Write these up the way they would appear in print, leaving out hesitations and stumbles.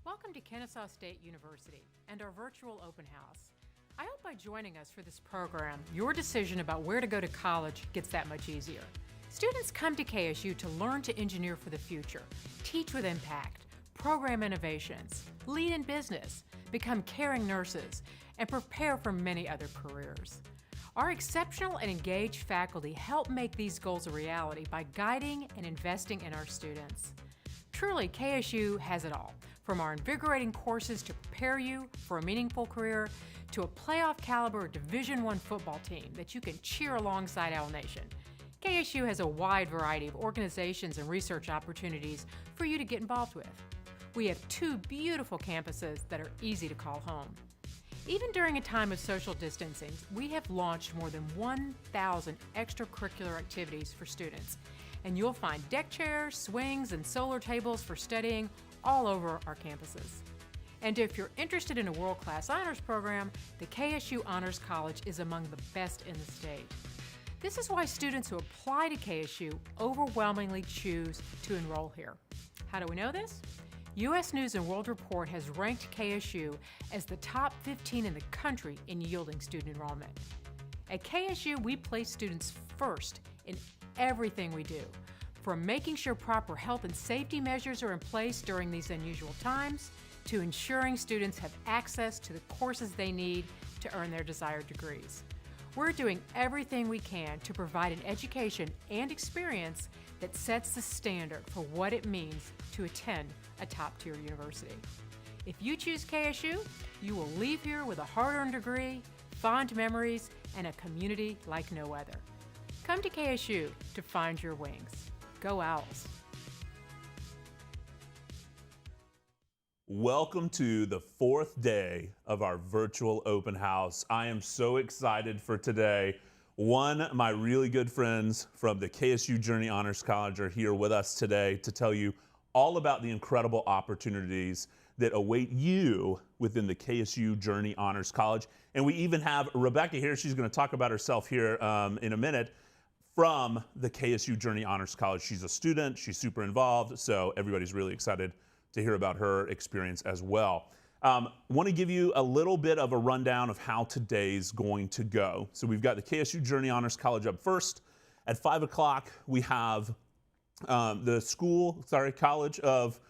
Welcome to Kennesaw State University and our virtual open house. I hope by joining us for this program, your decision about where to go to college gets that much easier. Students come to KSU to learn to engineer for the future, teach with impact, program innovations, lead in business, become caring nurses, and prepare for many other careers. Our exceptional and engaged faculty help make these goals a reality by guiding and investing in our students. Truly, KSU has it all, from our invigorating courses to prepare you for a meaningful career, to a playoff caliber Division I football team that you can cheer alongside Owl Nation. KSU has a wide variety of organizations and research opportunities for you to get involved with. We have 2 beautiful campuses that are easy to call home. Even during a time of social distancing, we have launched more than 1,000 extracurricular activities for students, and you'll find deck chairs, swings, and solar tables for studying all over our campuses. And if you're interested in a world-class honors program, the KSU Honors College is among the best in the state. This is why students who apply to KSU overwhelmingly choose to enroll here. How do we know this? U.S. News & World Report has ranked KSU as the top 15 in the country in yielding student enrollment. At KSU, we place students first in everything we do, from making sure proper health and safety measures are in place during these unusual times, to ensuring students have access to the courses they need to earn their desired degrees. We're doing everything we can to provide an education and experience that sets the standard for what it means to attend a top-tier university. If you choose KSU, you will leave here with a hard-earned degree, fond memories, and a community like no other. Come to KSU to find your wings. Go Owls! Welcome to the 4th day of our virtual open house. I am so excited for today. One of my really good friends from the KSU Journey Honors College are here with us today to tell you all about the incredible opportunities that await you within the KSU Journey Honors College. And we even have Rebecca here. She's going to talk about herself here in a minute from the KSU Journey Honors College. She's a student. She's super involved. So everybody's really excited to hear about her experience as well. Want to give you a little bit of a rundown of how today's going to go. So we've got the KSU Journey Honors College up first. At 5 o'clock, we have the College of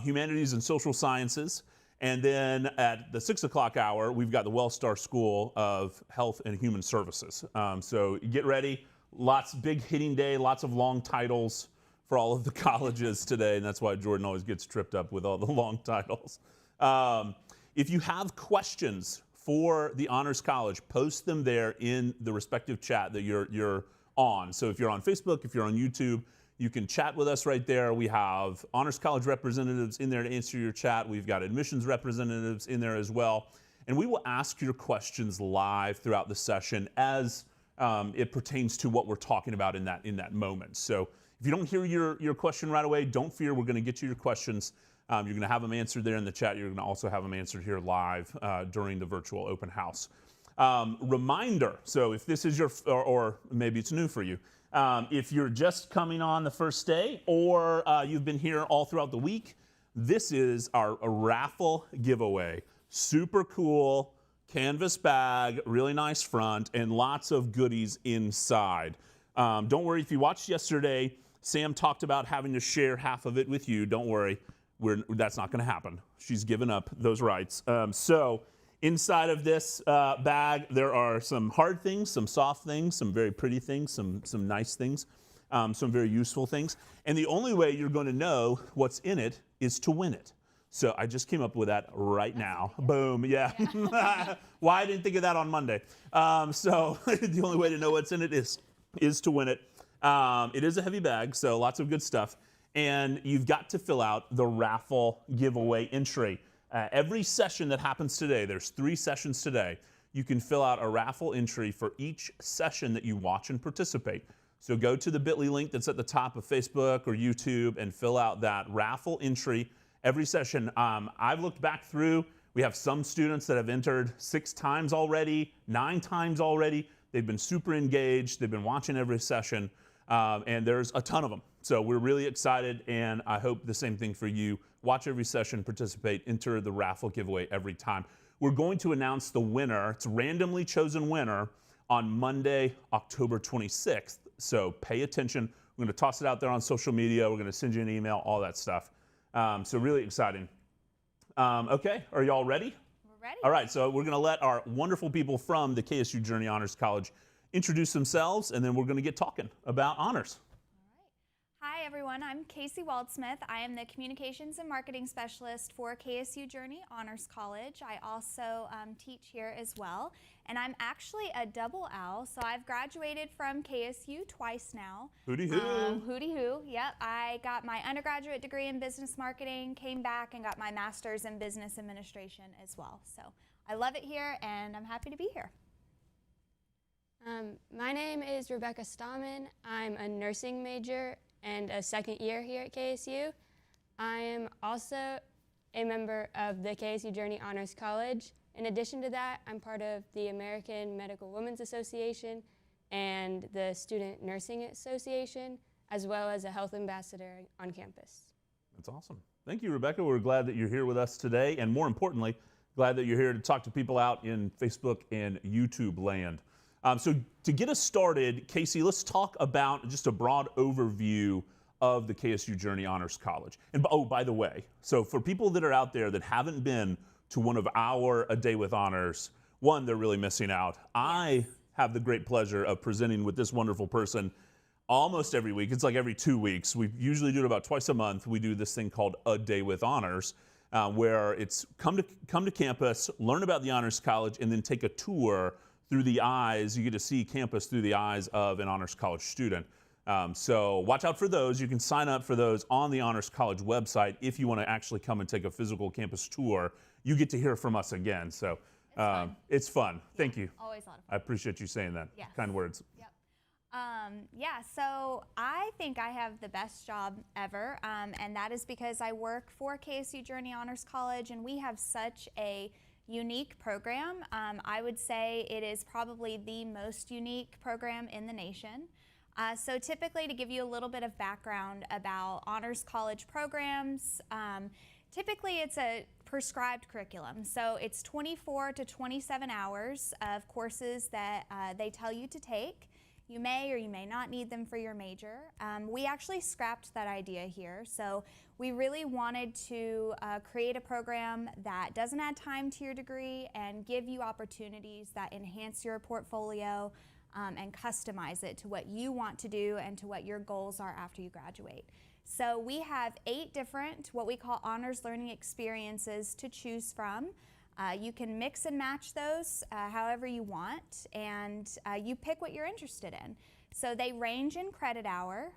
Humanities and Social Sciences. And then at the 6 o'clock hour, we've got the WellStar School of Health and Human Services. So get ready. Big hitting day, lots of long titles for all of the colleges today, and that's why Jordan always gets tripped up with all the long titles. If you have questions for the Honors College, post them there in the respective chat that you're on. So if you're on Facebook, if you're on YouTube, you can chat with us right there. We have Honors College representatives in there to answer your chat. We've got admissions representatives in there as well. And we will ask your questions live throughout the session as it pertains to what we're talking about in that moment. So if you don't hear your question right away, don't fear. We're going to get you your questions. You're going to have them answered there in the chat. You're going to also have them answered here live during the virtual open house. Reminder, so if this is or maybe it's new for you, if you're just coming on the first day or you've been here all throughout the week, this is our raffle giveaway. Super cool canvas bag, really nice front, and lots of goodies inside. Don't worry, if you watched yesterday, Sam talked about having to share half of it with you. Don't worry, that's not going to happen. She's given up those rights. So inside of this bag, there are some hard things, some soft things, some very pretty things, some nice things, some very useful things. And the only way you're going to know what's in it is to win it. So I just came up with that right now. Boom, yeah. Why I didn't think of that on Monday. So the only way to know what's in it is to win it. It is a heavy bag, so lots of good stuff. And you've got to fill out the raffle giveaway entry. Every session that happens today, there's 3 sessions today, you can fill out a raffle entry for each session that you watch and participate. So go to the bit.ly link that's at the top of Facebook or YouTube and fill out that raffle entry every session. I've looked back through. We have some students that have entered 6 times already, 9 times already. They've been super engaged. They've been watching every session, and there's a ton of them. So we're really excited, and I hope the same thing for you Watch every session, participate, enter the raffle giveaway every time. We're going to announce the winner. It's a randomly chosen winner on Monday, October 26th. So pay attention. We're going to toss it out there on social media. We're going to send you an email, all that stuff. So really exciting. Okay, are you all ready? We're ready. All right, so we're going to let our wonderful people from the KSU Journey Honors College introduce themselves, and then we're going to get talking about honors. Hi everyone, I'm Casey Waldsmith. I am the Communications and Marketing Specialist for KSU Journey Honors College. I also teach here as well, and I'm actually a double owl, so I've graduated from KSU twice now. Hooty Hoo. Hooty Hoo, yep. I got my undergraduate degree in business marketing, came back and got my master's in business administration as well. So I love it here and I'm happy to be here. My name is Rebecca Stahman. I'm a nursing major and a second year here at KSU. I am also a member of the KSU Journey Honors College. In addition to that, I'm part of the American Medical Women's Association and the Student Nursing Association, as well as a health ambassador on campus. That's awesome. Thank you, Rebecca. We're glad that you're here with us today, and more importantly, glad that you're here to talk to people out in Facebook and YouTube land. So to get us started, Casey, let's talk about just a broad overview of the KSU Journey Honors College. And oh, by the way, so for people that are out there that haven't been to one of our A Day with Honors, one, they're really missing out. I have the great pleasure of presenting with this wonderful person almost every week. It's like every 2 weeks. We usually do it about twice a month. We do this thing called A Day with Honors, where it's come to campus, learn about the Honors College, and then take a tour through the eyes. You get to see campus through the eyes of an Honors College student. So watch out for those. You can sign up for those on the Honors College website if you want to actually come and take a physical campus tour. You get to hear from us again. So it's fun. Thank you. Always a lot of fun. I appreciate you saying that. Yes. Kind words. Yep. Yeah, so I think I have the best job ever, and that is because I work for KSU Journey Honors College, and we have such a unique program. I would say it is probably the most unique program in the nation. So typically, to give you a little bit of background about honors college programs, typically it's a prescribed curriculum. So it's 24 to 27 hours of courses that they tell you to take. You may or you may not need them for your major. We actually scrapped that idea here. So we really wanted to create a program that doesn't add time to your degree and give you opportunities that enhance your portfolio and customize it to what you want to do and to what your goals are after you graduate. So we have 8 different what we call honors learning experiences to choose from. You can mix and match those however you want, and you pick what you're interested in. So they range in credit hour.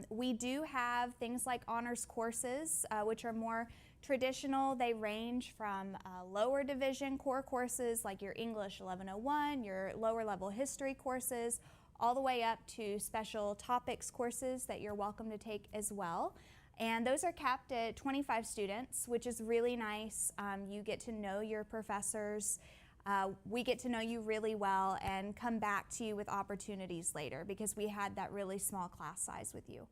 We do have things like honors courses, which are more traditional. They range from lower division core courses like your English 1101, your lower level history courses, all the way up to special topics courses that you're welcome to take as well. And those are capped at 25 students, which is really nice. You get to know your professors. We get to know you really well and come back to you with opportunities later because we had that really small class size with you.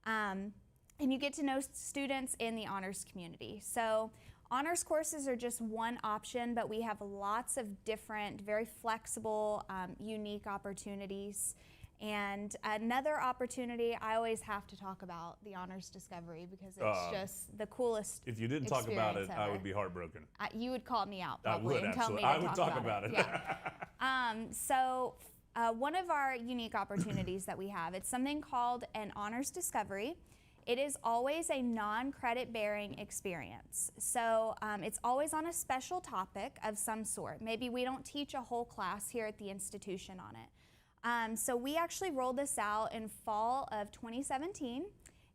And you get to know students in the honors community. So honors courses are just one option, but we have lots of different, very flexible, unique opportunities. And another opportunity, I always have to talk about the Honors Discovery because it's just the coolest. If you didn't talk about it, ever. I would be heartbroken. You would call me out I probably would, and tell me absolutely. to I would talk about it. Yeah. So one of our unique opportunities that we have, it's something called an Honors Discovery. It is always a non-credit bearing experience. So it's always on a special topic of some sort. Maybe we don't teach a whole class here at the institution on it. So we actually rolled this out in fall of 2017,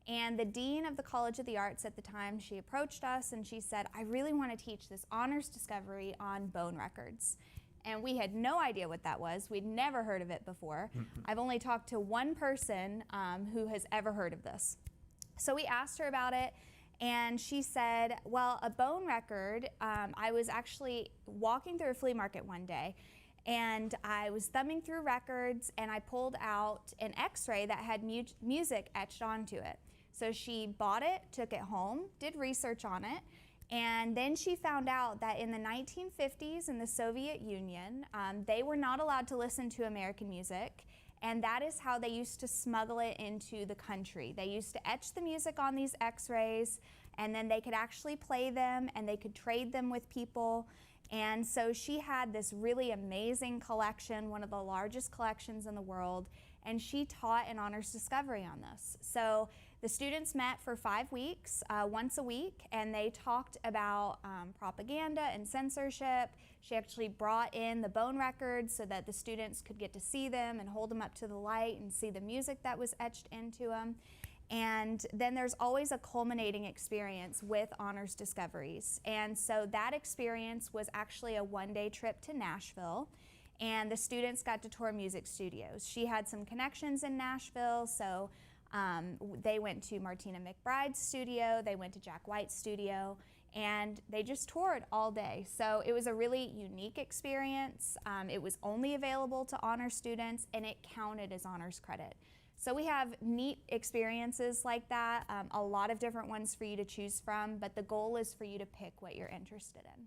and the Dean of the College of the Arts at the time, she approached us and she said, I really want to teach this Honors Discovery on bone records. And we had no idea what that was. We'd never heard of it before. I've only talked to one person who has ever heard of this. So we asked her about it, and she said, well, a bone record, I was actually walking through a flea market one day, and I was thumbing through records, and I pulled out an x-ray that had music etched onto it. So she bought it, took it home, did research on it, and then she found out that in the 1950s in the Soviet Union, they were not allowed to listen to American music, and that is how they used to smuggle it into the country. They used to etch the music on these x-rays, and then they could actually play them, and they could trade them with people. And so she had this really amazing collection, one of the largest collections in the world, and she taught an honors discovery on this. So the students met for 5 weeks, once a week, and they talked about propaganda and censorship. She actually brought in the bone records so that the students could get to see them and hold them up to the light and see the music that was etched into them. And then there's always a culminating experience with honors discoveries. And so that experience was actually a one-day trip to Nashville, and the students got to tour music studios. She had some connections in Nashville, so they went to Martina McBride's studio, they went to Jack White's studio, and they just toured all day. So it was a really unique experience. It was only available to honor students, and it counted as honors credit. So we have neat experiences like that, a lot of different ones for you to choose from, but the goal is for you to pick what you're interested in.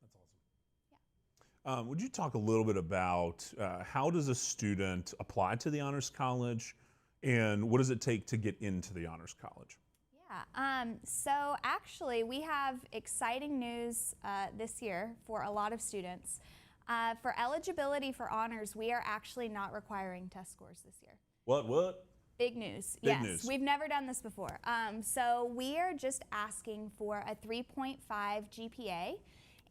That's awesome. Yeah. Would you talk a little bit about how does a student apply to the Honors College, and what does it take to get into the Honors College? Yeah, so actually we have exciting news this year for a lot of students. For eligibility for honors, we are actually not requiring test scores this year. What? Big news. Big Yes, news. we've never done this before. So we are just asking for a 3.5 GPA,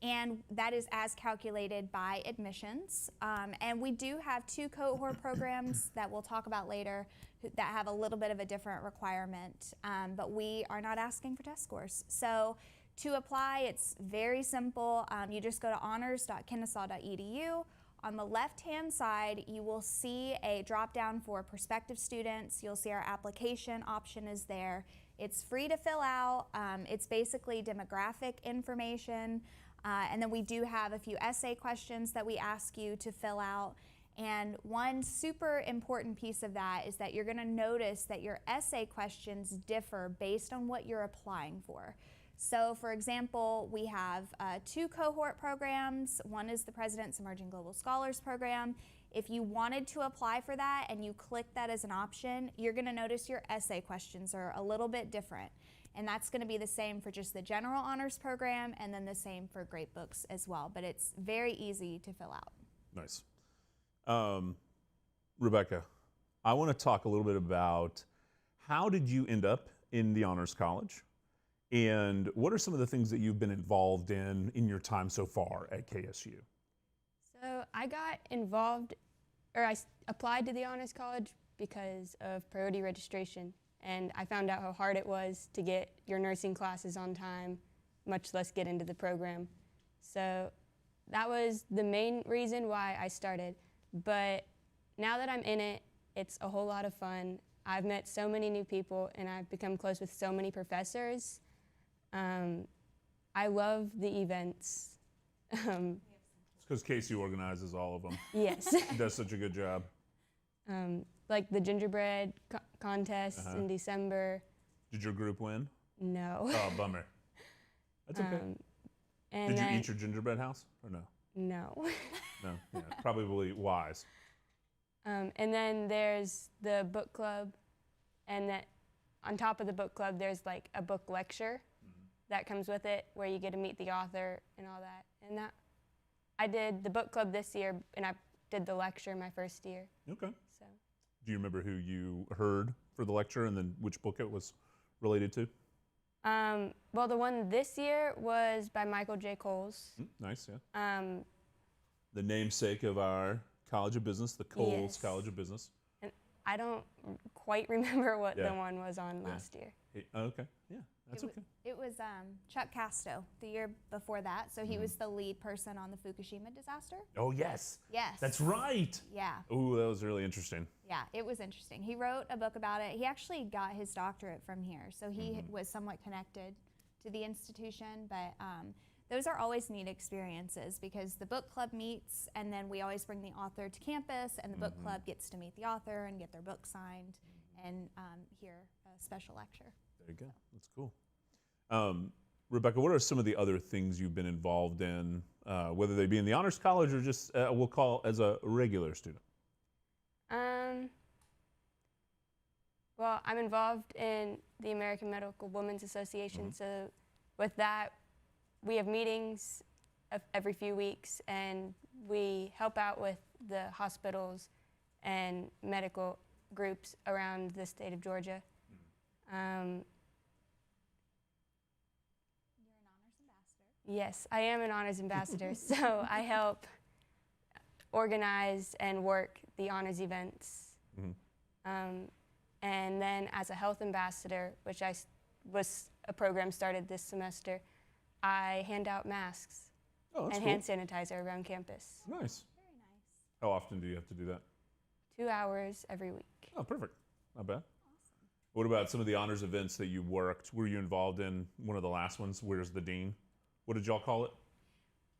and that is as calculated by admissions. And we do have 2 cohort programs that we'll talk about later that have a little bit of a different requirement, but we are not asking for test scores. So to apply, it's very simple. You just go to honors.kennesaw.edu. On the left-hand side, you will see a drop-down for prospective students. You'll see our application option is there. It's free to fill out. It's basically demographic information. And then we do have a few essay questions that we ask you to fill out. And one super important piece of that is that you're going to notice that your essay questions differ based on what you're applying for. So for example, we have 2 cohort programs. One is the President's Emerging Global Scholars Program. If you wanted to apply for that and you click that as an option, you're going to notice your essay questions are a little bit different. And that's going to be the same for just the General Honors Program, and then the same for Great Books as well. But it's very easy to fill out. Nice. Rebecca, I want to talk a little bit about how did you end up in the Honors College? And what are some of the things that you've been involved in your time so far at KSU? So I got involved, or I applied to the Honors College because of priority registration, and I found out how hard it was to get your nursing classes on time, much less get into the program. So that was the main reason why I started. But now that I'm in it, it's a whole lot of fun. I've met so many new people, and I've become close with so many professors. I love the events. It's because KSU organizes all of them. Yes. It does such a good job. Like the gingerbread contest in December. Did your group win? No. Oh, bummer. That's okay. And Did you then, eat your gingerbread house or no? No. No, yeah, probably wise. And then there's the book club, and that on top of the book club, there's like a book lecture that comes with it, where you get to meet the author and all that. And that I did the book club this year, and I did the lecture my first year. Okay. So. Do you remember who you heard for the lecture, and then which book it was related to? Well, the one this year was by Michael J. Coles. Nice, yeah. The namesake of our College of Business, the Coles Yes. College of Business. And I don't quite remember what the one was on last year. Okay, yeah, that's okay. It was Chuck Casto the year before that, so he was the lead person on the Fukushima disaster. Oh, yes. Yes. That's right. Yeah. Ooh, that was really interesting. Yeah, it was interesting. He wrote a book about it. He actually got his doctorate from here, so he was somewhat connected to the institution, but those are always neat experiences because the book club meets, and then we always bring the author to campus, and the book club gets to meet the author and get their book signed, and hear a special lecture. There you go. That's cool. Rebecca, what are some of the other things you've been involved in, whether they be in the Honors College or just we'll call as a regular student? Well, I'm involved in the American Medical Women's Association, so with that, we have meetings every few weeks, and we help out with the hospitals and medical groups around the state of Georgia. You're an honors ambassador. Yes, I am an honors ambassador, so I help organize and work the honors events. And then as a health ambassador, which was a program started this semester, I hand out masks and hand sanitizer around campus. Nice. Very nice. How often do you have to do that? 2 hours every week. Oh, perfect. Not bad. Awesome. What about some of the honors events that you worked? Were you involved in one of the last ones? Where's the Dean? What did y'all call it?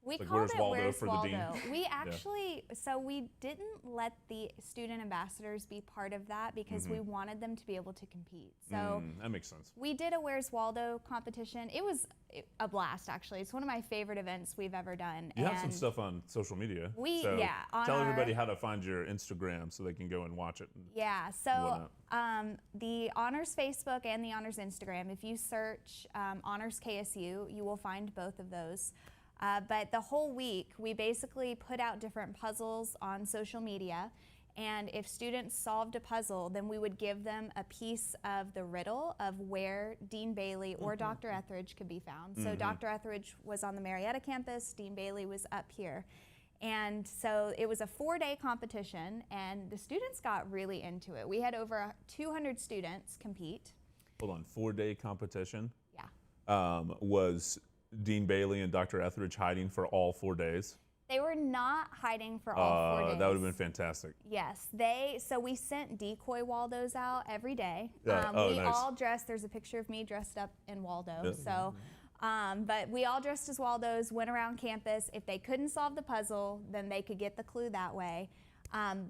We Like, called where's it Waldo Where's for the Waldo. dean? We actually, so we didn't let the student ambassadors be part of that because we wanted them to be able to compete. So that makes sense. we did a Where's Waldo competition. It was a blast, actually. It's one of my favorite events we've ever done. You have some stuff on social media. We, so yeah. tell everybody how to find your Instagram so they can go and watch it. Yeah, so the Honors Facebook and the Honors Instagram, if you search Honors KSU, you will find both of those. But the whole week, we basically put out different puzzles on social media, and if students solved a puzzle, then we would give them a piece of the riddle of where Dean Bailey or Dr. Etheridge could be found. So Dr. Etheridge was on the Marietta campus, Dean Bailey was up here. And so it was a 4-day competition, and the students got really into it. We had over 200 students compete. Hold on, 4-day competition? Yeah. Was Dean Bailey and Dr. Etheridge hiding for all 4 days? They were not hiding for all 4 days. That would have been fantastic. Yes, so we sent decoy Waldos out every day. Yeah. We Nice. all dressed, there's a picture of me dressed up in Waldo. Yeah. So, but we all dressed as Waldos, went around campus. If they couldn't solve the puzzle, then they could get the clue that way.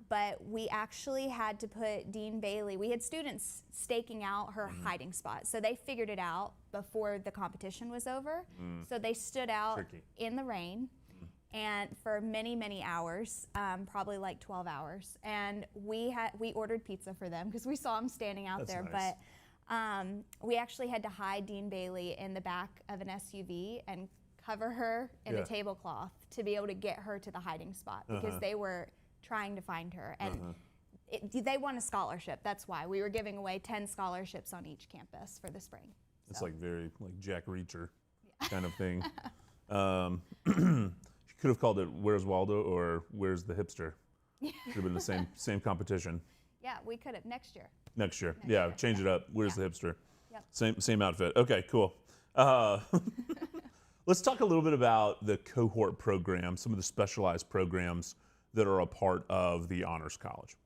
But we actually had to put Dean Bailey, we had students staking out her hiding spot. So they figured it out before the competition was over. So they stood out in the rain and for many, many hours, probably like 12 hours. And we ordered pizza for them because we saw them standing out there. Nice. But we actually had to hide Dean Bailey in the back of an SUV and cover her in a tablecloth to be able to get her to the hiding spot because they were trying to find her. And they won a scholarship. That's why. We were giving away 10 scholarships on each campus for the spring. It's like very like Jack Reacher kind of thing. You could have called it Where's Waldo or Where's the Hipster? Could have been the same competition. Yeah, we could have next year. Next year. Next year. Change it up. Where's the Hipster? Yep. Same outfit. Okay, cool. Let's talk a little bit about the cohort program, some of the specialized programs that are a part of the Honors College.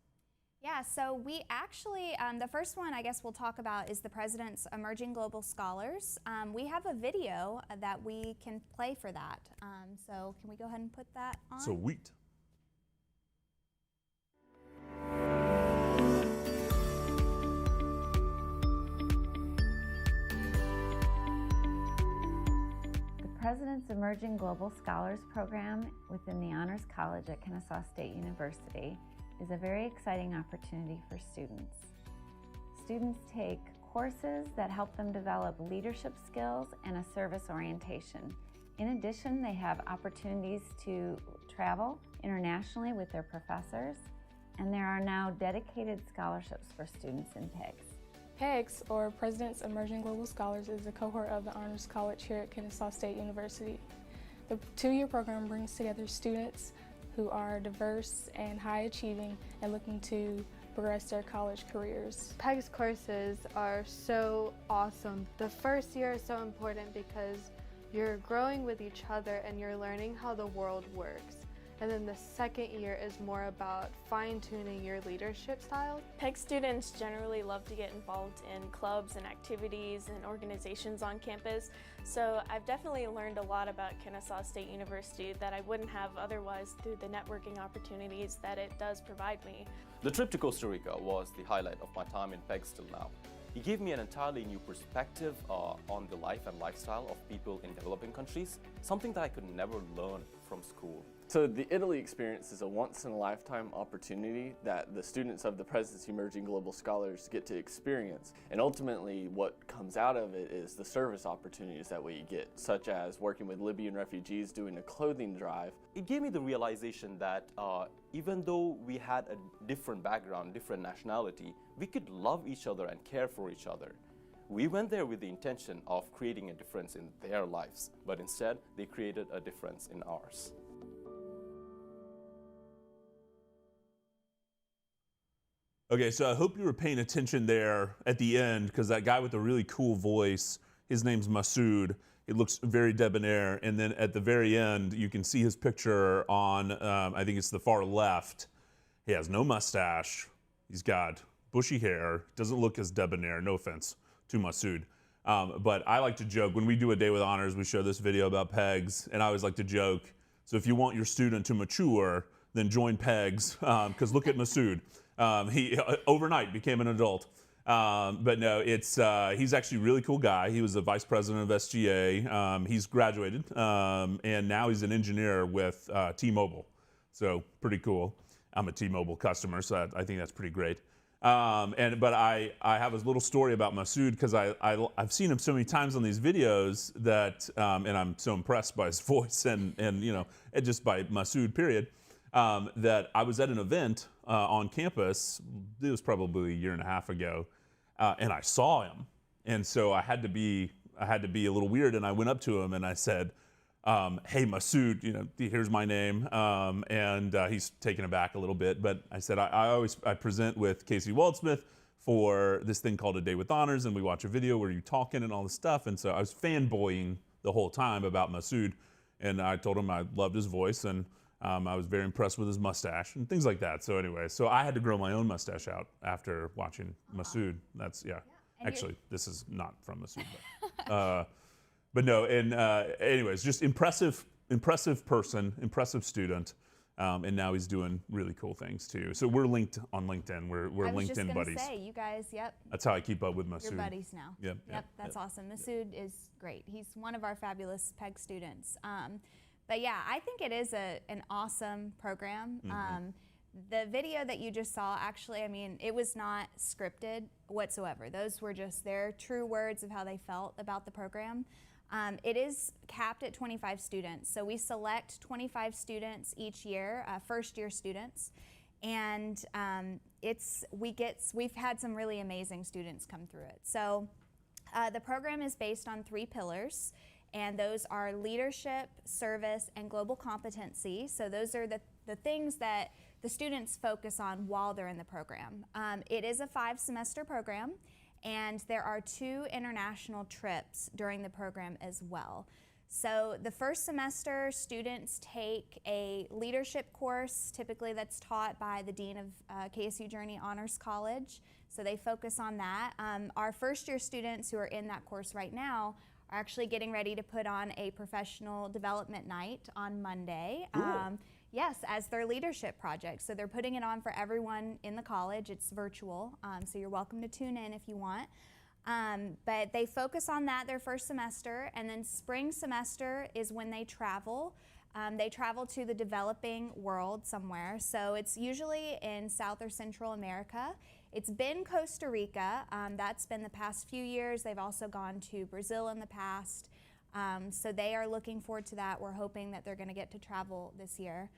Yeah, so we actually, the first one I guess we'll talk about is the President's Emerging Global Scholars. We have a video that we can play for that. So can we go ahead and put that on? Sweet. The President's Emerging Global Scholars Program within the Honors College at Kennesaw State University is a very exciting opportunity for students. Students take courses that help them develop leadership skills and a service orientation. In addition, they have opportunities to travel internationally with their professors, and there are now dedicated scholarships for students in PEGS. PEGS, or President's Emerging Global Scholars, is a cohort of the Honors College here at Kennesaw State University. The 2-year program brings together students who are diverse and high achieving and looking to progress their college careers. PEGS courses are so awesome. The first year is so important because you're growing with each other and you're learning how the world works. And then the second year is more about fine-tuning your leadership style. PEG students generally love to get involved in clubs and activities and organizations on campus, so I've definitely learned a lot about Kennesaw State University that I wouldn't have otherwise through the networking opportunities that it does provide me. The trip to Costa Rica was the highlight of my time in PEG till now. It gave me an entirely new perspective on the life and lifestyle of people in developing countries, something that I could never learn from school. So the Italy experience is a once-in-a-lifetime opportunity that the students of the President's Emerging Global Scholars get to experience. And ultimately, what comes out of it is the service opportunities that we get, such as working with Libyan refugees doing a clothing drive. It gave me the realization that even though we had a different background, different nationality, we could love each other and care for each other. We went there with the intention of creating a difference in their lives, but instead they created a difference in ours. Okay, so I hope you were paying attention there at the end, because that guy with the really cool voice, his name's Masood. It looks very debonair, and then at the very end, you can see his picture on, I think it's the far left. He has no mustache. He's got bushy hair. Doesn't look as debonair, no offense to Masood. But I like to joke, when we do a day with honors, we show this video about PEGs, and I always like to joke, so if you want your student to mature, then join PEGs, because look at Masood. He overnight became an adult. But no, he's actually a really cool guy. He was the vice president of SGA. He's graduated, and now he's an engineer with T-Mobile. So pretty cool. I'm a T-Mobile customer, so I think that's pretty great. But I have a little story about Masood, because I've seen him so many times on these videos that, and I'm so impressed by his voice and just by Masood, period. That I was at an event on campus, it was probably a year and a half ago, and I saw him, and so I had to be a little weird, and I went up to him and I said, "Hey, Masood, here's my name," and he's taken aback a little bit, but I said I present with Casey Waldsmith for this thing called A Day with Honors, and we watch a video where you're talking and all this stuff, and so I was fanboying the whole time about Masood, and I told him I loved his voice, and I was very impressed with his mustache and things like that. So anyway, so I had to grow my own mustache out after watching Masood. That's, yeah. Actually, this is not from Masood. But no, and anyways, just impressive person, impressive student. And now he's doing really cool things too. So we're linked on LinkedIn. We're LinkedIn buddies. I was just going to say, you guys, yep. That's how I keep up with Masood. You're buddies now. Yep, that's awesome. Masood is great. He's one of our fabulous PEG students. But yeah, I think it is an awesome program. Mm-hmm. The video that you just saw, actually, I mean, it was not scripted whatsoever. Those were just their true words of how they felt about the program. It is capped at 25 students. So we select 25 students each year, first-year students. And we've had some really amazing students come through it. So the program is based on 3 pillars. And those are leadership, service, and global competency. So those are the things that the students focus on while they're in the program. It is a 5-semester program, and there are 2 international trips during the program as well. So the first semester, students take a leadership course, typically that's taught by the Dean of KSU Journey Honors College. So they focus on that. Our first-year students who are in that course right now are actually getting ready to put on a professional development night on Monday. Yes, as their leadership project. So they're putting it on for everyone in the college. It's virtual, so you're welcome to tune in if you want. But they focus on that their first semester, and then spring semester is when they travel. They travel to the developing world somewhere. So it's usually in South or Central America. It's been Costa Rica. That's been the past few years. They've also gone to Brazil in the past. So they are looking forward to that. We're hoping that they're going to get to travel this year.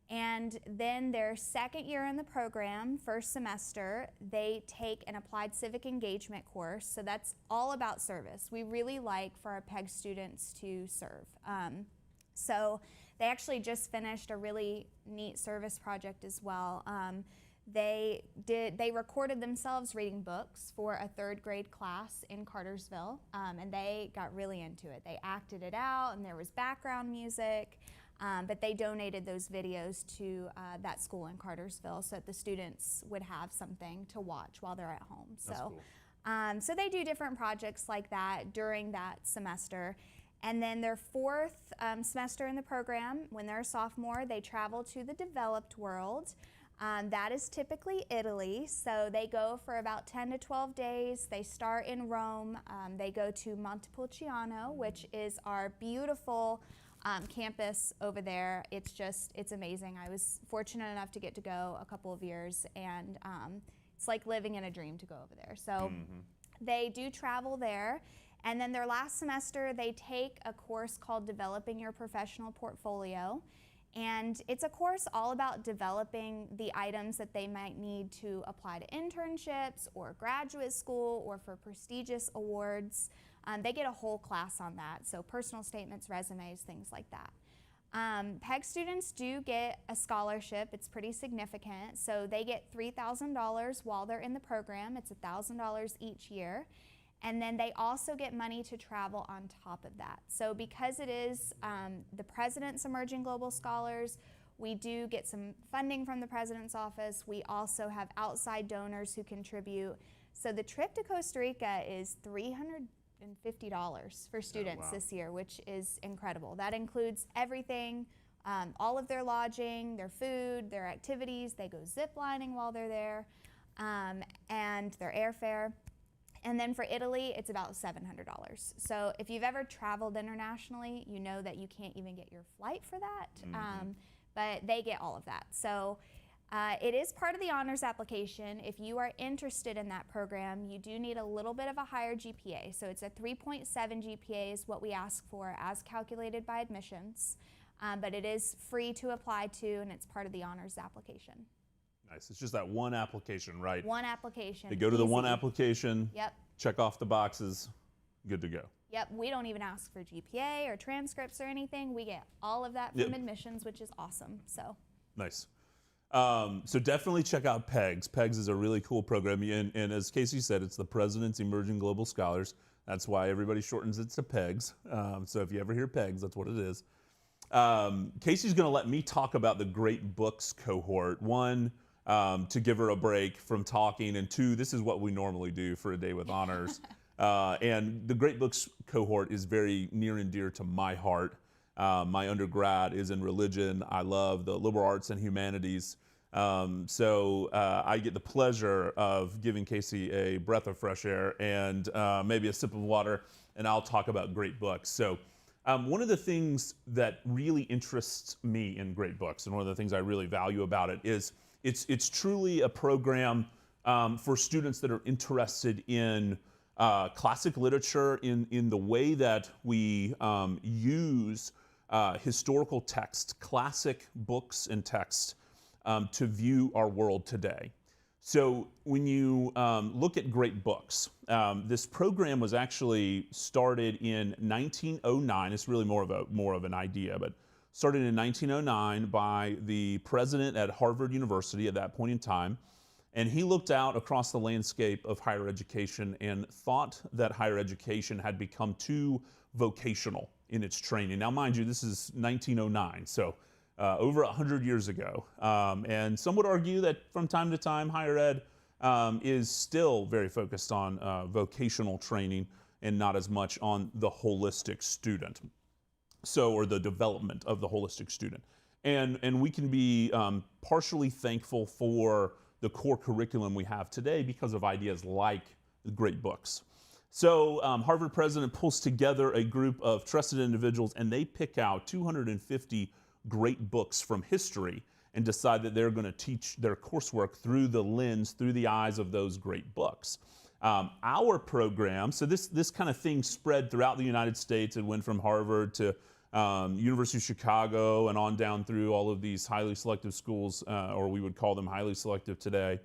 And then their second year in the program, first semester, they take an applied civic engagement course. So that's all about service. We really like for our PEG students to serve. So they actually just finished a really neat service project as well. They recorded themselves reading books for a 3rd grade class in Cartersville, and they got really into it. They acted it out, and there was background music. But they donated those videos to that school in Cartersville so that the students would have something to watch while they're at home. That's So, cool. so they do different projects like that during that semester. And then their fourth semester in the program, when they're a sophomore, they travel to the developed world. That is typically Italy, so they go for about 10 to 12 days. They start in Rome. They go to Montepulciano, which is our beautiful campus over there. It's amazing. I was fortunate enough to get to go a couple of years, and it's like living in a dream to go over there. So they do travel there. And then their last semester, they take a course called Developing Your Professional Portfolio. And it's a course all about developing the items that they might need to apply to internships or graduate school or for prestigious awards. They get a whole class on that, so personal statements, resumes, things like that. PEG students do get a scholarship. It's pretty significant. So they get $3,000 while they're in the program. It's $1,000 each year. And then they also get money to travel on top of that. So because it is the President's Emerging Global Scholars, we do get some funding from the President's Office. We also have outside donors who contribute. So the trip to Costa Rica is $350 for students this year, which is incredible. That includes everything, all of their lodging, their food, their activities. They go zip lining while they're there, and their airfare. And then for Italy, it's about $700. So if you've ever traveled internationally, you know that you can't even get your flight for that, but they get all of that. So it is part of the honors application. If you are interested in that program, you do need a little bit of a higher GPA. So it's a 3.7 GPA is what we ask for as calculated by admissions, but it is free to apply to, and it's part of the honors application. Nice. It's just that one application, right? One application. They go to the one application, Yep. check off the boxes, good to go. Yep, we don't even ask for GPA or transcripts or anything. We get all of that from admissions, which is awesome. So nice. So definitely check out PEGS. PEGS is a really cool program, and as Casey said, it's the President's Emerging Global Scholars. That's why everybody shortens it to PEGS. So if you ever hear PEGS, that's what it is. Casey's going to let me talk about the Great Books cohort. One, to give her a break from talking, and two, this is what we normally do for a day with honors. And the Great Books cohort is very near and dear to my heart. My undergrad is in religion. I love the liberal arts and humanities. So I get the pleasure of giving Casey a breath of fresh air and maybe a sip of water, and I'll talk about great books. So one of the things that really interests me in Great Books, and one of the things I really value about it, is it's truly a program for students that are interested in classic literature, in the way that we use historical text, classic books and text to view our world today. So when you look at Great Books, this program was actually started in 1909. It's really more of an idea, but started in 1909 by the president at Harvard University at that point in time. And he looked out across the landscape of higher education and thought that higher education had become too vocational in its training. Now, mind you, this is 1909, so over 100 years ago. And some would argue that from time to time, higher ed is still very focused on vocational training and not as much on the holistic student. So, or the development of the holistic student. And we can be partially thankful for the core curriculum we have today because of ideas like Great Books. So Harvard president pulls together a group of trusted individuals, and they pick out 250 great books from history and decide that they're going to teach their coursework through the lens, through the eyes of those great books. Our program, so this kind of thing spread throughout the United States. It went from Harvard to University of Chicago and on down through all of these highly selective schools, or we would call them highly selective today.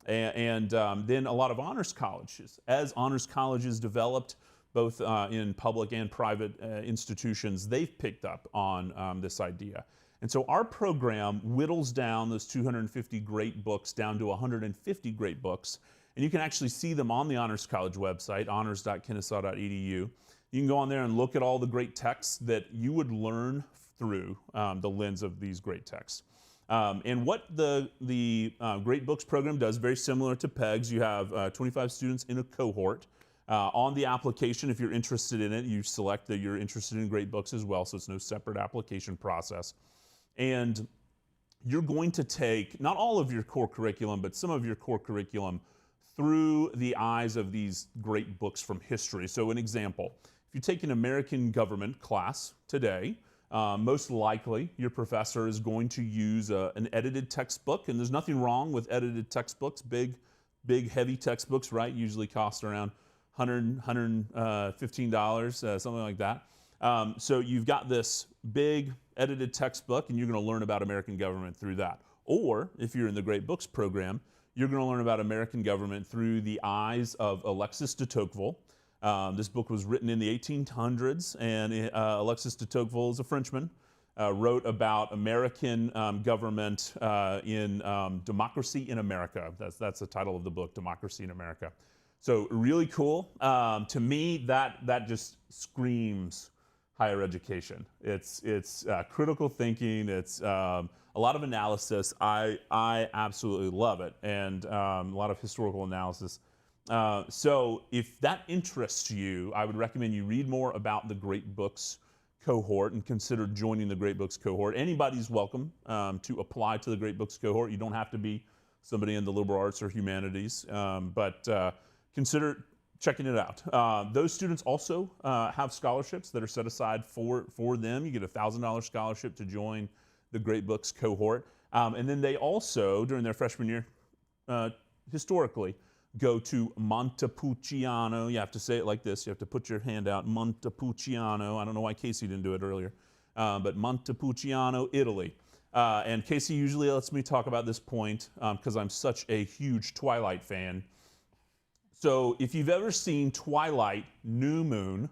And then a lot of honors colleges. As honors colleges developed, both in public and private institutions, they've picked up on this idea. And so our program whittles down those 250 great books down to 150 great books. And you can actually see them on the Honors College website, honors.kennesaw.edu. You can go on there and look at all the great texts that you would learn through the lens of these great texts. And what the Great Books program does, very similar to PEGS, you have 25 students in a cohort. On the application, if you're interested in it, you select that you're interested in Great Books as well, so it's no separate application process. And you're going to take not all of your core curriculum, but some of your core curriculum through the eyes of these great books from history. So an example, if you take an American government class today, most likely your professor is going to use an edited textbook, and there's nothing wrong with edited textbooks. Big, heavy textbooks, right, usually cost around $100, $115, something like that. So you've got this big edited textbook, and you're going to learn about American government through that. Or if you're in the Great Books program, you're going to learn about American government through the eyes of Alexis de Tocqueville. This book was written in the 1800s, and Alexis de Tocqueville is a Frenchman, wrote about American government in Democracy in America. That's the title of the book, Democracy in America. So really cool. To me, that just screams higher education. It's critical thinking. It's a lot of analysis. I absolutely love it, and a lot of historical analysis. So if that interests you, I would recommend you read more about the Great Books cohort and consider joining the Great Books cohort. Anybody's welcome to apply to the Great Books cohort. You don't have to be somebody in the liberal arts or humanities, but consider checking it out. Those students also have scholarships that are set aside for them. You get a $1,000 scholarship to join the Great Books cohort. And then they also, during their freshman year, historically, go to Montepulciano. You have to say it like this. You have to put your hand out. Montepulciano. I don't know why Casey didn't do it earlier. But Montepulciano, Italy. And Casey usually lets me talk about this point because I'm such a huge Twilight fan. So if you've ever seen Twilight, New Moon,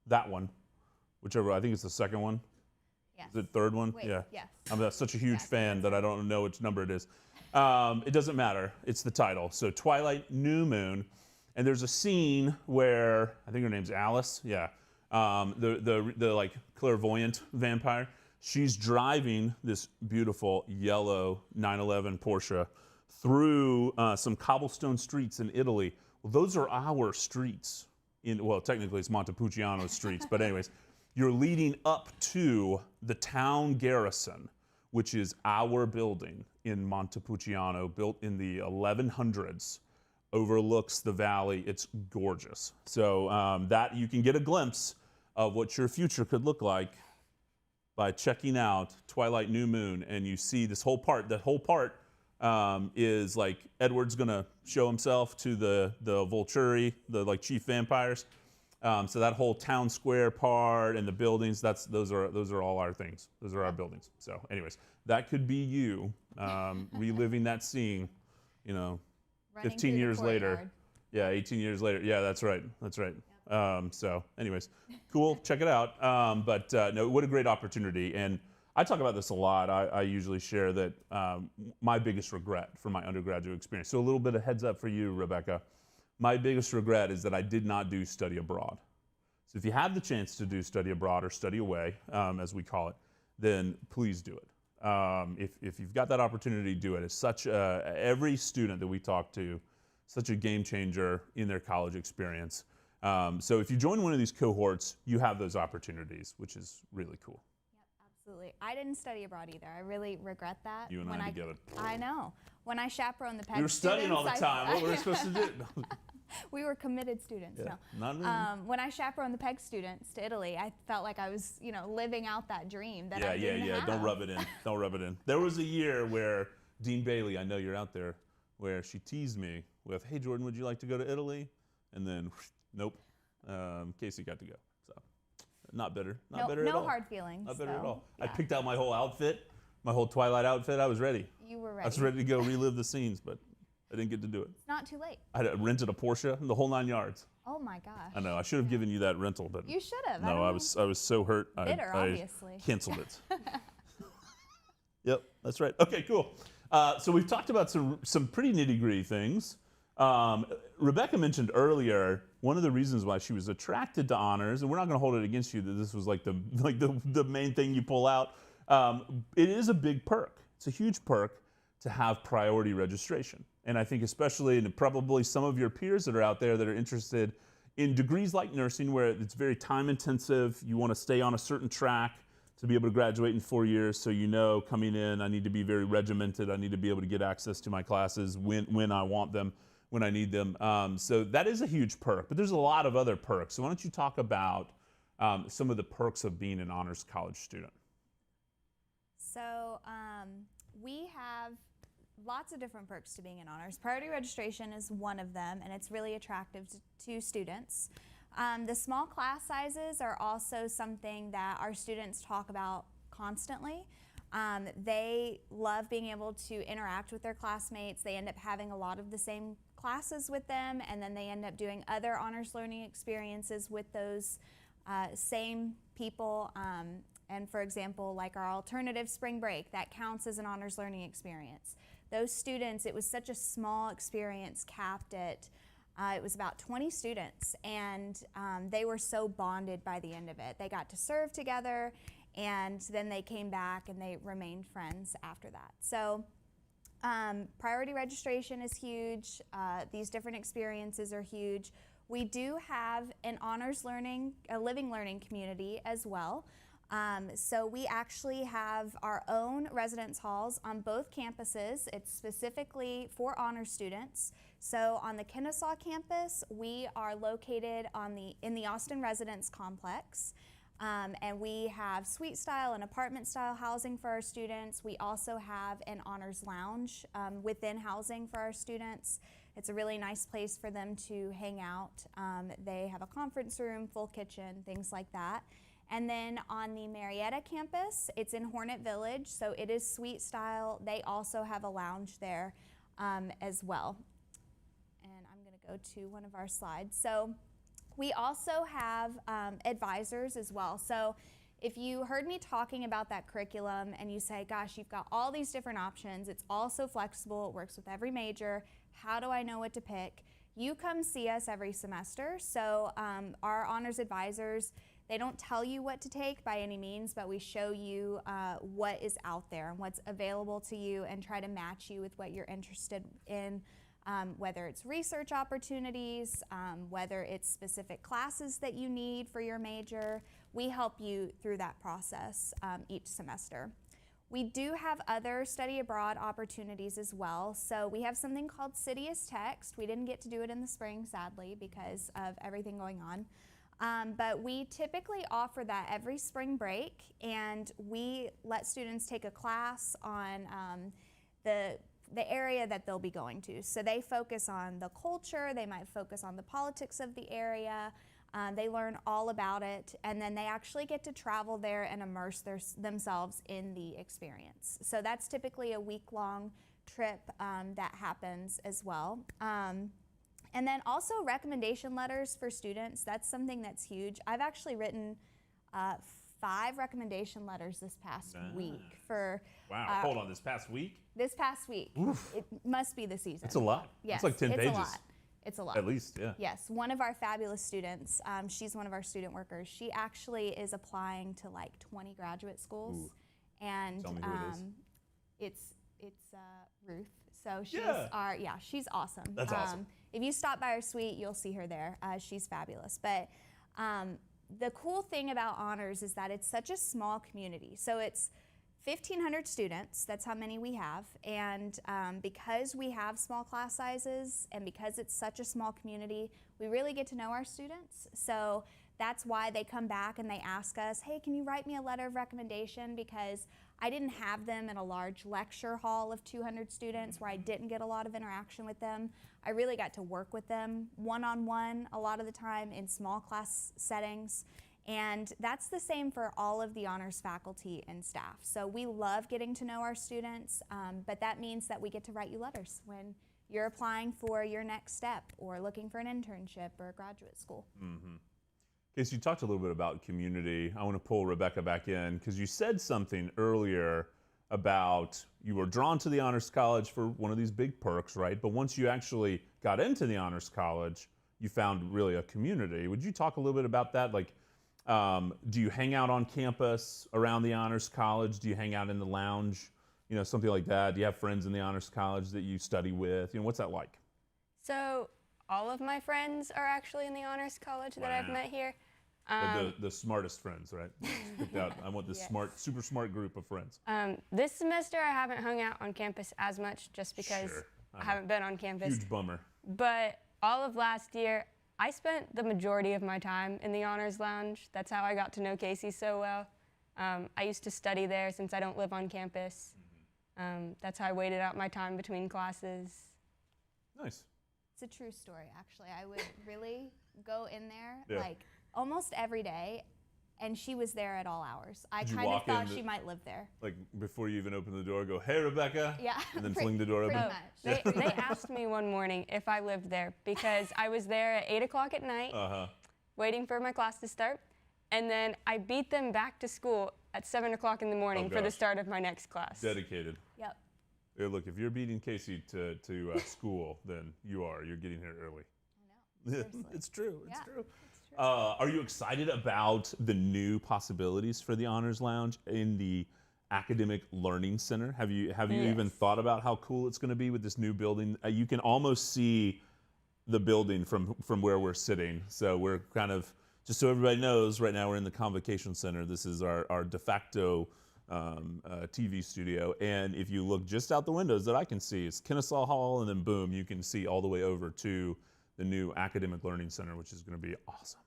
that one, whichever, I think it's the second one. Yes. The third one? Wait, yeah. yes. I'm such a huge fan that I don't know which number it is. It doesn't matter. It's the title. So Twilight, New Moon. And there's a scene where, I think her name's Alice. Yeah. The like clairvoyant vampire. She's driving this beautiful yellow 911 Porsche through some cobblestone streets in Italy. Well, those are our streets. Well, technically it's Montepulciano streets, but anyways, you're leading up to the town garrison, which is our building in Montepulciano, built in the 1100s, overlooks the valley. It's gorgeous. So that you can get a glimpse of what your future could look like by checking out Twilight, New Moon, and you see this whole part. The whole part is like Edward's gonna show himself to the Volturi, the like chief vampires. So that whole town square part and the buildings, those are all our things. Those are our buildings. So anyways, that could be you reliving that scene, 15 years later. Yeah, 18 years later. Yeah, that's right. That's right. Yep. So anyways, cool. Check it out. But no, what a great opportunity. And I talk about this a lot. I usually share that my biggest regret from my undergraduate experience. So a little bit of heads up for you, Rebecca. My biggest regret is that I did not do study abroad. So if you have the chance to do study abroad or study away, as we call it, then please do it. If you've got that opportunity, do it. It's such every student that we talk to, such a game changer in their college experience. So if you join one of these cohorts, you have those opportunities, which is really cool. Absolutely. I didn't study abroad either. I really regret that. You and I together. I know. When I chaperoned the PEG We were studying all the time. What were we supposed to do? We were committed students. Yeah, no. not really. When I chaperoned the PEG students to Italy, I felt like I was, living out that dream that I didn't have. Don't rub it in. Don't rub it in. There was a year where Dean Bailey, I know you're out there, where she teased me with, "Hey Jordan, would you like to go to Italy?" And then, nope. Casey got to go. So, not bitter. Not bitter at all. No hard feelings. Not bitter at all. Yeah. I picked out my whole outfit, my whole Twilight outfit. I was ready. You were ready. I was ready to go relive the scenes, but I didn't get to do it. It's not too late. I had rented a Porsche, the whole 9 yards. Oh my gosh. I know. I should have given you that rental, but you should have. No, I was so hurt. Bitter, obviously. I canceled it. Yep, that's right. Okay, cool. So we've talked about some pretty nitty-gritty things. Rebecca mentioned earlier one of the reasons why she was attracted to honors, and we're not going to hold it against you that this was like the main thing you pull out. It is a big perk. It's a huge perk to have priority registration. And I think especially, and probably some of your peers that are out there that are interested in degrees like nursing, where it's very time intensive, you want to stay on a certain track to be able to graduate in 4 years, so you know coming in, I need to be very regimented, I need to be able to get access to my classes when I want them, when I need them. So that is a huge perk, but there's a lot of other perks. So why don't you talk about some of the perks of being an honors college student? So we have lots of different perks to being in honors. Priority registration is one of them, and it's really attractive to students. The small class sizes are also something that our students talk about constantly. They love being able to interact with their classmates. They end up having a lot of the same classes with them, and then they end up doing other honors learning experiences with those same people. And for example, like our alternative spring break, that counts as an honors learning experience. Those students, it was such a small experience, capped at, it was about 20 students, and they were so bonded by the end of it. They got to serve together, and then they came back and they remained friends after that. So priority registration is huge. These different experiences are huge. We do have an honors learning, a living learning community as well. So we actually have our own residence halls on both campuses. It's specifically for honors students. So on the Kennesaw campus, we are located in the Austin Residence Complex. And we have suite style and apartment style housing for our students. We also have an honors lounge within housing for our students. It's a really nice place for them to hang out. They have a conference room, full kitchen, things like that. And then on the Marietta campus, it's in Hornet Village, so it is suite style. They also have a lounge there as well. And I'm going to go to one of our slides. So we also have advisors as well. So if you heard me talking about that curriculum and you say, gosh, you've got all these different options, it's all so flexible, it works with every major, how do I know what to pick? You come see us every semester. So our honors advisors, they don't tell you what to take by any means, but we show you what is out there and what's available to you and try to match you with what you're interested in, whether it's research opportunities, whether it's specific classes that you need for your major. We help you through that process each semester. We do have other study abroad opportunities as well. So we have something called City as Text. We didn't get to do it in the spring, sadly, because of everything going on. But we typically offer that every spring break, and we let students take a class on the area that they'll be going to. So they focus on the culture, they might focus on the politics of the area, they learn all about it, and then they actually get to travel there and immerse themselves in the experience. So that's typically a week-long trip that happens as well. And then also recommendation letters for students. That's something that's huge. I've actually written 5 recommendation letters this past week for. Wow, hold on, this past week? This past week. Oof. It must be the season. It's a lot. Yes, it's like 10 pages. It's a lot. It's a lot. At least, yeah. Yes, one of our fabulous students, she's one of our student workers. She actually is applying to like 20 graduate schools. Ooh. And tell me who it is. It's Ruth. So she's she's awesome. That's awesome. If you stop by our suite, you'll see her there. She's fabulous. But the cool thing about honors is that it's such a small community. So it's 1,500 students, that's how many we have, and because we have small class sizes and because it's such a small community, we really get to know our students. So that's why they come back and they ask us, hey, can you write me a letter of recommendation, because I didn't have them in a large lecture hall of 200 students where I didn't get a lot of interaction with them. I really got to work with them one-on-one a lot of the time in small class settings. And that's the same for all of the honors faculty and staff. So we love getting to know our students, but that means that we get to write you letters when you're applying for your next step or looking for an internship or a graduate school. Mm-hmm. Okay, so you talked a little bit about community. I want to pull Rebecca back in because you said something earlier about you were drawn to the Honors College for one of these big perks, right? But once you actually got into the Honors College, you found really a community. Would you talk a little bit about that? Like, do you hang out on campus around the Honors College? Do you hang out in the lounge? You know, something like that. Do you have friends in the Honors College that you study with? You know, what's that like? So all of my friends are actually in the Honors College that I've met here. The smartest friends, right? Picked out, I want this smart, super smart group of friends. This semester I haven't hung out on campus as much just because I haven't been on campus. Huge bummer. But all of last year, I spent the majority of my time in the Honors Lounge. That's how I got to know Casey so well. I used to study there since I don't live on campus. That's how I waited out my time between classes. Nice. It's a true story, actually. I would really go in there Yeah. like almost every day, and she was there at all hours. I Did you kind of walk thought in she might live there. Like before you even open the door, go, "Hey, Rebecca," Yeah. and then fling the door open. Pretty much. They asked me one morning if I lived there because I was there at 8 o'clock at night waiting for my class to start, and then I beat them back to school at 7 o'clock in the morning for the start of my next class. Dedicated. Yep. Hey, look, if you're beating Casey to school, then you're getting here early. I know. Seriously. It's true. It's Yeah, true. it's true. Are you excited about the new possibilities for the Honors Lounge in the Academic Learning Center? Have you even thought about how cool it's going to be with this new building? You can almost see the building from where we're sitting. So we're kind of, just so everybody knows, right now we're in the Convocation Center. This is our de facto TV studio. And if you look just out the windows that I can see, it's Kennesaw Hall, and then boom, you can see all the way over to the new Academic Learning Center, which is going to be awesome.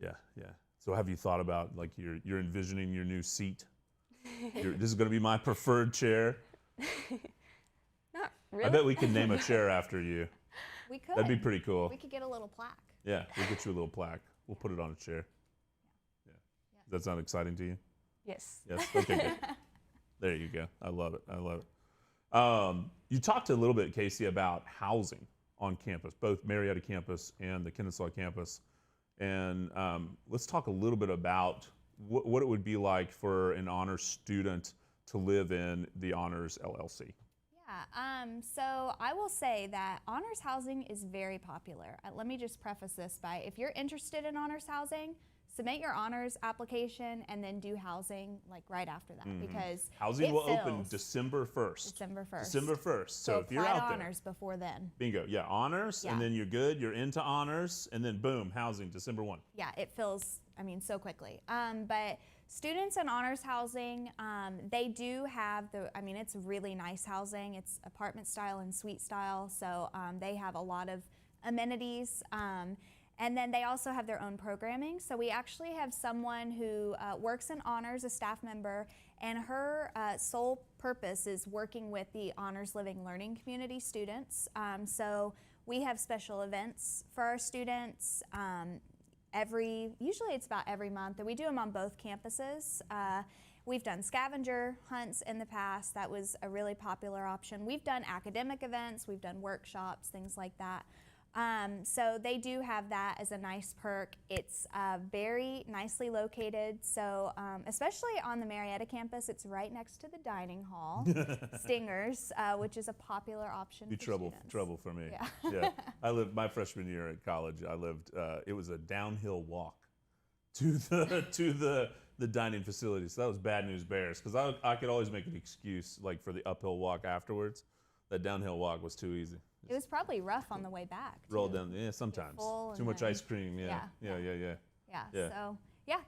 Yeah, yeah. So have you thought about, like, you're envisioning your new seat? This is going to be my preferred chair. Not really. I bet we could name a chair after you. We could. That'd be pretty cool. We could get a little plaque. Yeah, we'll get you a little plaque. We'll put it on a chair. Yeah. Does that sound exciting to you? Yes. Yes. Okay, good. There you go. I love it. I love it. You talked a little bit, Casey, about housing on campus, both Marietta campus and the Kennesaw campus. And let's talk a little bit about what it would be like for an honors student to live in the Honors LLC. Yeah, so I will say that honors housing is very popular. Let me just preface this by, if you're interested in honors housing, submit your honors application and then do housing like right after that, because housing will open fills December 1st. December 1st. December 1st. So if you're apply out to there, honors before then. bingo. Yeah, honors, Yeah. and then you're good. You're into honors, and then boom, housing, December 1. Yeah, it fills, I mean, so quickly. But students in honors housing, they do have it's really nice housing. It's apartment style and suite style, so they have a lot of amenities. And then they also have their own programming. So we actually have someone who works in honors, a staff member, and her sole purpose is working with the Honors Living Learning Community students. So we have special events for our students usually it's about every month, and we do them on both campuses. We've done scavenger hunts in the past. That was a really popular option. We've done academic events, we've done workshops, things like that. So they do have that as a nice perk. It's very nicely located, so especially on the Marietta campus, it's right next to the dining hall, Stingers, which is a popular option for students. Trouble for me. Yeah. Yeah. I lived my freshman year at college. It was a downhill walk to the dining facility. So that was bad news bears, because I could always make an excuse like for the uphill walk afterwards. That downhill walk was too easy. It was probably rough on the way back, too. Roll down, yeah, sometimes. Full Too and much then- ice cream, yeah. Yeah. Yeah. So yeah,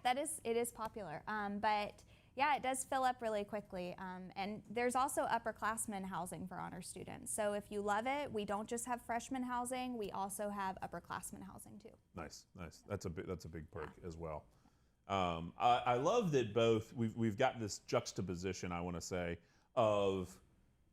it is popular. But yeah, it does fill up really quickly. And there's also upperclassmen housing for honor students. So if you love it, we don't just have freshman housing, we also have upperclassmen housing too. Nice, nice. That's a big perk as well. I love that we've got this juxtaposition, I want to say, of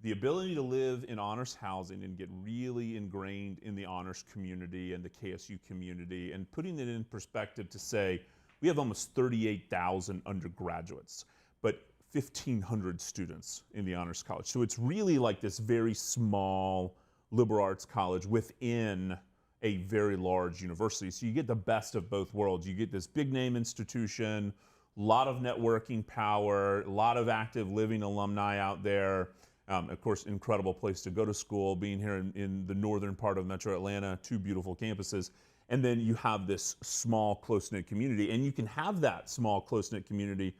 the ability to live in honors housing and get really ingrained in the honors community and the KSU community, and putting it in perspective to say we have almost 38,000 undergraduates, but 1,500 students in the honors college. So it's really like this very small liberal arts college within a very large university. So you get the best of both worlds. You get this big name institution, a lot of networking power, a lot of active living alumni out there, Of course, incredible place to go to school, being here in the northern part of Metro Atlanta, 2 beautiful campuses. And then you have this small, close-knit community. And you can have that small, close-knit community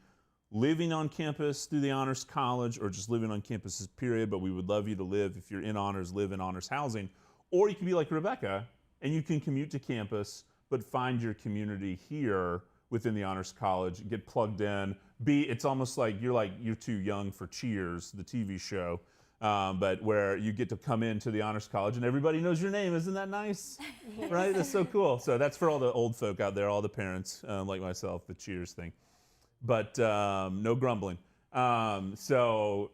living on campus through the Honors College or just living on campus, period. But we would love you to live, if you're in honors, live in honors housing. Or you can be like Rebecca, and you can commute to campus, but find your community here within the Honors College, get plugged in. It's almost like you're too young for Cheers, the TV show, but where you get to come into the Honors College and everybody knows your name. Isn't that nice? Right? That's so cool. So that's for all the old folk out there, all the parents like myself, the Cheers thing. But no grumbling. So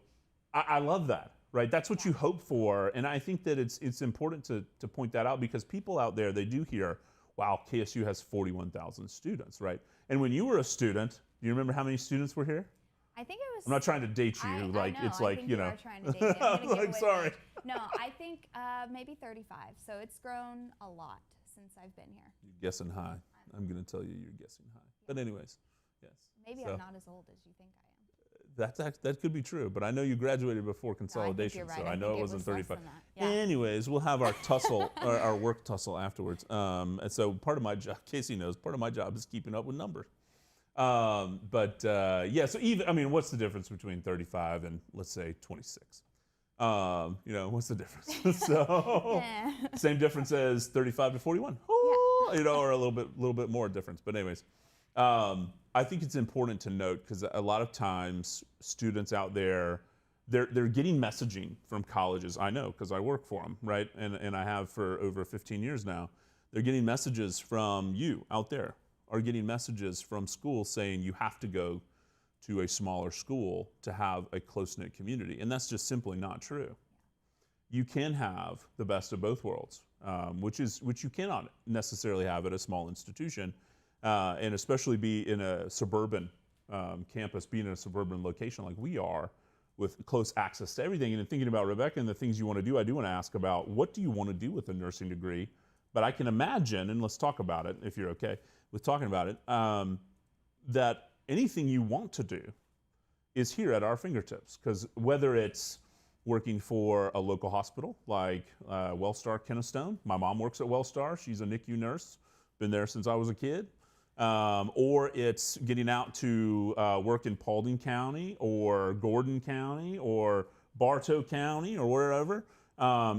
I love that, right? That's what you hope for. And I think that it's important to point that out, because people out there, they do hear, wow, KSU has 41,000 students, right? And when you were a student, do you remember how many students were here? I think it was. I'm not trying to date you. I know, it's I like, think you know. are trying to date me. I'm gonna give like, away sorry. the age. No, I think maybe 35. So it's grown a lot since I've been here. You're guessing high. I'm going to tell you you're guessing high. But anyways, yes. Maybe So I'm not as old as you think I am. that could be true, but I know you graduated before consolidation, you're right. so I I know think it it wasn't was less 35. than that. Yeah. Anyways, we'll have our tussle, our work tussle afterwards. And so part of my job, Casey knows, part of my job is keeping up with numbers. Yeah, so even, I mean, what's the difference between 35 and, let's say, 26? You know, what's the difference? So, same difference as 35 to 41. Ooh, you know, or a little bit more difference. But anyways, I think it's important to note, because a lot of times students out there, they're getting messaging from colleges. I know, because I work for them, right? And I have for over 15 years now. They're getting messages from you out there, are getting messages from schools saying you have to go to a smaller school to have a close-knit community. And that's just simply not true. You can have the best of both worlds, which you cannot necessarily have at a small institution, and especially be in a suburban campus, being in a suburban location like we are, with close access to everything. And thinking about Rebecca and the things you want to do, I do want to ask about, what do you want to do with a nursing degree? But I can imagine, and let's talk about it if you're okay with talking about it, that anything you want to do is here at our fingertips. Because whether it's working for a local hospital like WellStar Kennestone, my mom works at WellStar, she's a NICU nurse, been there since I was a kid, or it's getting out to work in Paulding County or Gordon County or Bartow County or wherever,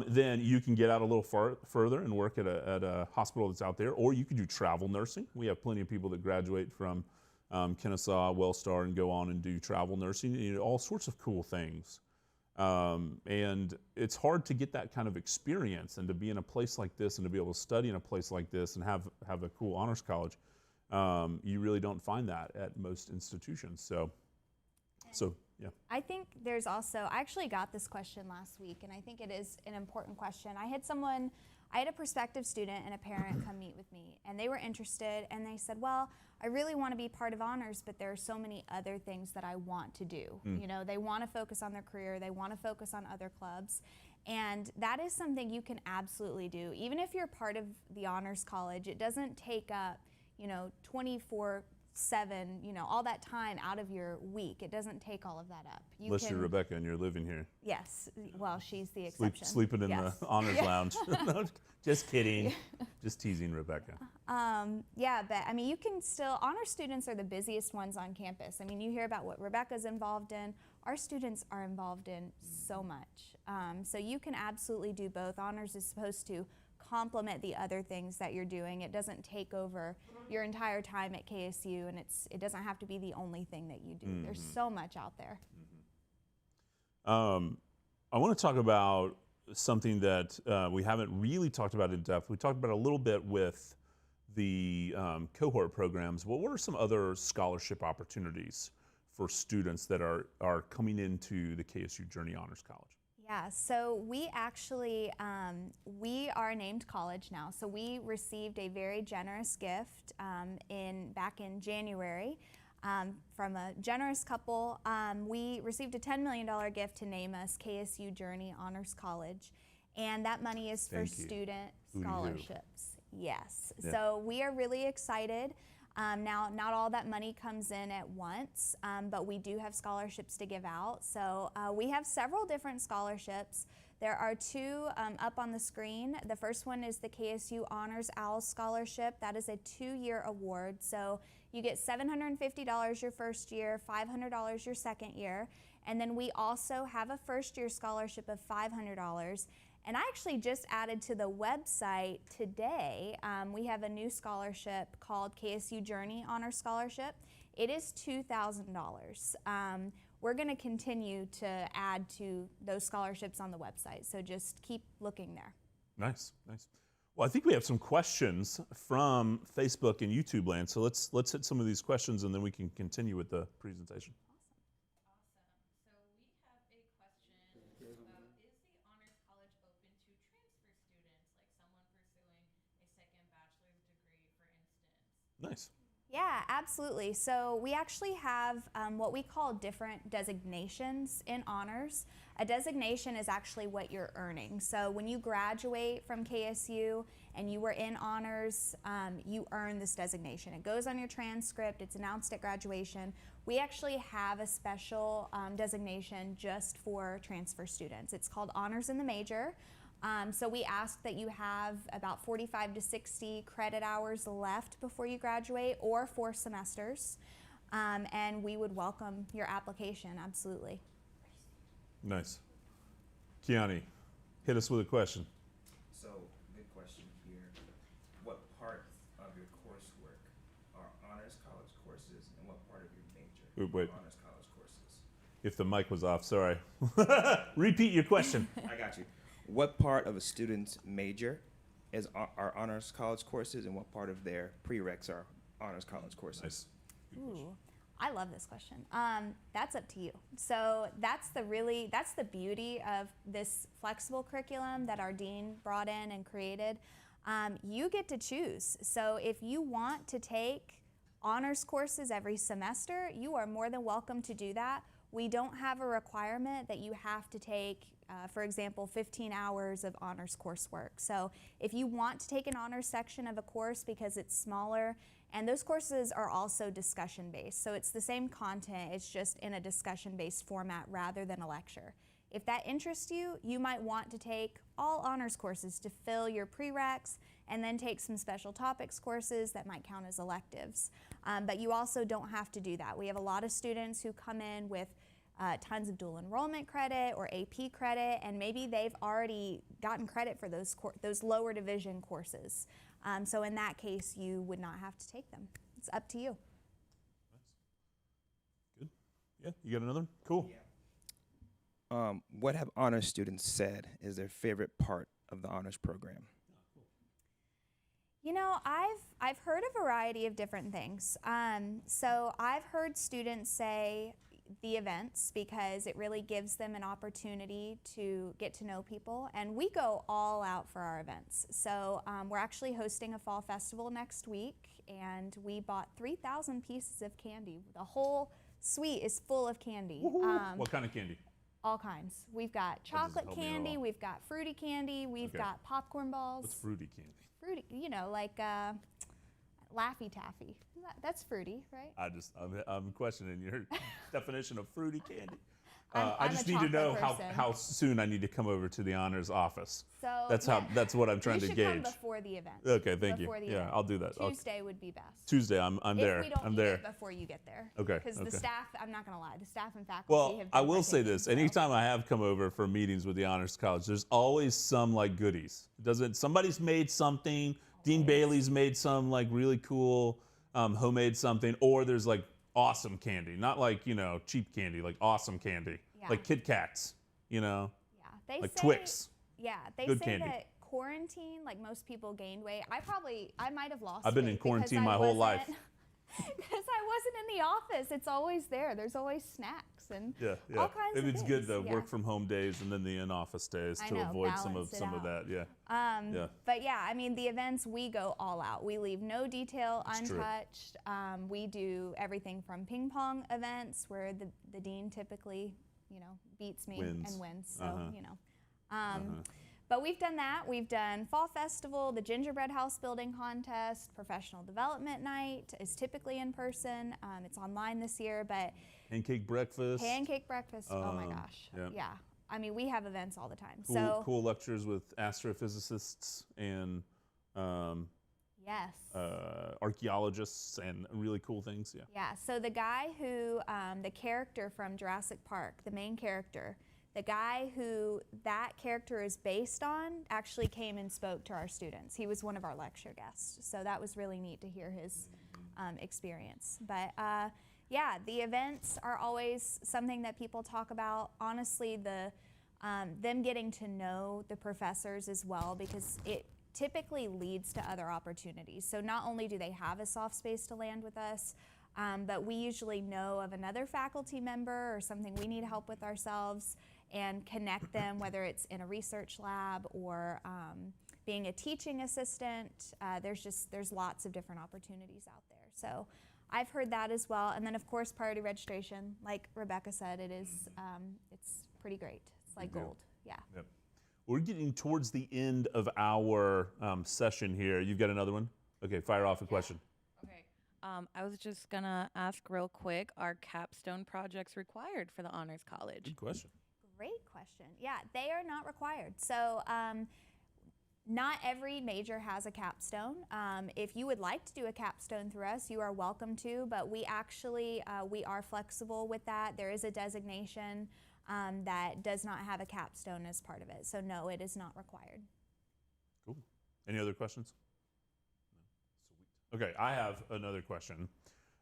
then you can get out a little further and work at a hospital that's out there, or you could do travel nursing. We have plenty of people that graduate from Kennesaw, WellStar, and go on and do travel nursing, you know, all sorts of cool things. And it's hard to get that kind of experience, and to be in a place like this and to be able to study in a place like this and have a cool honors college. You really don't find that at most institutions. So yeah. I think there's also, I actually got this question last week, and I think it is an important question. I had a prospective student and a parent come meet with me, and they were interested, and they said, well, I really want to be part of honors, but there are so many other things that I want to do. You know, they want to focus on their career, they want to focus on other clubs, and that is something you can absolutely do. Even if you're part of the honors college, it doesn't take up, you know, 24/7, you know, all that time out of your week. It doesn't take all of that up. Unless you're Rebecca and you're living here. Yes, well, she's the exception. Sleeping in the honors lounge. No, just kidding. Just teasing Rebecca. Yeah, but I mean, you can still, honor students are the busiest ones on campus. I mean, you hear about what Rebecca's involved in. Our students are involved in so much. So you can absolutely do both. Honors is supposed to complement the other things that you're doing. It doesn't take over your entire time at KSU, and it doesn't have to be the only thing that you do. There's so much out there. I want to talk about something that we haven't really talked about in depth. We talked about it a little bit with the cohort programs. What are some other scholarship opportunities for students that are coming into the KSU Journey Honors College? Yeah, so we actually, we are a named college now. So we received a very generous gift back in January from a generous couple. We received a $10 million gift to name us KSU Journey Honors College. And that money is for student scholarships. Yes, so we are really excited. Now, not all that money comes in at once, but we do have scholarships to give out. So we have several different scholarships. There are two up on the screen. The first one is the KSU Honors OWL Scholarship. That is a 2-year award. So you get $750 your first year, $500 your second year. And then we also have a first-year scholarship of $500. And I actually just added to the website today, we have a new scholarship called KSU Journey Honor Scholarship. It is $2,000. We're going to continue to add to those scholarships on the website, so just keep looking there. Nice, nice. Well, I think we have some questions from Facebook and YouTube land, so let's hit some of these questions and then we can continue with the presentation. Nice. Yeah, absolutely. So we actually have what we call different designations in honors. A designation is actually what you're earning. So when you graduate from KSU and you were in honors, you earn this designation. It goes on your transcript, it's announced at graduation. We actually have a special designation just for transfer students. It's called Honors in the Major. So we ask that you have about 45 to 60 credit hours left before you graduate, or 4 semesters, and we would welcome your application, absolutely. Nice. Kiani, hit us with a question. So, good question here. What part of your coursework are honors college courses, and what part of your major Wait. are honors college courses? If the mic was off, sorry. Repeat your question. I got you. What part of a student's major are honors college courses, and what part of their prereqs are honors college courses? Nice. Ooh, I love this question. That's up to you. So that's the beauty of this flexible curriculum that our dean brought in and created. You get to choose. So if you want to take honors courses every semester, you are more than welcome to do that. We don't have a requirement that you have to take, for example, 15 hours of honors coursework. So if you want to take an honors section of a course because it's smaller, and those courses are also discussion-based, so it's the same content, it's just in a discussion-based format rather than a lecture. If that interests you, you might want to take all honors courses to fill your prereqs and then take some special topics courses that might count as electives. But you also don't have to do that. We have a lot of students who come in with tons of dual enrollment credit or AP credit, and maybe they've already gotten credit for those lower division courses. So in that case, you would not have to take them. It's up to you. Nice. Good. Yeah, you got another one? Cool. Yeah. What have honors students said is their favorite part of the honors program? You know, I've heard a variety of different things. So I've heard students say the events, because it really gives them an opportunity to get to know people, and we go all out for our events. So we're actually hosting a fall festival next week, and we bought 3,000 pieces of candy. The whole suite is full of candy. What kind of candy? All kinds. We've got chocolate candy, we've got fruity candy, we've got popcorn balls. What's fruity candy? Fruity, you know, like Laffy Taffy. That's fruity, right? I'm questioning your definition of fruity candy. I'm I just a need to know chocolate how soon I need to come over to the honors office. So That's what I'm trying to you should gauge. come before the event. Okay, thank you. Before the Yeah, event. I'll do that. Tuesday would be best. Tuesday, I'm there. If we don't I'm need there. it before you get there. Okay, Because okay. the staff, I'm not going to lie, the staff and faculty Well, have I been will say partaking, this: so. anytime I have come over for meetings with the Honors College, there's always some like goodies. Somebody's made something? Dean Bailey's made some like really cool homemade something, or there's like awesome candy, not like cheap candy, like awesome candy, like Kit Kats, Yeah, they like say, Twix. Yeah, they Good say candy. that quarantine, like most people gained weight. I might have lost I've been weight in quarantine because my whole life. Because I wasn't in the office. It's always there. There's always snacks and Yeah. all kinds of It's things. good though, Yeah. work from home days and then the in-office days I to know, avoid some balance it of out. that. Yeah. Yeah. But yeah, I mean, the events, we go all out. We leave no detail It's true. untouched. We do everything from ping pong events where the dean typically, beats me Wins. and wins. So, But we've done that. We've done Fall Festival, the Gingerbread House Building Contest, Professional Development Night is typically in person. It's online this year, but Pancake breakfast. Pancake breakfast, oh my gosh. Yeah. I mean, we have events all the time. Cool lectures with astrophysicists and yes. Archaeologists and really cool things. Yeah, so the guy who, the character from Jurassic Park, the main character, the guy who that character is based on actually came and spoke to our students. He was one of our lecture guests, so that was really neat to hear his experience. But yeah, the events are always something that people talk about. Honestly, them getting to know the professors as well, because it typically leads to other opportunities. So not only do they have a soft space to land with us, but we usually know of another faculty member or something we need help with ourselves and connect them, whether it's in a research lab or being a teaching assistant. There's lots of different opportunities out there. So I've heard that as well. And then of course, priority registration, like Rebecca said, it's pretty great. It's like gold, yeah. Yep. We're getting towards the end of our session here. You've got another one? Okay, fire off a question. Okay. I was just gonna ask real quick, are capstone projects required for the Honors College? Good question. Great question. Yeah, they are not required. So not every major has a capstone. If you would like to do a capstone through us, you are welcome to, but we actually, we are flexible with that. There is a designation that does not have a capstone as part of it. So no, it is not required. Cool. Any other questions? Okay, I have another question,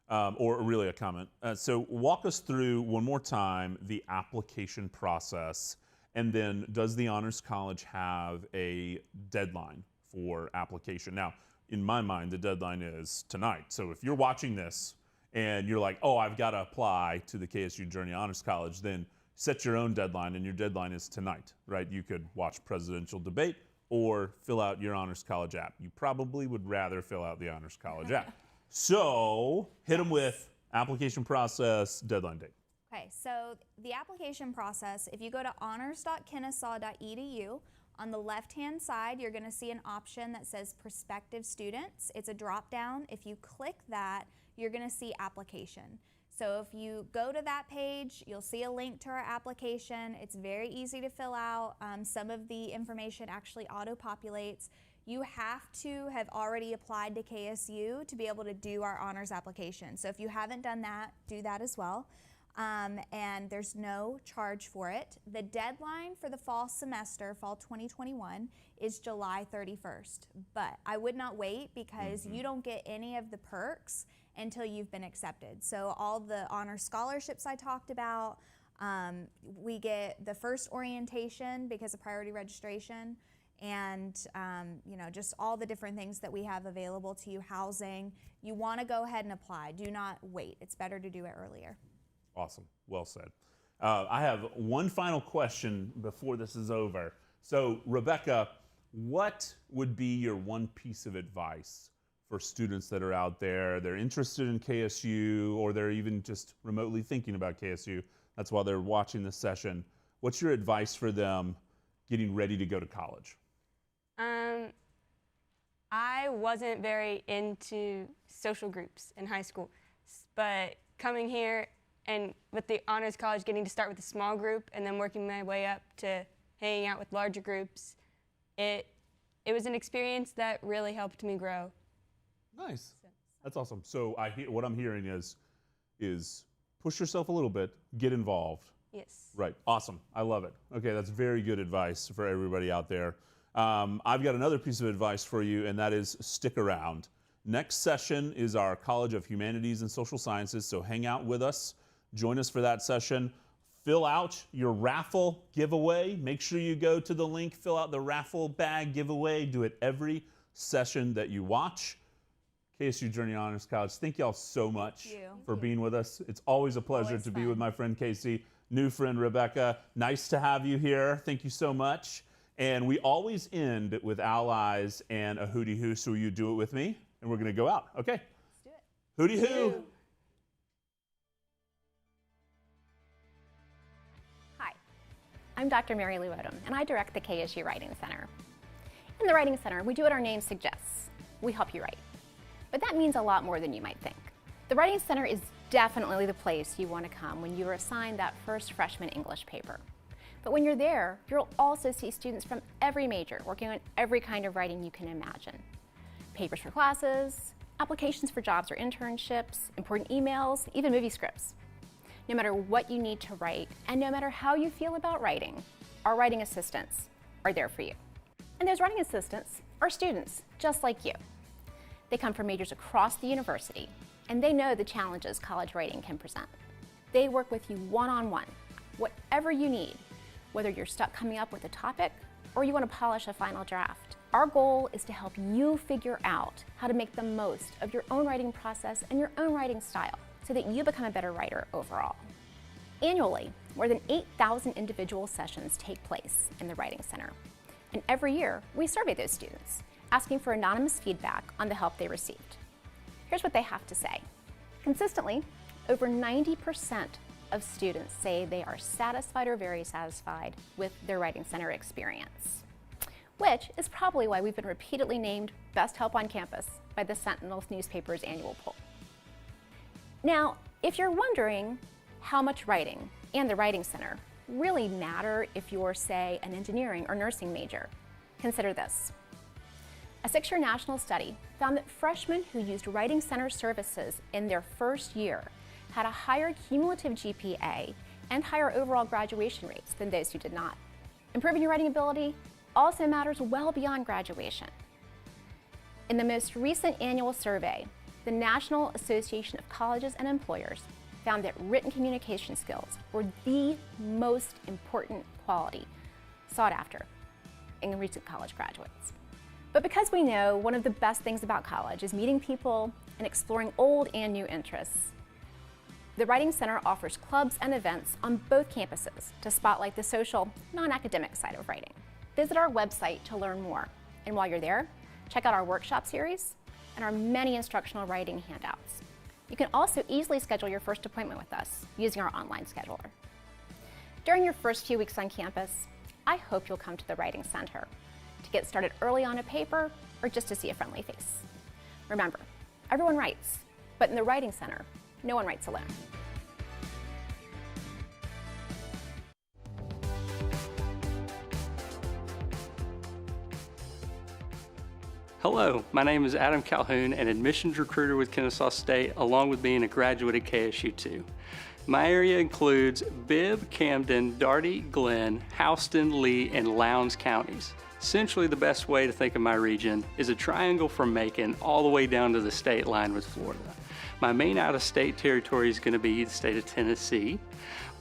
or really a comment. So walk us through one more time the application process, and then does the Honors College have a deadline for application? Now, in my mind, the deadline is tonight. So if you're watching this and you're like, oh, I've got to apply to the KSU Journey Honors College, then set your own deadline, and your deadline is tonight, right? You could watch presidential debate or fill out your Honors College app. You probably would rather fill out the Honors College app. So hit them with application process, deadline date. Okay, so the application process, if you go to honors.kennesaw.edu, on the left-hand side, you're gonna see an option that says prospective students. It's a drop-down. If you click that, you're gonna see application. So if you go to that page, you'll see a link to our application. It's very easy to fill out. Some of the information actually auto-populates. You have to have already applied to KSU to be able to do our honors application. So if you haven't done that, do that as well. And there's no charge for it. The deadline for the fall semester, fall 2021, is July 31st. But I would not wait, because you don't get any of the perks until you've been accepted. So all the honor scholarships I talked about, we get the first orientation because of priority registration, and you know, just all the different things that we have available to you, housing. You want to go ahead and apply. Do not wait. It's better to do it earlier. Awesome. Well said. I have one final question before this is over. So, Rebecca, what would be your one piece of advice for students that are out there? They're interested in KSU, or they're even just remotely thinking about KSU. That's why they're watching this session. What's your advice for them getting ready to go to college? I wasn't very into social groups in high school, but coming here and with the Honors College, getting to start with a small group and then working my way up to hanging out with larger groups, it was an experience that really helped me grow. Nice. That's awesome. So what I'm hearing is push yourself a little bit, get involved. Yes. Right. Awesome. I love it. Okay, that's very good advice for everybody out there. I've got another piece of advice for you, and that is stick around. Next session is our College of Humanities and Social Sciences, so hang out with us. Join us for that session. Fill out your raffle giveaway. Make sure you go to the link, fill out the raffle bag giveaway. Do it every session that you watch. KSU Journey Honors College, thank y'all so much for being with us. It's always a pleasure to be with my friend Casey, new friend Rebecca. Nice to have you here. Thank you so much. And we always end with allies and a Hooty Hoo, so you do it with me, and we're going to go out. Okay? Let's do it. Hooty Hoo. I'm Dr. Mary Lou Odom, and I direct the KSU Writing Center. In the Writing Center, we do what our name suggests. We help you write. But that means a lot more than you might think. The Writing Center is definitely the place you want to come when you are assigned that first freshman English paper. But when you're there, you'll also see students from every major working on every kind of writing you can imagine. Papers for classes, applications for jobs or internships, important emails, even movie scripts. No matter what you need to write, and no matter how you feel about writing, our writing assistants are there for you. And those writing assistants are students, just like you. They come from majors across the university, and they know the challenges college writing can present. They work with you one-on-one, whatever you need, whether you're stuck coming up with a topic or you want to polish a final draft. Our goal is to help you figure out how to make the most of your own writing process and your own writing style so that you become a better writer overall. Annually, more than 8,000 individual sessions take place in the Writing Center. And every year, we survey those students, asking for anonymous feedback on the help they received. Here's what they have to say. Consistently, over 90% of students say they are satisfied or very satisfied with their Writing Center experience, which is probably why we've been repeatedly named Best Help on Campus by the Sentinel newspaper's annual poll. Now, if you're wondering how much writing and the Writing Center really matter if you're, say, an engineering or nursing major, consider this. A 6-year national study found that freshmen who used Writing Center services in their first year had a higher cumulative GPA and higher overall graduation rates than those who did not. Improving your writing ability also matters well beyond graduation. In the most recent annual survey, the National Association of Colleges and Employers found that written communication skills were the most important quality sought after in recent college graduates. But because we know one of the best things about college is meeting people and exploring old and new interests, the Writing Center offers clubs and events on both campuses to spotlight the social, non-academic side of writing. Visit our website to learn more. And while you're there, check out our workshop series and our many instructional writing handouts. You can also easily schedule your first appointment with us using our online scheduler. During your first few weeks on campus, I hope you'll come to the Writing Center to get started early on a paper or just to see a friendly face. Remember, everyone writes, but in the Writing Center, no one writes alone. Hello, my name is Adam Calhoun, an admissions recruiter with Kennesaw State, along with being a graduate at KSU too. My area includes Bibb, Camden, Daugherty, Glenn, Houston, Lee, and Lowndes counties. Essentially, the best way to think of my region is a triangle from Macon all the way down to the state line with Florida. My main out-of-state territory is going to be the state of Tennessee,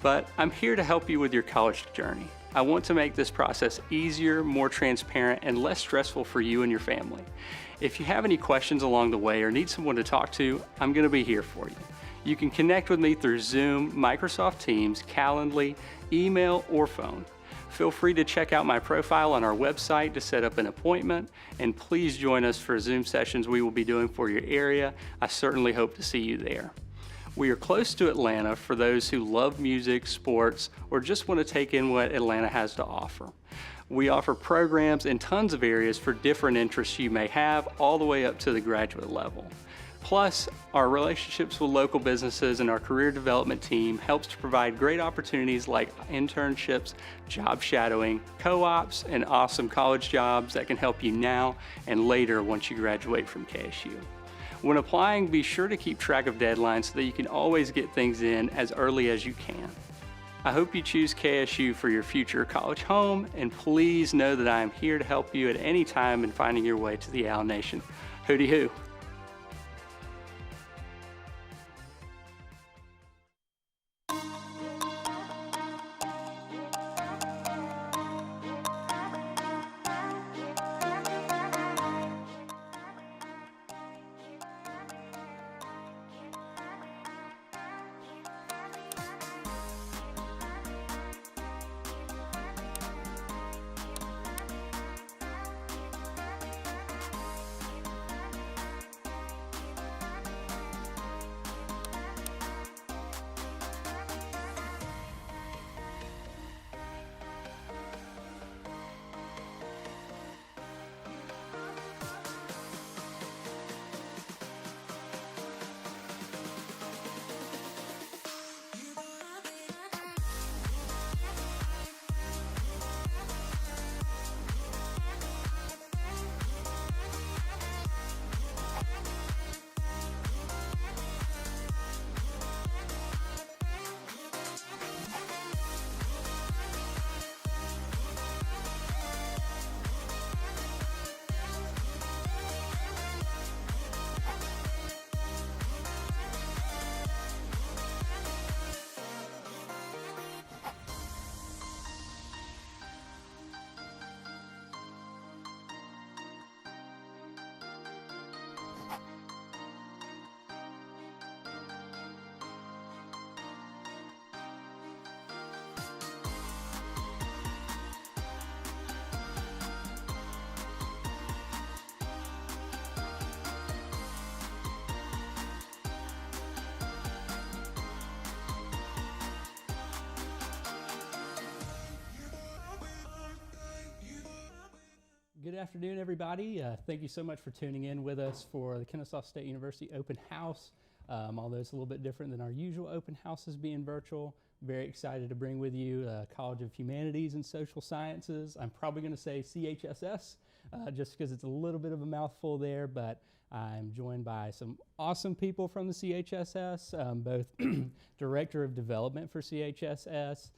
but I'm here to help you with your college journey. I want to make this process easier, more transparent, and less stressful for you and your family. If you have any questions along the way or need someone to talk to, I'm going to be here for you. You can connect with me through Zoom, Microsoft Teams, Calendly, email, or phone. Feel free to check out my profile on our website to set up an appointment, and please join us for Zoom sessions we will be doing for your area. I certainly hope to see you there. We are close to Atlanta for those who love music, sports, or just want to take in what Atlanta has to offer. We offer programs in tons of areas for different interests you may have, all the way up to the graduate level. Plus, our relationships with local businesses and our career development team helps to provide great opportunities like internships, job shadowing, co-ops, and awesome college jobs that can help you now and later once you graduate from KSU. When applying, be sure to keep track of deadlines so that you can always get things in as early as you can. I hope you choose KSU for your future college home, and please know that I am here to help you at any time in finding your way to the Owl Nation. Hooty Hoo! good afternoon, everybody. Thank you so much for tuning in with us for the Kennesaw State University Open House. Although it's a little bit different than our usual open houses being virtual, very excited to bring with you College of Humanities and Social Sciences. I'm probably going to say CHSS just because it's a little bit of a mouthful there, but I'm joined by some awesome people from the CHSS, both Director of Development for CHSS,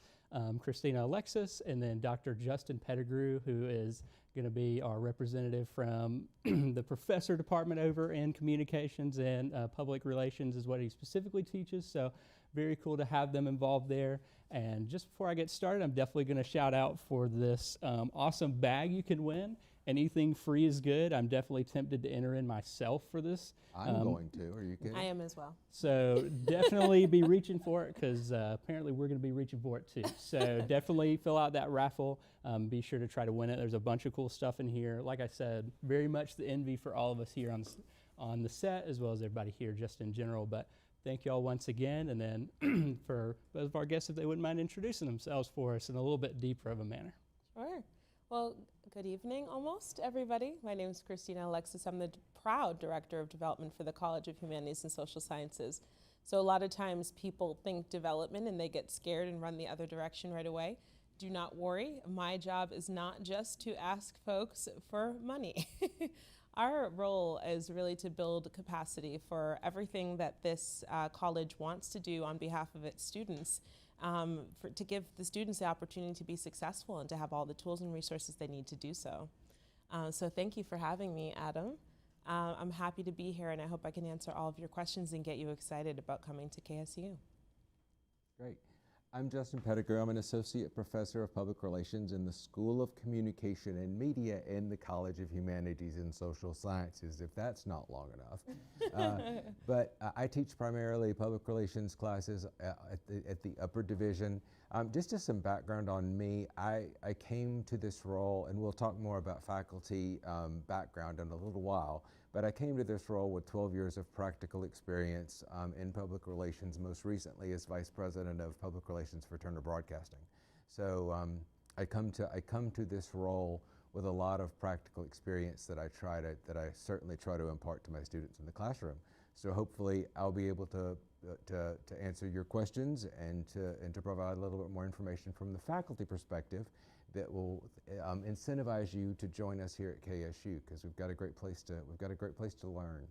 Christina Alexis, and then Dr. Justin Pettigrew, who is going to be our representative from the professor department over in communications and public relations is what he specifically teaches. So very cool to have them involved there. And just before I get started, I'm definitely going to shout out for this awesome bag you can win. Anything free is good. I'm definitely tempted to enter in myself for this. I'm going to. Are you kidding? I am as well. So definitely be reaching for it because apparently we're going to be reaching for it too. So definitely fill out that raffle. Be sure to try to win it. There's a bunch of cool stuff in here. Like I said, very much the envy for all of us here on the set as well as everybody here just in general. But thank you all once again. And then for both of our guests, if they wouldn't mind introducing themselves for us in a little bit deeper of a manner. Sure. Well, good evening almost, everybody. My name is Christina Alexis. I'm the proud Director of Development for the College of Humanities and Social Sciences. So a lot of times people think development and they get scared and run the other direction right away. Do not worry. My job is not just to ask folks for money. Our role is really to build capacity for everything that this college wants to do on behalf of its students. To give the students the opportunity to be successful and to have all the tools and resources they need to do so. So thank you for having me, Adam. I'm happy to be here and I hope I can answer all of your questions and get you excited about coming to KSU. Great. I'm Justin Pettigrew. I'm an associate professor of public relations in the School of Communication and Media in the College of Humanities and Social Sciences, if that's not long enough. But I teach primarily public relations classes at the upper division. Just as some background on me, I came to this role, and we'll talk more about faculty background in a little while, but I came to this role with 12 years of practical experience in public relations, most recently as Vice President of Public Relations for Turner Broadcasting. So I come to this role with a lot of practical experience that I certainly try to impart to my students in the classroom. So hopefully I'll be able to answer your questions and to provide a little bit more information from the faculty perspective that will incentivize you to join us here at KSU because we've got a great place to learn.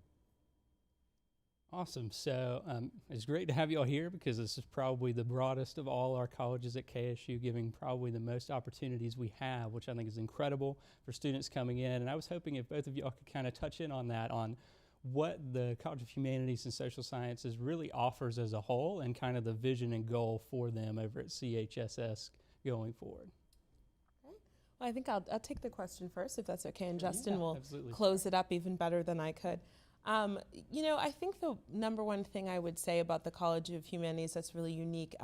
Awesome. So it's great to have you all here because this is probably the broadest of all our colleges at KSU, giving probably the most opportunities we have, which I think is incredible for students coming in. And I was hoping if both of y'all could kind of touch in on that, on what the College of Humanities and Social Sciences really offers as a whole and kind of the vision and goal for them over at CHSS going forward. Well, I think I'll take the question first, if that's okay, and Justin will absolutely. Close it up even better than I could. You know, I think the number one thing I would say about the College of Humanities that's really unique,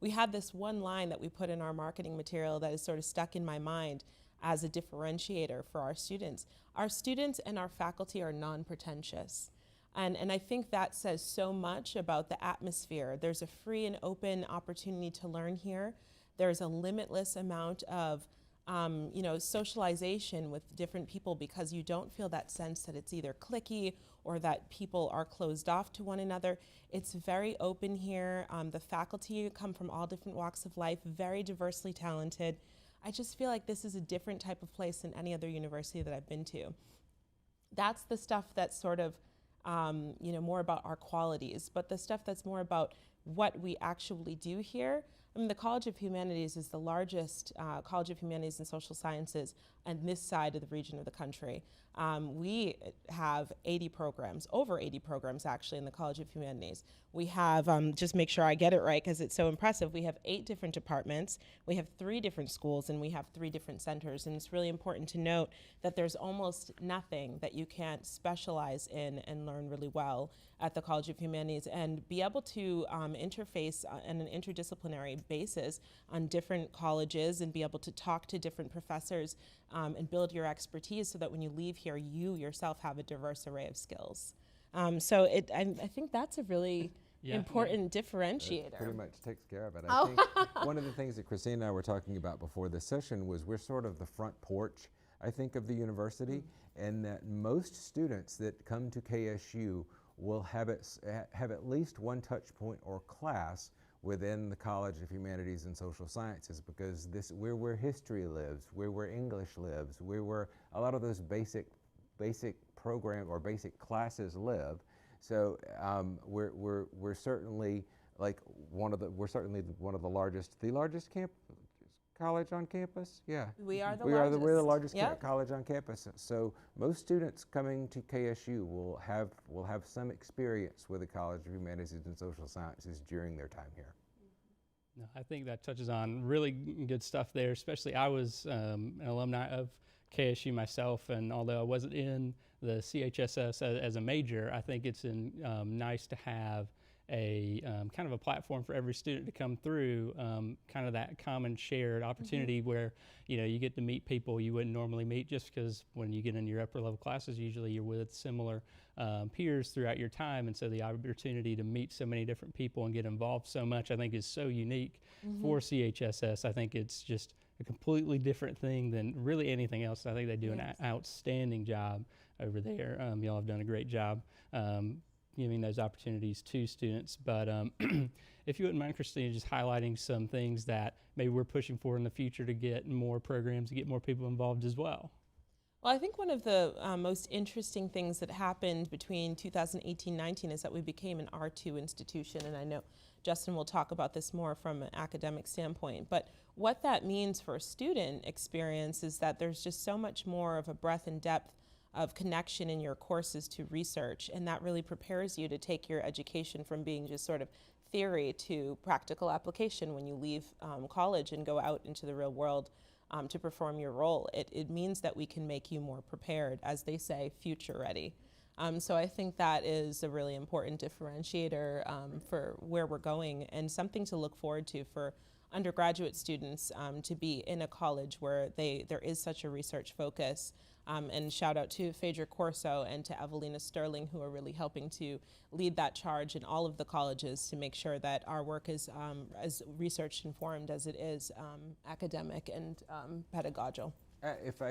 we had this one line that we put in our marketing material that is sort of stuck in my mind as a differentiator for our students. Our students and our faculty are non-pretentious. And I think that says so much about the atmosphere. There's a free and open opportunity to learn here. There's a limitless amount of socialization with different people because you don't feel that sense that it's either cliquey or that people are closed off to one another. It's very open here. The faculty come from all different walks of life, very diversely talented. I just feel like this is a different type of place than any other university that I've been to. That's the stuff that's sort of, more about our qualities, but the stuff that's more about what we actually do here. I mean, the College of Humanities is the largest College of Humanities and Social Sciences on this side of the region of the country. We have 80 programs, over 80 programs actually in the College of Humanities. We have, just make sure I get it right because it's so impressive, we have 8 different departments, we have 3 different schools, and we have 3 different centers. And it's really important to note that there's almost nothing that you can't specialize in and learn really well at the College of Humanities and be able to interface on an interdisciplinary basis on different colleges and be able to talk to different professors and build your expertise so that when you leave here, you yourself have a diverse array of skills. I think that's a really important differentiator. Pretty much takes care of it. I think one of the things that Christine and I were talking about before this session was we're sort of the front porch I think, of the university, and that most students that come to KSU will have at least one touch point or class within the College of Humanities and Social Sciences, because where history lives, where English lives, where a lot of those basic program or basic classes live. So we're certainly one of the largest college on campus. Yeah, we're the largest college on campus. So most students coming to KSU will have some experience with the College of Humanities and Social Sciences during their time here. No, I think that touches on really good stuff there. Especially, I was an alumni of KSU myself, and although I wasn't in the CHSS as a major, I think it's nice to have a kind of a platform for every student to come through, kind of that common shared opportunity where, you know, you get to meet people you wouldn't normally meet, just because when you get in your upper level classes, usually you're with similar peers throughout your time, and so the opportunity to meet so many different people and get involved so much, I think, is so unique for CHSS. I think it's just a completely different thing than really anything else. I think they do an outstanding job over there. Y'all have done a great job giving those opportunities to students. But if you wouldn't mind, Christina, just highlighting some things that maybe we're pushing for in the future to get more programs, to get more people involved as well. Well, I think one of the most interesting things that happened between 2018-19 is that we became an R2 institution, and I know Justin will talk about this more from an academic standpoint, but what that means for a student experience is that there's just so much more of a breadth and depth of connection in your courses to research, and that really prepares you to take your education from being just sort of theory to practical application when you leave college and go out into the real world to perform your role. It means that we can make you more prepared, as they say, future ready. So I think that is a really important differentiator for where we're going, and something to look forward to for undergraduate students to be in a college where there is such a research focus. And shout out to Phaedra Corso and to Evelina Sterling, who are really helping to lead that charge in all of the colleges to make sure that our work is as research informed as it is academic and pedagogical. If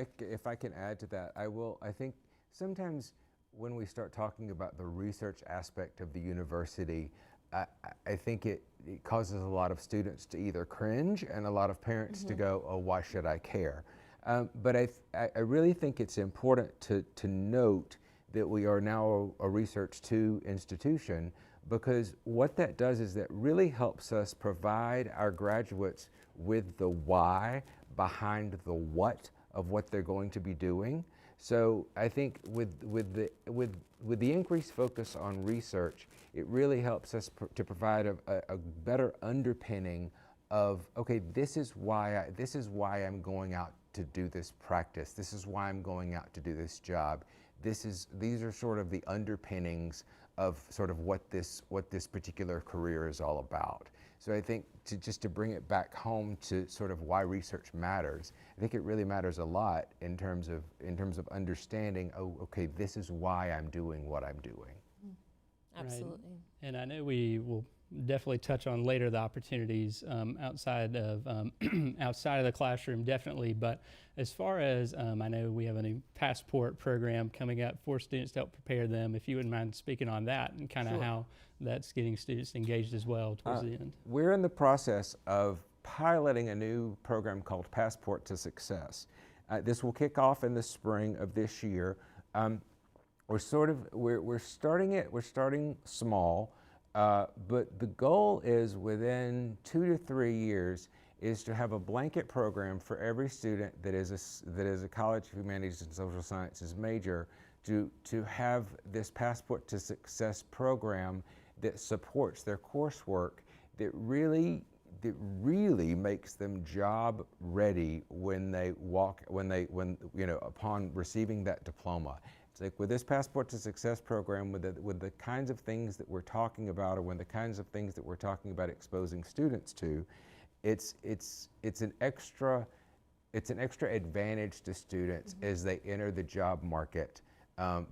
I can add to that, I think sometimes when we start talking about the research aspect of the university, I think it causes a lot of students to either cringe and a lot of parents to go, oh, why should I care? But I really think it's important to note that we are now a Research 2 institution, because what that does is that really helps us provide our graduates with the why behind the what of what they're going to be doing. So I think with the increased focus on research, it really helps us to provide a better underpinning of, okay, this is why I'm going out to do this practice. This is why I'm going out to do this job. These are sort of the underpinnings of sort of what this particular career is all about. So I think to bring it back home to sort of why research matters, I think it really matters a lot in terms of understanding, oh, okay, this is why I'm doing what I'm doing. Absolutely. Right. And I know we will definitely touch on later the opportunities outside of the classroom, definitely. But as far as I know, we have a new passport program coming up for students to help prepare them. If you wouldn't mind speaking on that and kind of how that's getting students engaged as well towards the end. We're in the process of piloting a new program called Passport to Success. This will kick off in the spring of this year. We're starting small. But the goal is within 2 to 3 years is to have a blanket program for every student that is a College of Humanities and Social Sciences major to have this Passport to Success program that supports their coursework, that really makes them job ready upon receiving that diploma. Like with this Passport to Success program, with the kinds of things that we're talking about, or when the kinds of things that we're talking about exposing students to, it's an extra advantage to students as they enter the job market,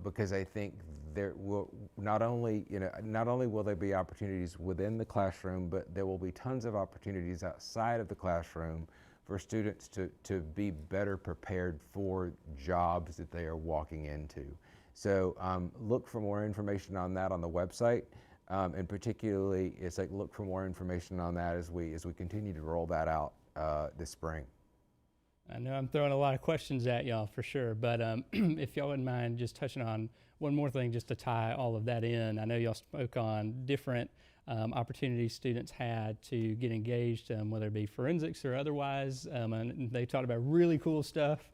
because I think there will not only will there be opportunities within the classroom, but there will be tons of opportunities outside of the classroom for students to be better prepared for jobs that they are walking into. So look for more information on that on the website, and particularly it's like look for more information on that as we continue to roll that out this spring. I know I'm throwing a lot of questions at y'all for sure, but if y'all wouldn't mind just touching on one more thing just to tie all of that in. I know y'all spoke on different opportunities students had to get engaged, whether it be forensics or otherwise, and they talked about really cool stuff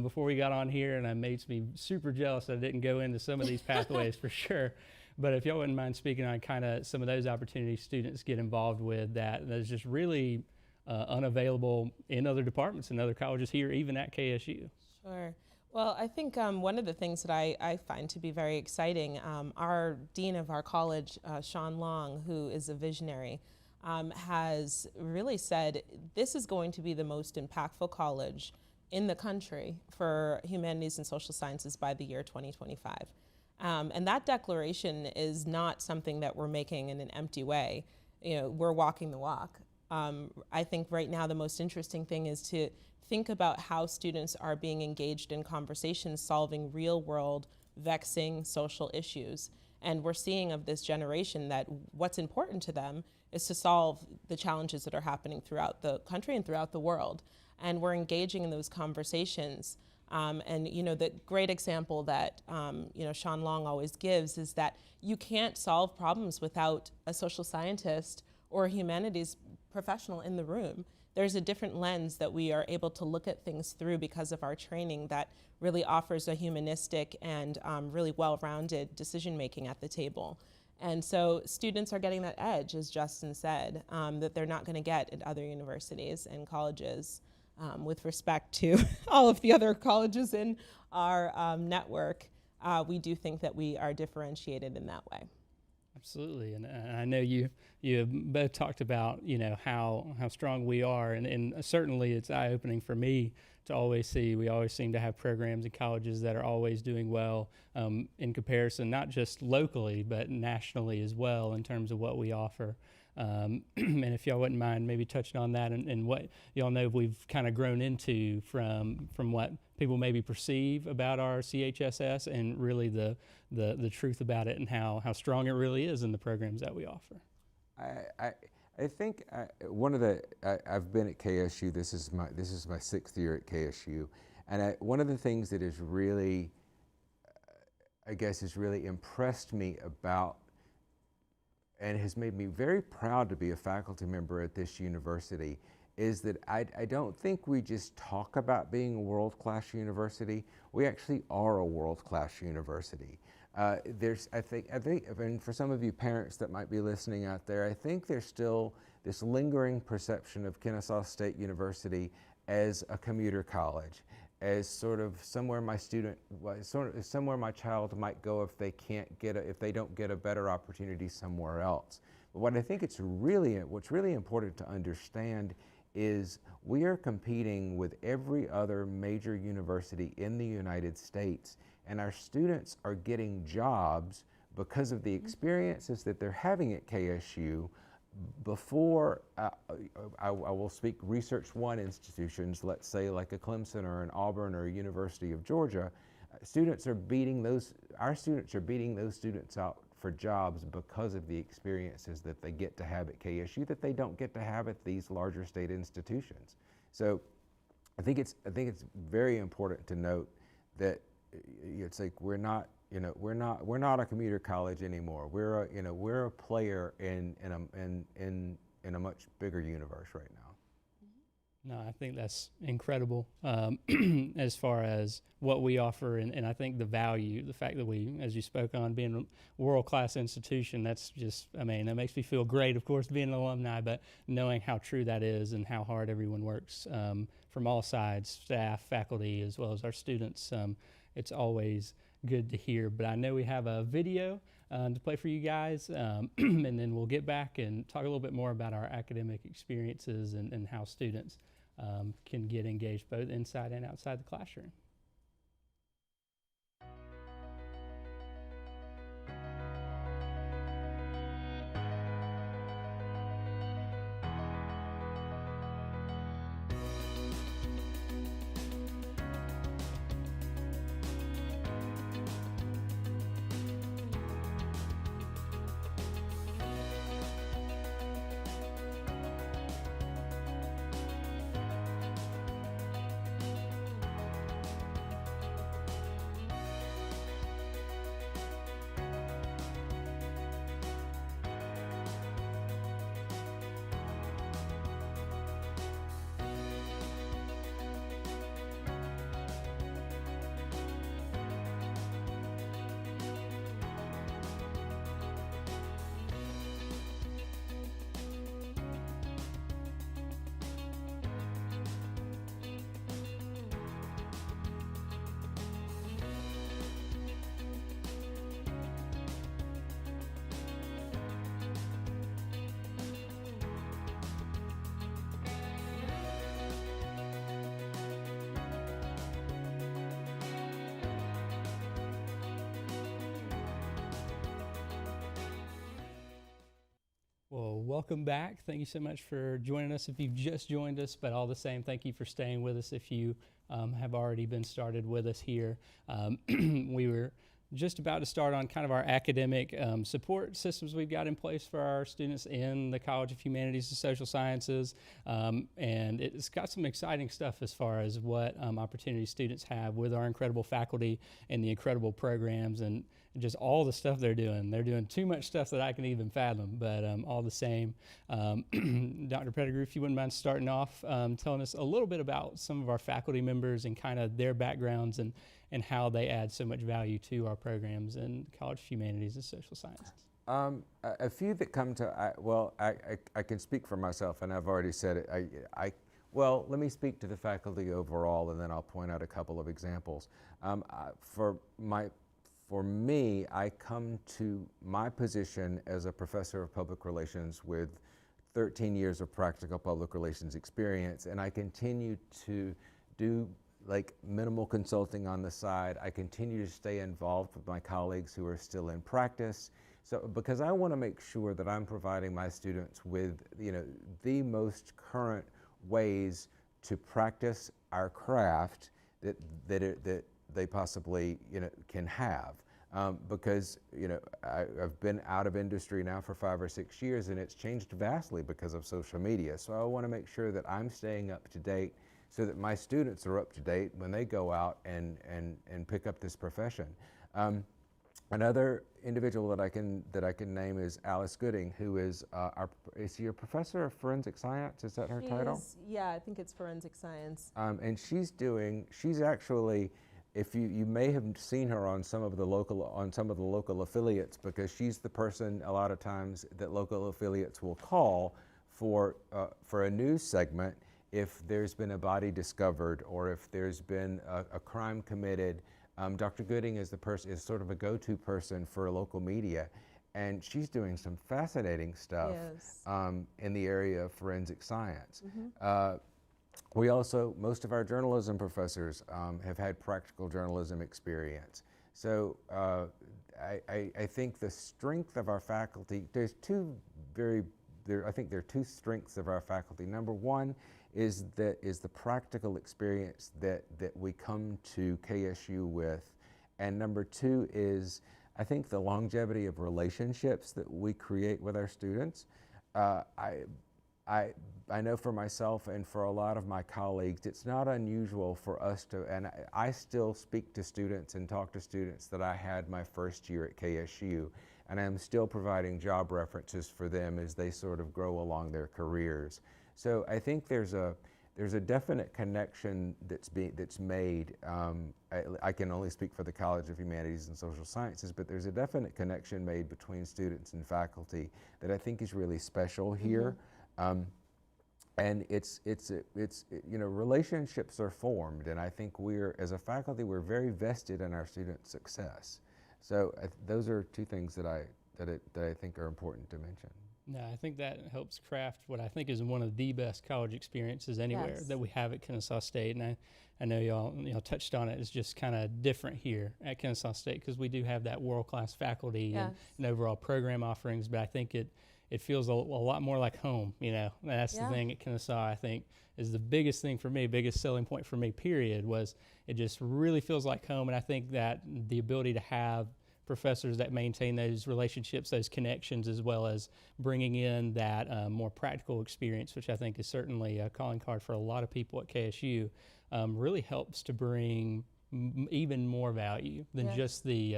before we got on here, and it makes me super jealous that I didn't go into some of these pathways for sure. But if y'all wouldn't mind speaking on kind of some of those opportunities students get involved with that's just really unavailable in other departments and other colleges here, even at KSU. Sure. Well, I think one of the things that I find to be very exciting, our dean of our college, Sean Long, who is a visionary, has really said this is going to be the most impactful college in the country for humanities and social sciences by the year 2025. And that declaration is not something that we're making in an empty way. You know, we're walking the walk. I think right now the most interesting thing is to think about how students are being engaged in conversations solving real world, vexing social issues. And we're seeing of this generation that what's important to them is to solve the challenges that are happening throughout the country and throughout the world. And we're engaging in those conversations. And you know, the great example that you know, Sean Long always gives is that you can't solve problems without a social scientist or a humanities professional in the room. There's a different lens that we are able to look at things through because of our training that really offers a humanistic and really well-rounded decision-making at the table. And so students are getting that edge, as Justin said, that they're not going to get at other universities and colleges. With respect to all of the other colleges in our network, we do think that we are differentiated in that way. Absolutely, and I know you both talked about, you know, how strong we are, and certainly it's eye-opening for me to always see we always seem to have programs and colleges that are always doing well in comparison, not just locally but nationally as well in terms of what we offer. And if y'all wouldn't mind maybe touching on that and what y'all know we've kind of grown into from what people maybe perceive about our CHSS and really the truth about it and how strong it really is in the programs that we offer. I think I've been at KSU. This is my 6th year at KSU, and one of the things that is really, I guess, has really impressed me about and has made me very proud to be a faculty member at this university is that I don't think we just talk about being a world-class university. We actually are a world-class university. I think, and for some of you parents that might be listening out there, I think there's still this lingering perception of Kennesaw State University as a commuter college, as sort of somewhere somewhere my child might go if they don't get a better opportunity somewhere else. But what I think what's really important to understand is we are competing with every other major university in the United States, and our students are getting jobs because of the experiences that they're having at KSU. Before, I will speak Research One institutions, let's say like a Clemson or an Auburn or a University of Georgia, our students are beating those students out for jobs because of the experiences that they get to have at KSU that they don't get to have at these larger state institutions. So I think it's very important to note that it's like we're not a commuter college anymore. We're a player in a much bigger universe right now. No, I think that's incredible as far as what we offer, and I think the value, the fact that we, as you spoke on, being a world-class institution, that's just, I mean, that makes me feel great, of course, being an alumni, but knowing how true that is and how hard everyone works from all sides, staff, faculty, as well as our students, it's always good to hear. But I know we have a video to play for you guys, and then we'll get back and talk a little bit more about our academic experiences and how students can get engaged both inside and outside the classroom. welcome back. Thank you so much for joining us if you've just joined us, but all the same, thank you for staying with us if you have already been started with us here. We were just about to start on kind of our academic support systems we've got in place for our students in the College of Humanities and Social Sciences, and it's got some exciting stuff as far as what opportunities students have with our incredible faculty and the incredible programs and just all the stuff they're doing. They're doing too much stuff that I can even fathom, but all the same. Dr. Pettigrew, if you wouldn't mind starting off telling us a little bit about some of our faculty members and kind of their backgrounds and how they add so much value to our programs in College of Humanities and Social Sciences. A few that come to, I can speak for myself, and I've already said it. Well, let me speak to the faculty overall, and then I'll point out a couple of examples. For me, I come to my position as a professor of public relations with 13 years of practical public relations experience, and I continue to do like minimal consulting on the side. I continue to stay involved with my colleagues who are still in practice. So, because I want to make sure that I'm providing my students with, the most current ways to practice our craft that they possibly, can have. Because, I've been out of industry now for 5 or 6 years, and it's changed vastly because of social media. So I want to make sure that I'm staying up to date so that my students are up to date when they go out and pick up this profession. Another individual that I can name is Alice Gooding, who is is she a professor of forensic science? Is that her title? Yeah, I think it's forensic science. And she's actually, if you may have seen her on some of the local affiliates, because she's the person a lot of times that local affiliates will call for a news segment if there's been a body discovered or if there's been a crime committed. Dr. Gooding is sort of a go-to person for local media, and she's doing some fascinating stuff in the area of forensic science. We also, most of our journalism professors have had practical journalism experience. So I think the strength of our faculty, I think there are two strengths of our faculty. Number one is the practical experience that we come to KSU with. And number two is, I think, the longevity of relationships that we create with our students. I know for myself and for a lot of my colleagues, it's not unusual for us to, and I still speak to students and talk to students that I had my first year at KSU, and I'm still providing job references for them as they sort of grow along their careers. So I think there's a definite connection that's made. I can only speak for the College of Humanities and Social Sciences, but there's a definite connection made between students and faculty that I think is really special here. And relationships are formed, and I think as a faculty, we're very vested in our students' success. So those are two things that I think are important to mention. No, I think that helps craft what I think is one of the best college experiences anywhere that we have at Kennesaw State. And I know y'all touched on it. It's just kind of different here at Kennesaw State because we do have that world-class faculty and overall program offerings, but I think it feels a lot more like home, And that's the thing at Kennesaw, I think, is the biggest thing for me, biggest selling point for me, period, was it just really feels like home. And I think that the ability to have professors that maintain those relationships, those connections, as well as bringing in that more practical experience, which I think is certainly a calling card for a lot of people at KSU, really helps to bring even more value than just the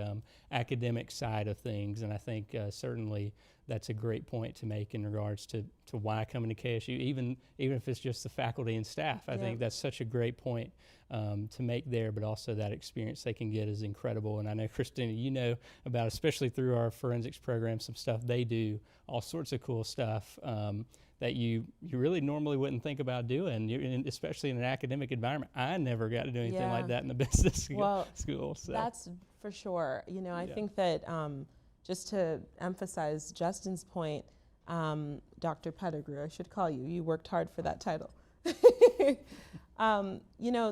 academic side of things. And I think certainly that's a great point to make in regards to why coming to KSU, even if it's just the faculty and staff. I think that's such a great point to make there, but also that experience they can get is incredible. And I know, Christina, about, especially through our forensics program, some stuff they do, all sorts of cool stuff that you really normally wouldn't think about doing, especially in an academic environment. I never got to do anything like that in the business school. So. That's for sure. I think that just to emphasize Justin's point, Dr. Pettigrew, I should call you. You worked hard for that title.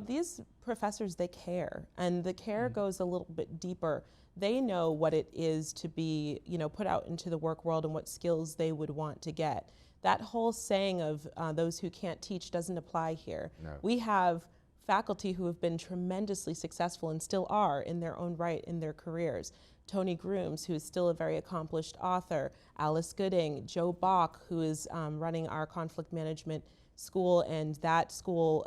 These professors, they care, and the care goes a little bit deeper they know what it is to be, put out into the work world and what skills they would want to get. That whole saying of those who can't teach doesn't apply here. No. We have faculty who have been tremendously successful and still are in their own right in their careers. Tony Grooms, who is still a very accomplished author, Alice Gooding, Joe Bach, who is running our conflict management school, and that school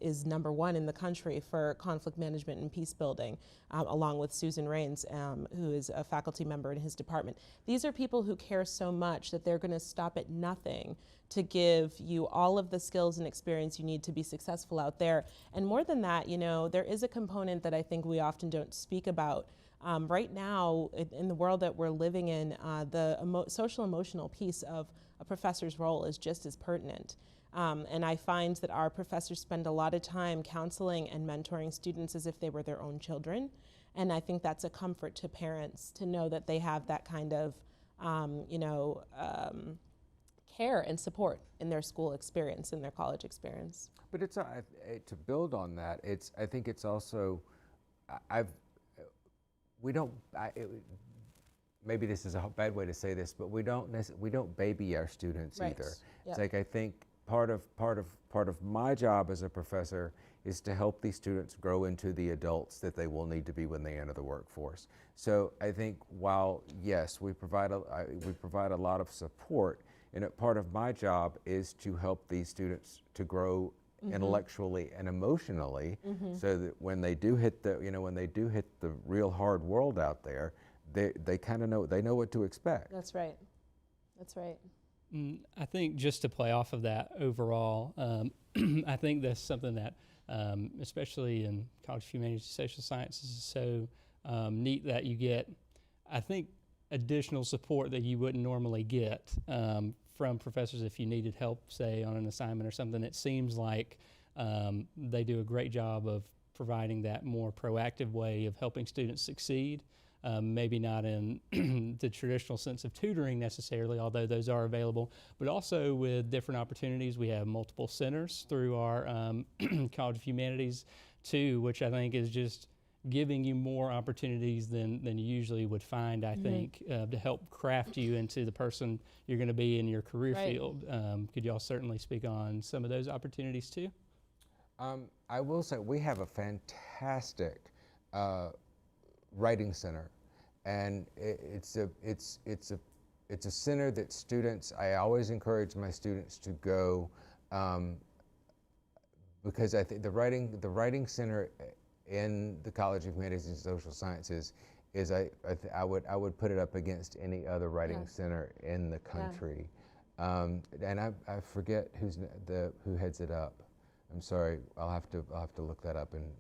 is #1 in the country for conflict management and peace building, along with Susan Rains, who is a faculty member in his department. These are people who care so much that they're going to stop at nothing to give you all of the skills and experience you need to be successful out there. And more than that, there is a component that I think we often don't speak about. Right now, in the world that we're living in, the social emotional piece of a professor's role is just as pertinent. And I find that our professors spend a lot of time counseling and mentoring students as if they were their own children. And I think that's a comfort to parents to know that they have that kind of, care and support in their school experience, in their college experience. But it's to build on that. I think it's also, maybe this is a bad way to say this, but we don't baby our students Right. either. Yep. It's like, I think part of my job as a professor is to help these students grow into the adults that they will need to be when they enter the workforce. So I think while yes, we provide a lot of support, and part of my job is to help these students to grow intellectually and emotionally, so that when they do hit the real hard world out there, they kind of know what to expect. That's right. That's right. I think just to play off of that overall, I think that's something that, especially in College of Humanities and Social Sciences, is so neat that you get, I think, additional support that you wouldn't normally get from professors if you needed help, say, on an assignment or something. It seems like they do a great job of providing that more proactive way of helping students succeed. Maybe not in the traditional sense of tutoring necessarily, although those are available, but also with different opportunities. We have multiple centers through our College of Humanities too, which I think is just giving you more opportunities than you usually would find, I think, to help craft you into the person you're going to be in your career field. Could y'all certainly speak on some of those opportunities too? I will say we have a fantastic writing center, and it's a center that students, I always encourage my students to go, because I think the writing center in the College of Humanities and Social Sciences is I would put it up against any other writing center in the country. And I forget who heads it up. I'm sorry, I'll have to look that up and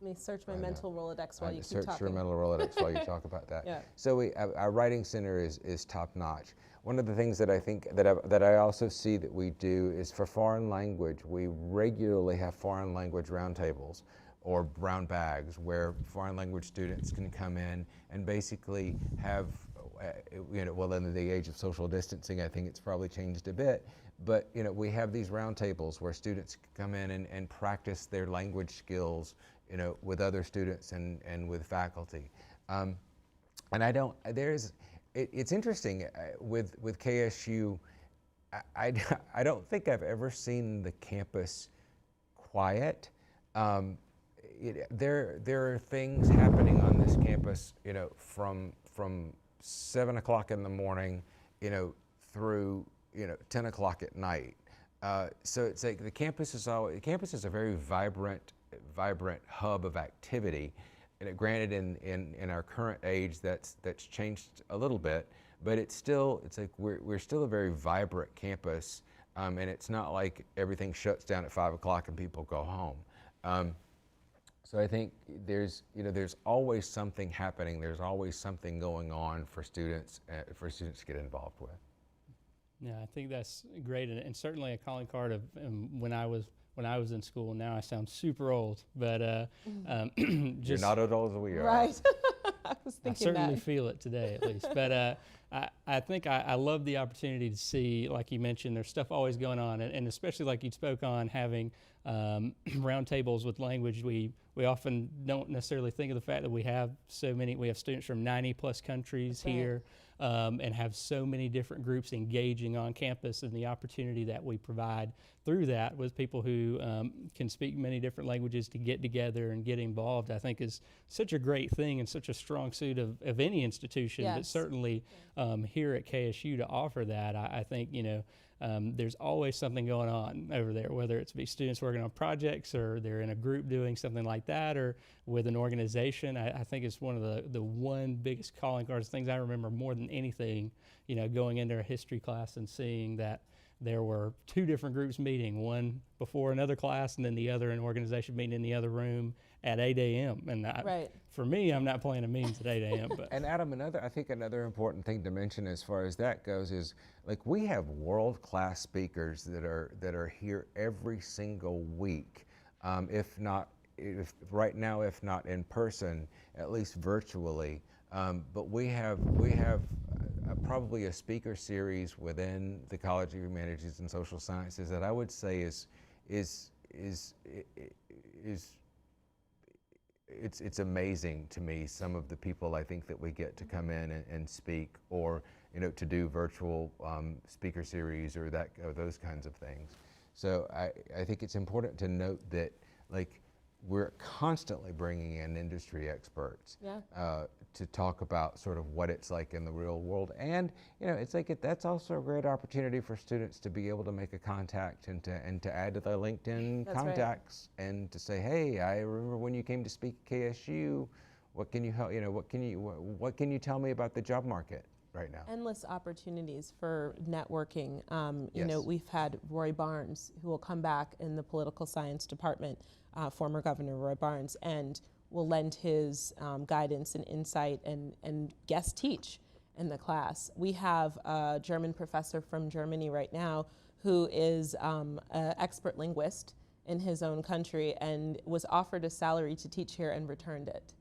Let me search my mental Rolodex while you keep search talking. your mental Rolodex while you talk about that. Yeah. So our writing center is top notch. One of the things that I think that I also see that we do is for foreign language. We regularly have foreign language roundtables or brown bags where foreign language students can come in and basically have, well, in the age of social distancing, I think it's probably changed a bit. But we have these roundtables where students come in and practice their language skills, with other students and with faculty. And it's interesting with KSU. I don't think I've ever seen the campus quiet. There are things happening on this campus, from 7 o'clock in the morning, through 10 o'clock at night. So it's like the campus is a very vibrant hub of activity. And granted, in our current age, that's changed a little bit, but it's like we're still a very vibrant campus, and it's not like everything shuts down at 5 o'clock and people go home. So I think there's always something happening. There's always something going on for students to get involved with. Yeah, I think that's great, and certainly a calling card of when I was in school. Now I sound super old, but You're not as old as we are. Right. I was I thinking certainly that. feel it today, at least. But I think I love the opportunity to see, like you mentioned, there's stuff always going on, and especially like you spoke on having roundtables with language. We often don't necessarily think of the fact that we have students from 90 plus countries here, and have so many different groups engaging on campus, and the opportunity that we provide through that with people who can speak many different languages to get together and get involved, I think is such a great thing and such a strong suit of any institution, but certainly here at KSU to offer that. I think, there's always something going on over there, whether it's be students working on projects or they're in a group doing something like that or with an organization. I think it's one of the one biggest calling cards, things I remember more than anything, going into a history class and seeing that there were two different groups meeting, one before another class and then the other an organization meeting in the other room at 8 a.m. And for me, I'm not playing a means at 8 a.m. But And Adam, I think another important thing to mention as far as that goes is, like, we have world-class speakers that are here every single week, if right now, if not in person, at least virtually. But we have probably a speaker series within the College of Humanities and Social Sciences that I would say it's amazing to me, some of the people I think that we get to come in and speak, or to do virtual speaker series or those kinds of things. So I think it's important to note that, like, we're constantly bringing in industry experts to talk about sort of what it's like in the real world. And it's like that's also a great opportunity for students to be able to make a contact and to add to their LinkedIn contacts and to say, hey, I remember when you came to speak at KSU. What can you help? What can you tell me about the job market right now? Endless opportunities for networking. Yes. We've had Roy Barnes, who will come back in the political science department, former Governor Roy Barnes, and will lend his guidance and insight and guest teach in the class. We have a German professor from Germany right now who is an expert linguist in his own country and was offered a salary to teach here and returned it.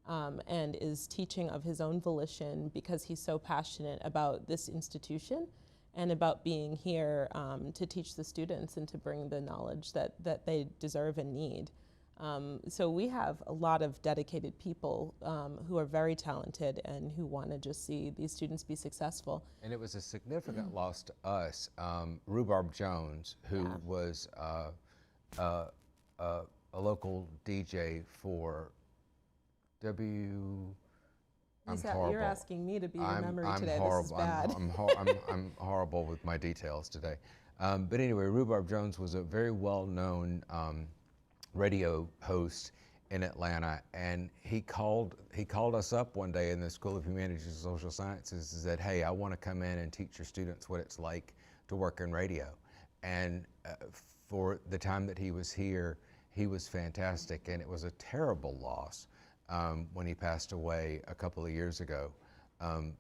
And is teaching of his own volition because he's so passionate about this institution and about being here to teach the students and to bring the knowledge that they deserve and need. So we have a lot of dedicated people who are very talented and who want to just see these students be successful. And it was a significant loss to us. Rhubarb Jones, who was a local DJ for You're asking me to be your memory today. Horrible. This is bad. I'm horrible with my details today. But anyway, Rhubarb Jones was a very well-known radio host in Atlanta, and he called us up one day in the School of Humanities and Social Sciences and said, hey, I want to come in and teach your students what it's like to work in radio. And for the time that he was here, he was fantastic, and it was a terrible loss when he passed away a couple of years ago,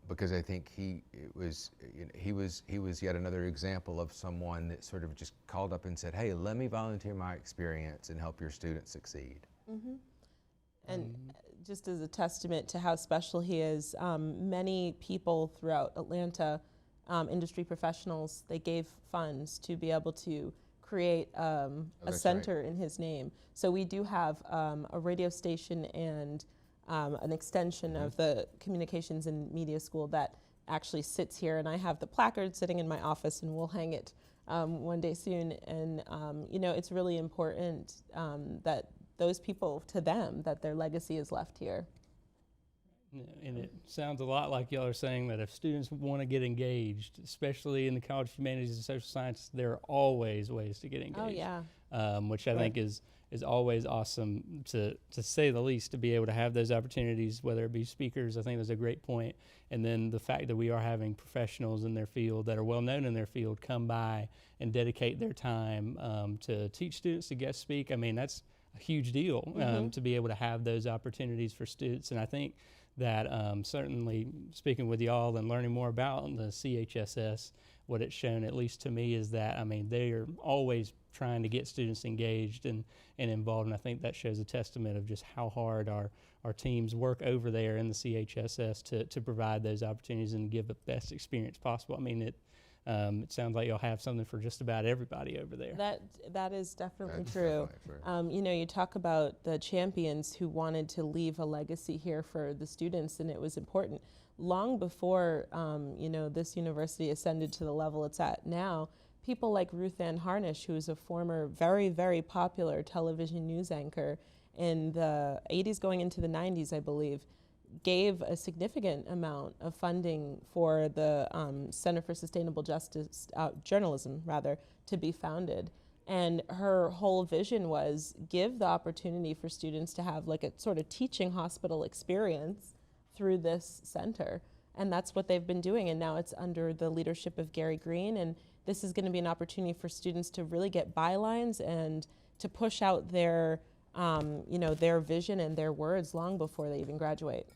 because I think he was yet another example of someone that sort of just called up and said, hey, let me volunteer my experience and help your students succeed. Mm-hmm. And just as a testament to how special he is, many people throughout Atlanta, industry professionals, they gave funds to be able to create a center in his name. So we do have a radio station and an extension of the Communications and Media School that actually sits here, and I have the placard sitting in my office, and we'll hang it one day soon. And it's really important that those people, to them, that their legacy is left here. And it sounds a lot like y'all are saying that if students want to get engaged, especially in the College of Humanities and Social Sciences, there are always ways to get engaged. Oh, yeah. Which I think is always awesome, to say the least, to be able to have those opportunities, whether it be speakers. I think that's a great point. And then the fact that we are having professionals in their field that are well known in their field come by and dedicate their time to teach students, to guest speak. I mean, that's a huge deal to be able to have those opportunities for students. And I think that certainly speaking with y'all and learning more about the CHSS, what it's shown, at least to me, is that, I mean, they are always trying to get students engaged and involved, and I think that shows a testament of just how hard our teams work over there in the CHSS to provide those opportunities and give the best experience possible. I mean, it sounds like you'll have something for just about everybody over there. That is definitely true. You know, you talk about the champions who wanted to leave a legacy here for the students, and it was important. Long before, you know, this university ascended to the level it's at now, people like Ruth Ann Harnish, who is a former very, very popular television news anchor in the 80s going into the 90s, I believe, gave a significant amount of funding for the Center for Sustainable Justice, Journalism, rather, to be founded. And her whole vision was give the opportunity for students to have like a sort of teaching hospital experience through this center. And that's what they've been doing. And now it's under the leadership of Gary Green. And this is going to be an opportunity for students to really get bylines and to push out their, you know, their vision and their words long before they even graduate.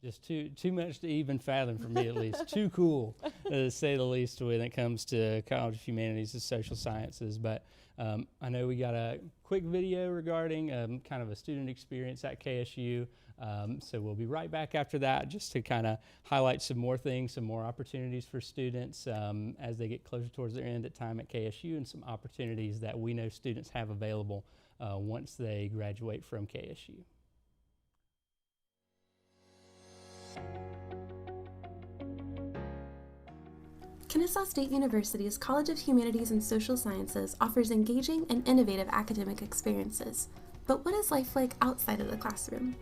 Just too much to even fathom for me, at least. Too cool, to say the least, when it comes to College of Humanities and Social Sciences. But I know we got a quick video regarding kind of a student experience at KSU. So we'll be right back after that, just to kind of highlight some more things, some more opportunities for students as they get closer towards their end at time at KSU, and some opportunities that we know students have available once they graduate from KSU. Kennesaw State University's College of Humanities and Social Sciences offers engaging and innovative academic experiences. But what is life like outside of the classroom?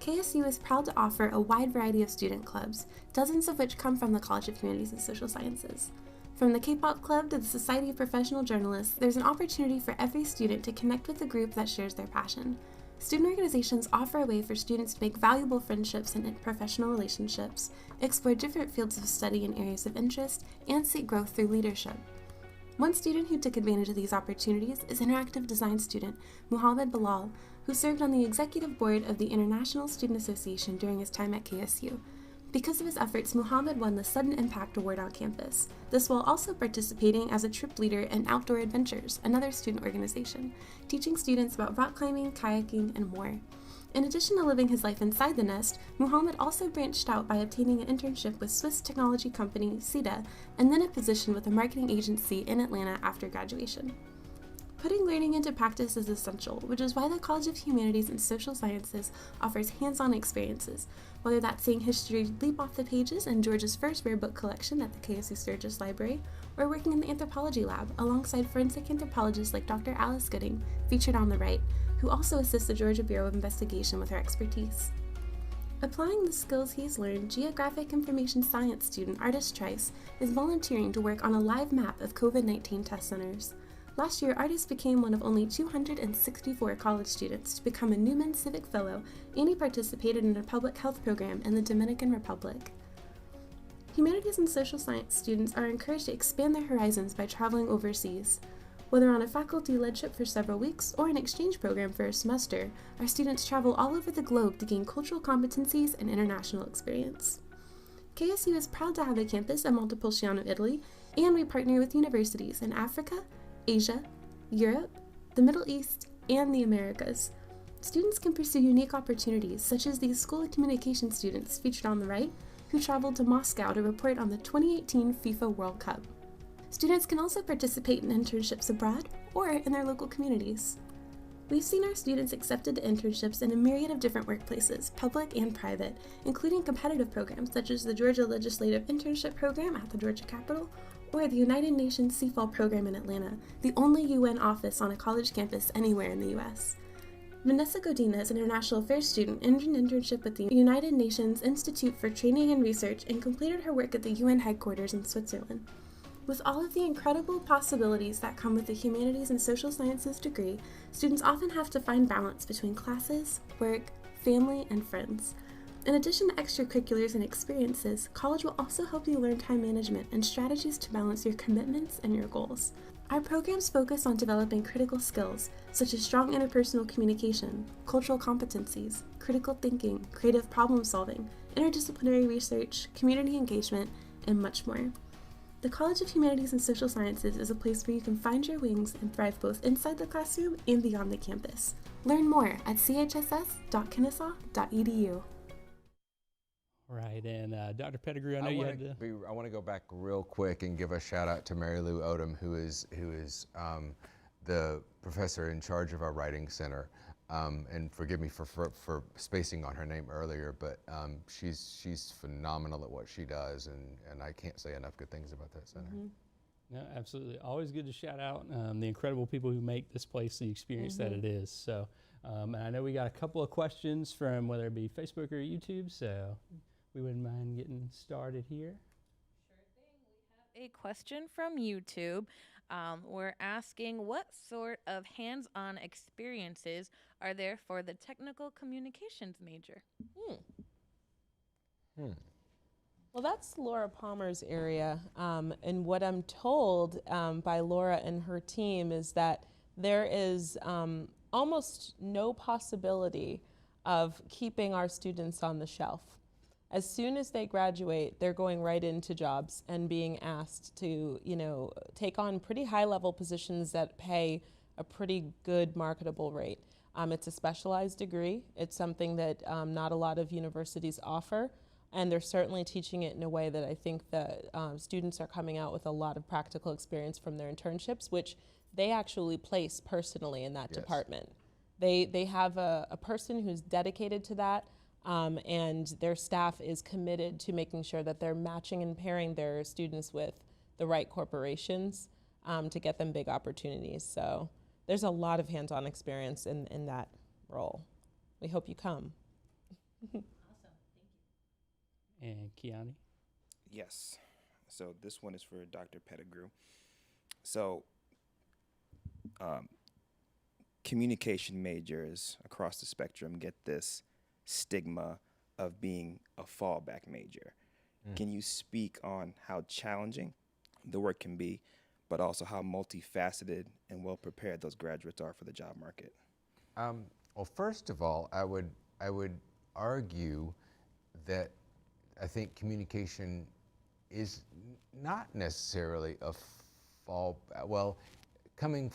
KSU is proud to offer a wide variety of student clubs, dozens of which come from the College of Humanities and Social Sciences. From the K-pop Club to the Society of Professional Journalists, there's an opportunity for every student to connect with a group that shares their passion. Student organizations offer a way for students to make valuable friendships and professional relationships, explore different fields of study and areas of interest, and seek growth through leadership. One student who took advantage of these opportunities is interactive design student Muhammad Bilal, who served on the executive board of the International Student Association during his time at KSU. Because of his efforts, Muhammad won the Sudden Impact Award on campus, this while also participating as a trip leader in Outdoor Adventures, another student organization, teaching students about rock climbing, kayaking, and more. In addition to living his life inside the nest, Muhammad also branched out by obtaining an internship with Swiss technology company CETA, and then a position with a marketing agency in Atlanta after graduation. Putting learning into practice is essential, which is why the College of Humanities and Social Sciences offers hands-on experiences, whether that's seeing history leap off the pages in Georgia's first rare book collection at the KSU Sturgis Library, or working in the anthropology lab alongside forensic anthropologists like Dr. Alice Gooding, featured on the right, who also assists the Georgia Bureau of Investigation with her expertise. Applying the skills he's learned, Geographic Information Science student Artis Trice is volunteering to work on a live map of COVID-19 test centers. Last year, Artis became one of only 264 college students to become a Newman Civic Fellow, and he participated in a public health program in the Dominican Republic. Humanities and social science students are encouraged to expand their horizons by traveling overseas. Whether on a faculty-led trip for several weeks or an exchange program for a semester, our students travel all over the globe to gain cultural competencies and international experience. KSU is proud to have a campus in Montepulciano, Italy, and we partner with universities in Africa, Asia, Europe, the Middle East, and the Americas. Students can pursue unique opportunities, such as these School of Communication students featured on the right, who traveled to Moscow to report on the 2018 FIFA World Cup. Students can also participate in internships abroad or in their local communities. We've seen our students accepted to internships in a myriad of different workplaces, public and private, including competitive programs such as the Georgia Legislative Internship Program at the Georgia Capitol, or the United Nations CFAL program in Atlanta, the only UN office on a college campus anywhere in the U.S. Vanessa Godina is an international affairs student in an internship with the United Nations Institute for Training and Research and completed her work at the UN headquarters in Switzerland. With all of the incredible possibilities that come with the Humanities and Social Sciences degree, students often have to find balance between classes, work, family, and friends. In addition to extracurriculars and experiences, college will also help you learn time management and strategies to balance your commitments and your goals. Our programs focus on developing critical skills, such as strong interpersonal communication, cultural competencies, critical thinking, creative problem solving, interdisciplinary research, community engagement, and much more. The College of Humanities and Social Sciences is a place where you can find your wings and thrive both inside the classroom and beyond the campus. Learn more at chss.kennesaw.edu. Right, and Dr. Pettigrew, I know you had to. I want to go back real quick and give a shout out to Mary Lou Odom, who is the professor in charge of our writing center. And forgive me for spacing on her name earlier, but she's phenomenal at what she does, and I can't say enough good things about that center. Mm-hmm. No, absolutely. Always good to shout out the incredible people who make this place the experience that it is. So, and I know we got a couple of questions from whether it be Facebook or YouTube, so we wouldn't mind getting started here. Sure thing. We have a question from YouTube. We're asking, what sort of hands-on experiences are there for the technical communications major? Well, that's Laura Palmer's area, and what I'm told by Laura and her team is that there is almost no possibility of keeping our students on the shelf. As soon as they graduate, they're going right into jobs and being asked to, take on pretty high-level positions that pay a pretty good marketable rate. It's a specialized degree. It's something that not a lot of universities offer, and they're certainly teaching it in a way that I think that students are coming out with a lot of practical experience from their internships, which they actually place personally in that department. They have a person who's dedicated to that. And their staff is committed to making sure that they're matching and pairing their students with the right corporations to get them big opportunities. So there's a lot of hands-on experience in that role. We hope you come. Awesome, thank you. And Kiani? Yes. So this one is for Dr. Pettigrew. So communication majors across the spectrum get this stigma of being a fallback major. Can you speak on how challenging the work can be, but also how multifaceted and well prepared those graduates are for the job market? Well, first of all, I would argue that I think communication is not necessarily a coming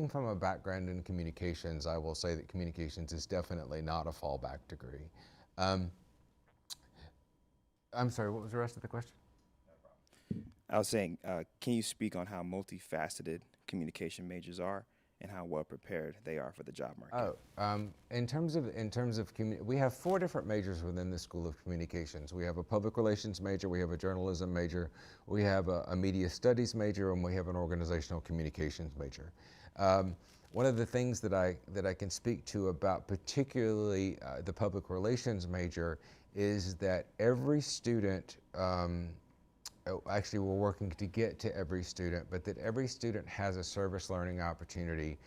from a background in communications, I will say that communications is definitely not a fallback degree. I'm sorry, what was the rest of the question? No problem. I was saying, can you speak on how multifaceted communication majors are and how well prepared they are for the job market? In terms of we have 4 different majors within the School of Communications. We have a public relations major, we have a journalism major, we have a media studies major, and we have an organizational communications major. One of the things that I can speak to about particularly the public relations major is that every student, actually we're working to get to every student, but that every student has a service learning opportunity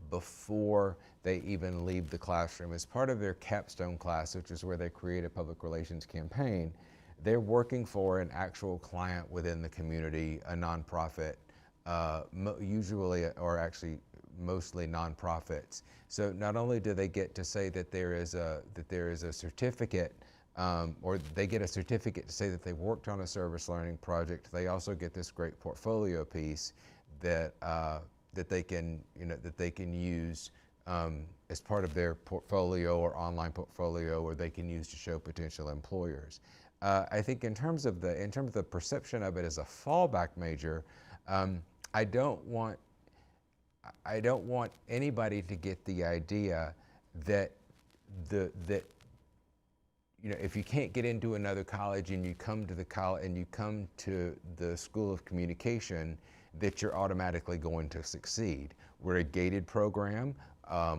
before they even leave the classroom. As part of their capstone class, which is where they create a public relations campaign, they're working for an actual client within the community, a nonprofit, usually, or actually mostly nonprofits. So not only do they get to say that there is a certificate, or they get a certificate to say that they worked on a service learning project, they also get this great portfolio piece that they can use as part of their portfolio or online portfolio, or they can use to show potential employers. I think in terms of the perception of it as a fallback major, I don't want anybody to get the idea that if you can't get into another college and you come to the School of Communication, that you're automatically going to succeed. We're a gated program.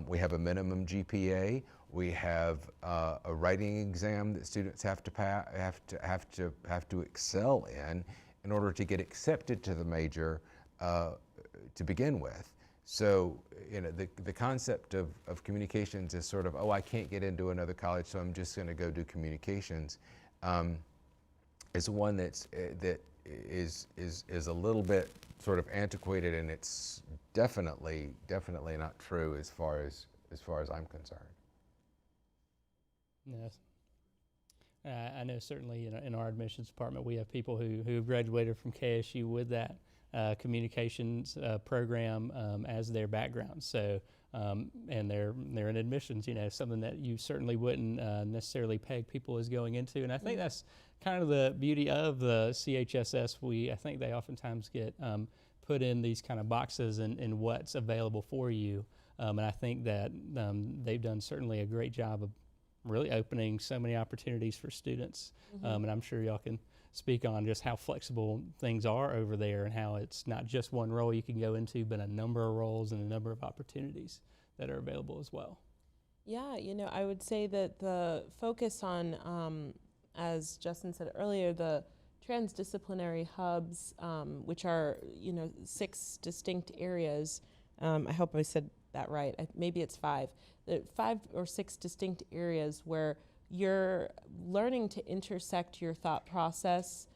We have a minimum GPA. We have a writing exam that students have to excel in order to get accepted to the major to begin with. So, the concept of communications is sort of, oh, I can't get into another college, so I'm just going to go do communications. Is one that is a little bit sort of antiquated, and it's definitely not true as far as I'm concerned. Yes. I know certainly in our admissions department we have people who graduated from KSU with that communications program as their background. So and they're in admissions, something that you certainly wouldn't necessarily peg people as going into. And I think that's kind of the beauty of the CHSS. I think they oftentimes get put in these kind of boxes in what's available for you. And I think that they've done certainly a great job of really opening so many opportunities for students. And I'm sure y'all can speak on just how flexible things are over there and how it's not just one role you can go into, but a number of roles and a number of opportunities that are available as well. Yeah, I would say that the focus on, as Justin said earlier, the transdisciplinary hubs, which are, 6 distinct areas. I hope I said that right. Maybe it's 5. 5 or 6 distinct areas where you're learning to intersect your thought process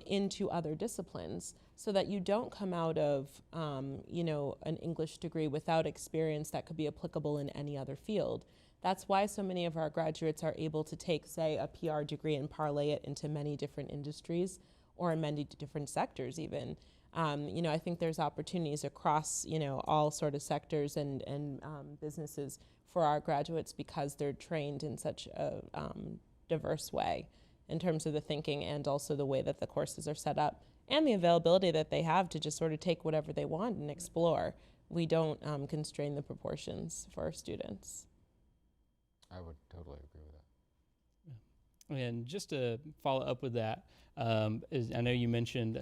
into other disciplines, so that you don't come out of, an English degree without experience that could be applicable in any other field. That's why so many of our graduates are able to take, say, a PR degree and parlay it into many different industries or in many different sectors even. I think there's opportunities across, all sort of sectors and businesses for our graduates because they're trained in such a diverse way in terms of the thinking and also the way that the courses are set up and the availability that they have to just sort of take whatever they want and explore. We don't constrain the proportions for our students. I would totally agree with that. And just to follow up with that, I know you mentioned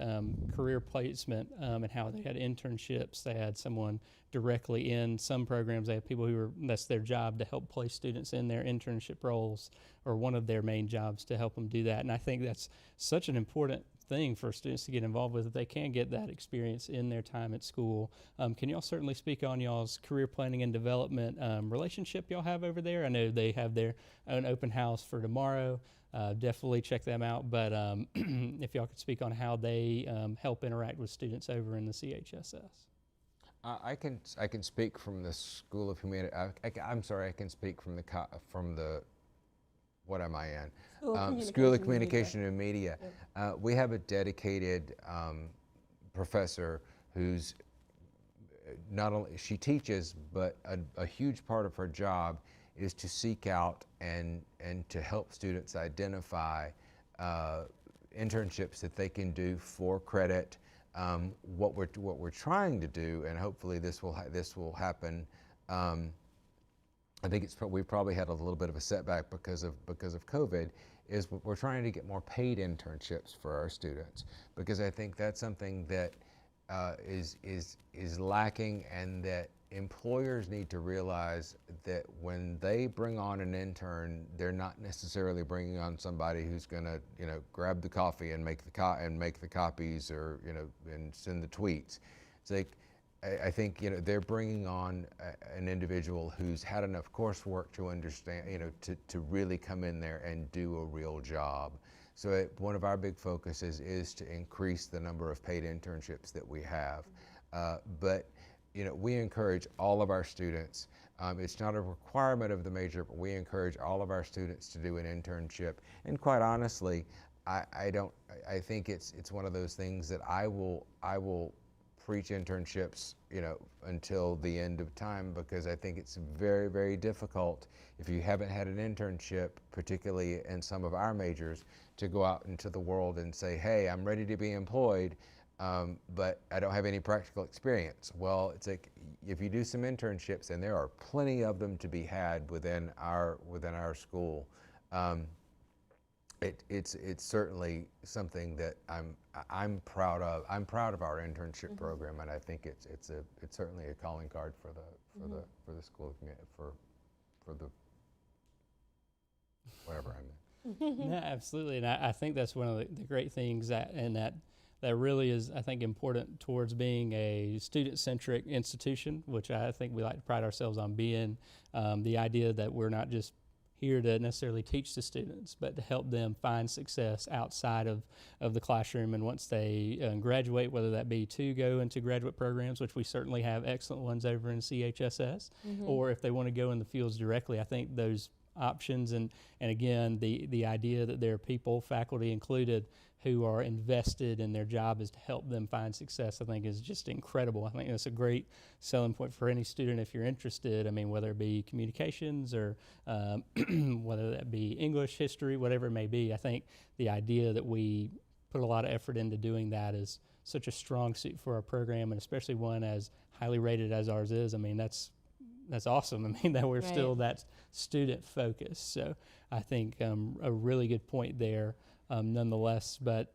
career placement and how they had internships. They had someone directly in some programs. They have people that's their job to help place students in their internship roles, or one of their main jobs to help them do that. And I think that's such an important thing for students to get involved with, if they can get that experience in their time at school. Can y'all certainly speak on y'all's career planning and development relationship y'all have over there? I know they have their own open house for tomorrow. Definitely check them out. But if y'all could speak on how they help interact with students over in the CHSS. I can speak from the School of Humanities. I'm sorry, I can speak from the what am I in? School of Communication and Media. We have a dedicated professor who's not only, she teaches, but a huge part of her job is to seek out and to help students identify internships that they can do for credit. What we're trying to do, and hopefully this will happen. I think we've probably had a little bit of a setback because of COVID. Is we're trying to get more paid internships for our students, because I think that's something that is lacking, and that employers need to realize that when they bring on an intern, they're not necessarily bringing on somebody who's going to, grab the coffee and make the copies, or and send the tweets. It's like, I think they're bringing on an individual who's had enough coursework to understand, to really come in there and do a real job. So one of our big focuses is to increase the number of paid internships that we have. But we encourage all of our students. It's not a requirement of the major, but we encourage all of our students to do an internship. And quite honestly, I think it's one of those things that I will preach internships, until the end of time, because I think it's very, very difficult if you haven't had an internship, particularly in some of our majors, to go out into the world and say, hey, I'm ready to be employed, but I don't have any practical experience. Well, it's like, if you do some internships, and there are plenty of them to be had within our school, it's certainly something that I'm proud of. I'm proud of our internship program, and I think it's certainly a calling card for the school for the whatever I'm in. Yeah, absolutely, and I think that's one of the great things that that really is, I think, important towards being a student-centric institution, which I think we like to pride ourselves on being. The idea that we're not just here to necessarily teach the students, but to help them find success outside of the classroom. And once they graduate, whether that be to go into graduate programs, which we certainly have excellent ones over in CHSS, or if they want to go in the fields directly, I think those options and again, the idea that there are people, faculty included, who are invested in their job is to help them find success, I think is just incredible. I think that's a great selling point for any student if you're interested. I mean, whether it be communications or whether that be English, history, whatever it may be. I think the idea that we put a lot of effort into doing that is such a strong suit for our program, and especially one as highly rated as ours is. I mean, that's awesome. I mean, that we're still that student focused. So I think a really good point there. Nonetheless, but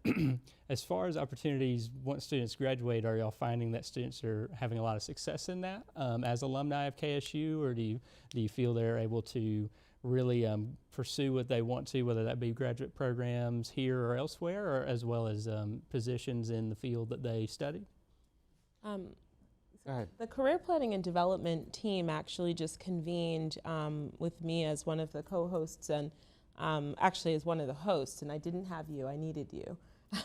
as far as opportunities, once students graduate, are y'all finding that students are having a lot of success in that as alumni of KSU, or do you feel they're able to really pursue what they want to, whether that be graduate programs here or elsewhere, or as well as positions in the field that they study? The career planning and development team actually just convened with me as one of the co-hosts and actually as one of the hosts, and I didn't have you, I needed you.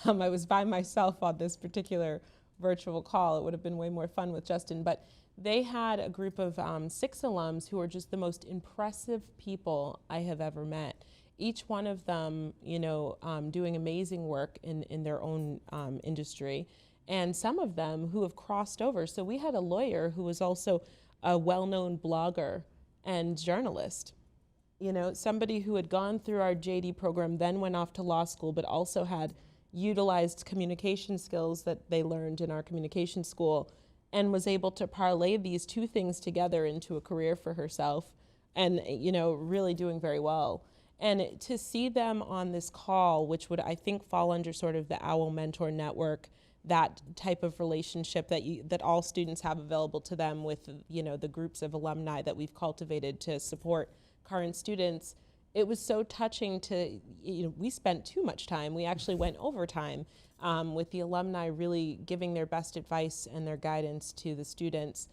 I was by myself on this particular virtual call. It would have been way more fun with Justin, but they had a group of 6 alums who are just the most impressive people I have ever met. Each one of them, doing amazing work in their own industry, and some of them who have crossed over. So we had a lawyer who was also a well-known blogger and journalist. Somebody who had gone through our JD program, then went off to law school, but also had utilized communication skills that they learned in our communication school, and was able to parlay these 2 things together into a career for herself, and really doing very well. And to see them on this call, which would, I think, fall under sort of the OWL Mentor Network, that type of relationship that all students have available to them with the groups of alumni that we've cultivated to support current students, it was so touching to, we spent too much time. We actually went overtime with the alumni really giving their best advice and their guidance to the students,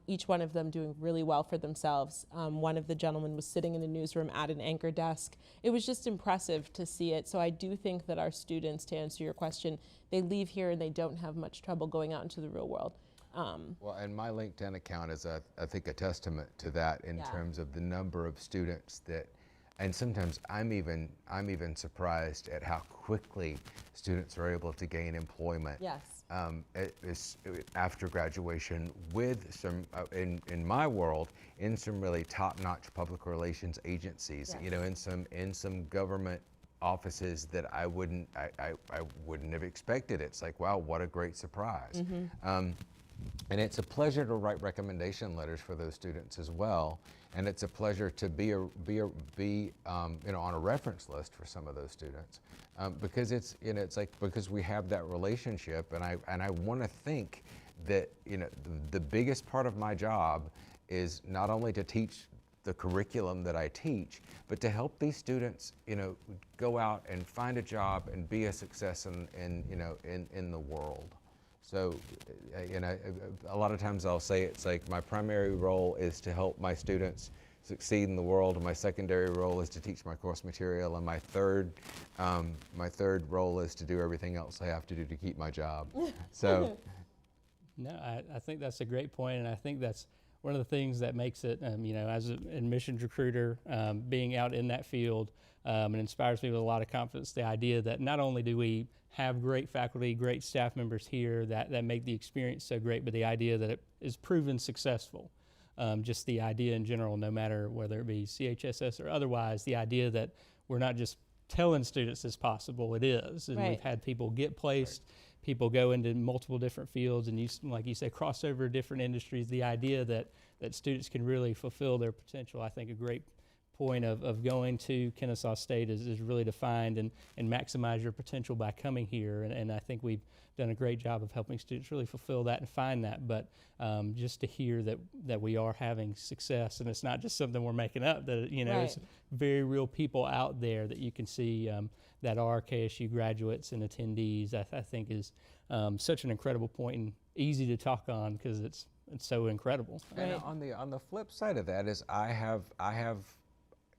each one of them doing really well for themselves. One of the gentlemen was sitting in a newsroom at an anchor desk. It was just impressive to see it. So I do think that our students, to answer your question, they leave here and they don't have much trouble going out into the real world. Well, and my LinkedIn account is, I think, a testament to that in terms of the number of students that, and sometimes I'm even surprised at how quickly students are able to gain employment. Yes. After graduation, with some, in my world, in some really top-notch public relations agencies. Yes. In some government offices that I wouldn't have expected. It's like, wow, what a great surprise. And it's a pleasure to write recommendation letters for those students as well. And it's a pleasure to be on a reference list for some of those students, because it's like, because we have that relationship, and I want to think that the biggest part of my job is not only to teach the curriculum that I teach, but to help these students go out and find a job and be a success in the world. So, a lot of times I'll say it's like my primary role is to help my students succeed in the world, and my secondary role is to teach my course material, and my third role is to do everything else I have to do to keep my job. So, no, I think that's a great point, and I think that's one of the things that makes it, as an admissions recruiter, being out in that field, it inspires me with a lot of confidence. The idea that not only do we have great faculty, great staff members here that make the experience so great, but the idea that it is proven successful. Just the idea in general, no matter whether it be CHSS or otherwise, the idea that we're not just telling students it's possible, it is. And we've had people get placed, people go into multiple different fields, and like you say, cross over different industries. The idea that students can really fulfill their potential, I think a great point of going to Kennesaw State is really to find and maximize your potential by coming here. And I think we've done a great job of helping students really fulfill that and find that. But just to hear that we are having success, and it's not just something we're making up, that it's very real people out there that you can see that are KSU graduates and attendees, I think is such an incredible point and easy to talk on because it's so incredible. And on the flip side of that is I have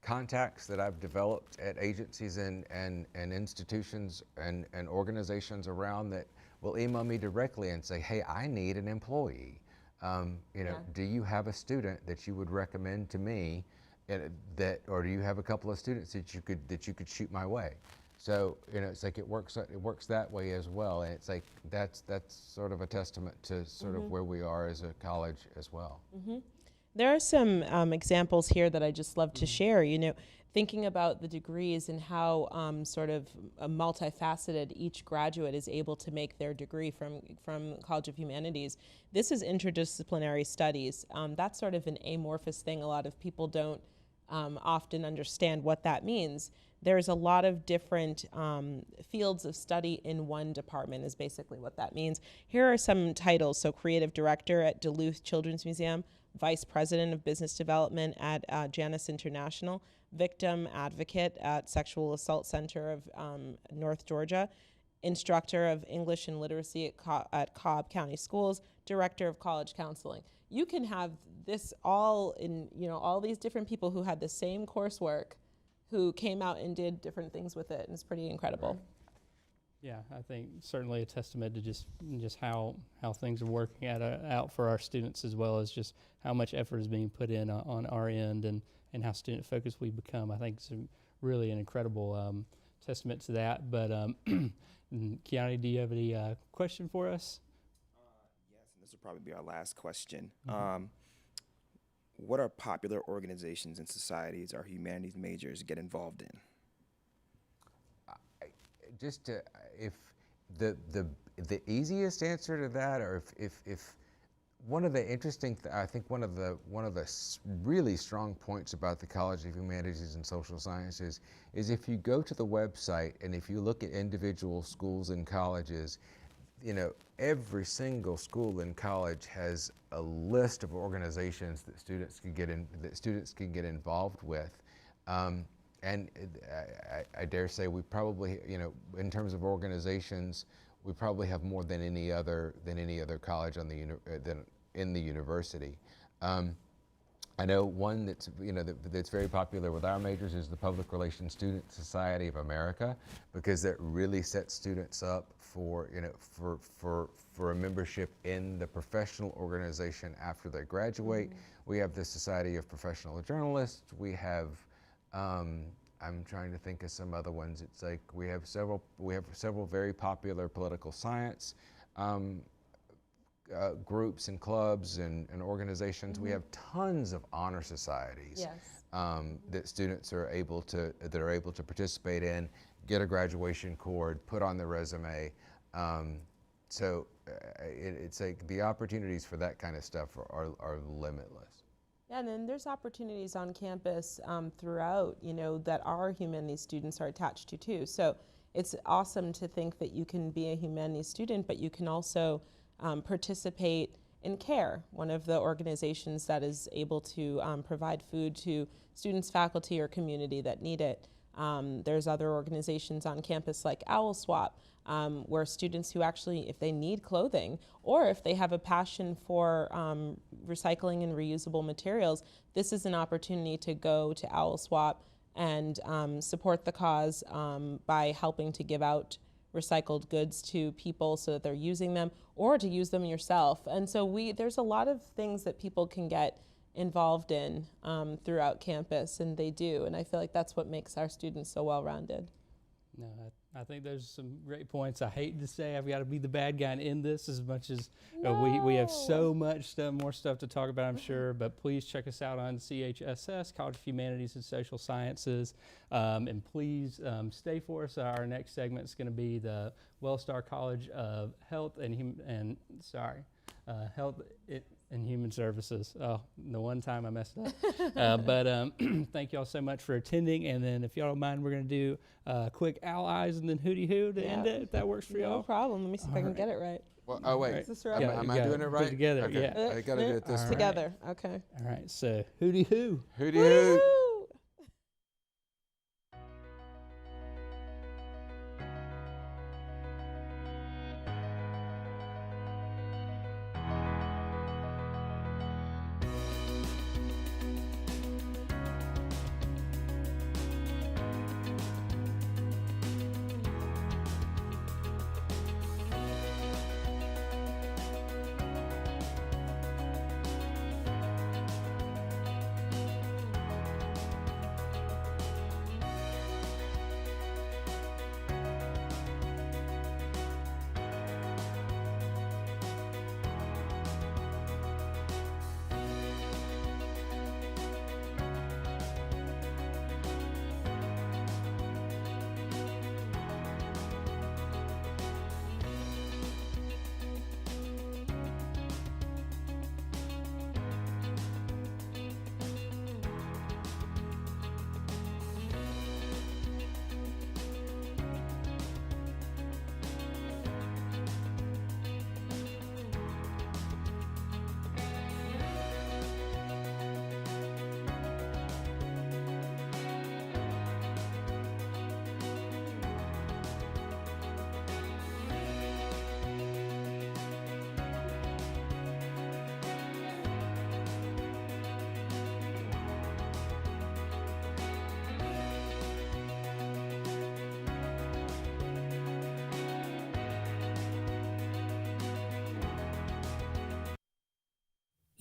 contacts that I've developed at agencies and institutions and organizations around that will email me directly and say, hey, I need an employee. Do you have a student that you would recommend to me, or do you have a couple of students that you could shoot my way? So it's like it works that way as well, and it's like that's sort of a testament to sort of where we are as a college as well. There are some examples here that I just love to share. Thinking about the degrees and how sort of multifaceted each graduate is able to make their degree from College of Humanities. This is interdisciplinary studies. That's sort of an amorphous thing. A lot of people don't often understand what that means. There's a lot of different fields of study in one department is basically what that means. Here are some titles. So Creative Director at Duluth Children's Museum, Vice President of Business Development at Janus International, Victim Advocate at Sexual Assault Center of North Georgia, Instructor of English and Literacy at Cobb County Schools, Director of College Counseling. You can have this all in, all these different people who had the same coursework who came out and did different things with it, and it's pretty incredible. Yeah, I think certainly a testament to just how things are working out for our students, as well as just how much effort is being put in on our end and how student focused we've become. I think it's really an incredible testament to that. But Kiani, do you have any question for us? Yes, and this will probably be our last question. What are popular organizations and societies our humanities majors get involved in? If the easiest answer to that, or if one of the interesting, I think one of the really strong points about the College of Humanities and Social Sciences is if you go to the website and if you look at individual schools and colleges, every single school and college has a list of organizations that students can get involved with. And I dare say we probably, in terms of organizations, we probably have more than any other college on in the university. I know one that's that's very popular with our majors is the Public Relations Student Society of America, because that really sets students up for a membership in the professional organization after they graduate. We have the Society of Professional Journalists. We have I'm trying to think of some other ones. It's like we have several very popular political science groups and clubs and organizations. We have tons of honor societies that students are able to participate in, get a graduation cord, put on their resume. So it's like the opportunities for that kind of stuff are limitless. Yeah, and then there's opportunities on campus throughout, that our humanities students are attached to too. So it's awesome to think that you can be a humanities student, but you can also participate in CARE, one of the organizations that is able to provide food to students, faculty, or community that need it. There's other organizations on campus like Owl Swap, where students who actually, if they need clothing or if they have a passion for recycling and reusable materials, this is an opportunity to go to Owl Swap and support the cause by helping to give out recycled goods to people so that they're using them, or to use them yourself. And so there's a lot of things that people can get involved in throughout campus, and they do. And I feel like that's what makes our students so well-rounded. No, I think those are some great points. I hate to say I've got to be the bad guy and end this as much as we have so much more stuff to talk about, I'm sure, but please check us out on CHSS, College of Humanities and Social Sciences, and please stay for us. Our next segment is going to be the WellStar College of Health and Human Services. Oh, the one time I messed up. But thank y'all so much for attending. And then if y'all don't mind, we're going to do quick owl eyes and then Hooty Hoo to end it, if that works for y'all. No problem. Let me see if I can get it right. Well, oh, wait. Is this right? Am I doing it right? Together, okay. yeah. I got to do it this way. Together, okay. All right, so Hooty Hoo. Hooty Hoo.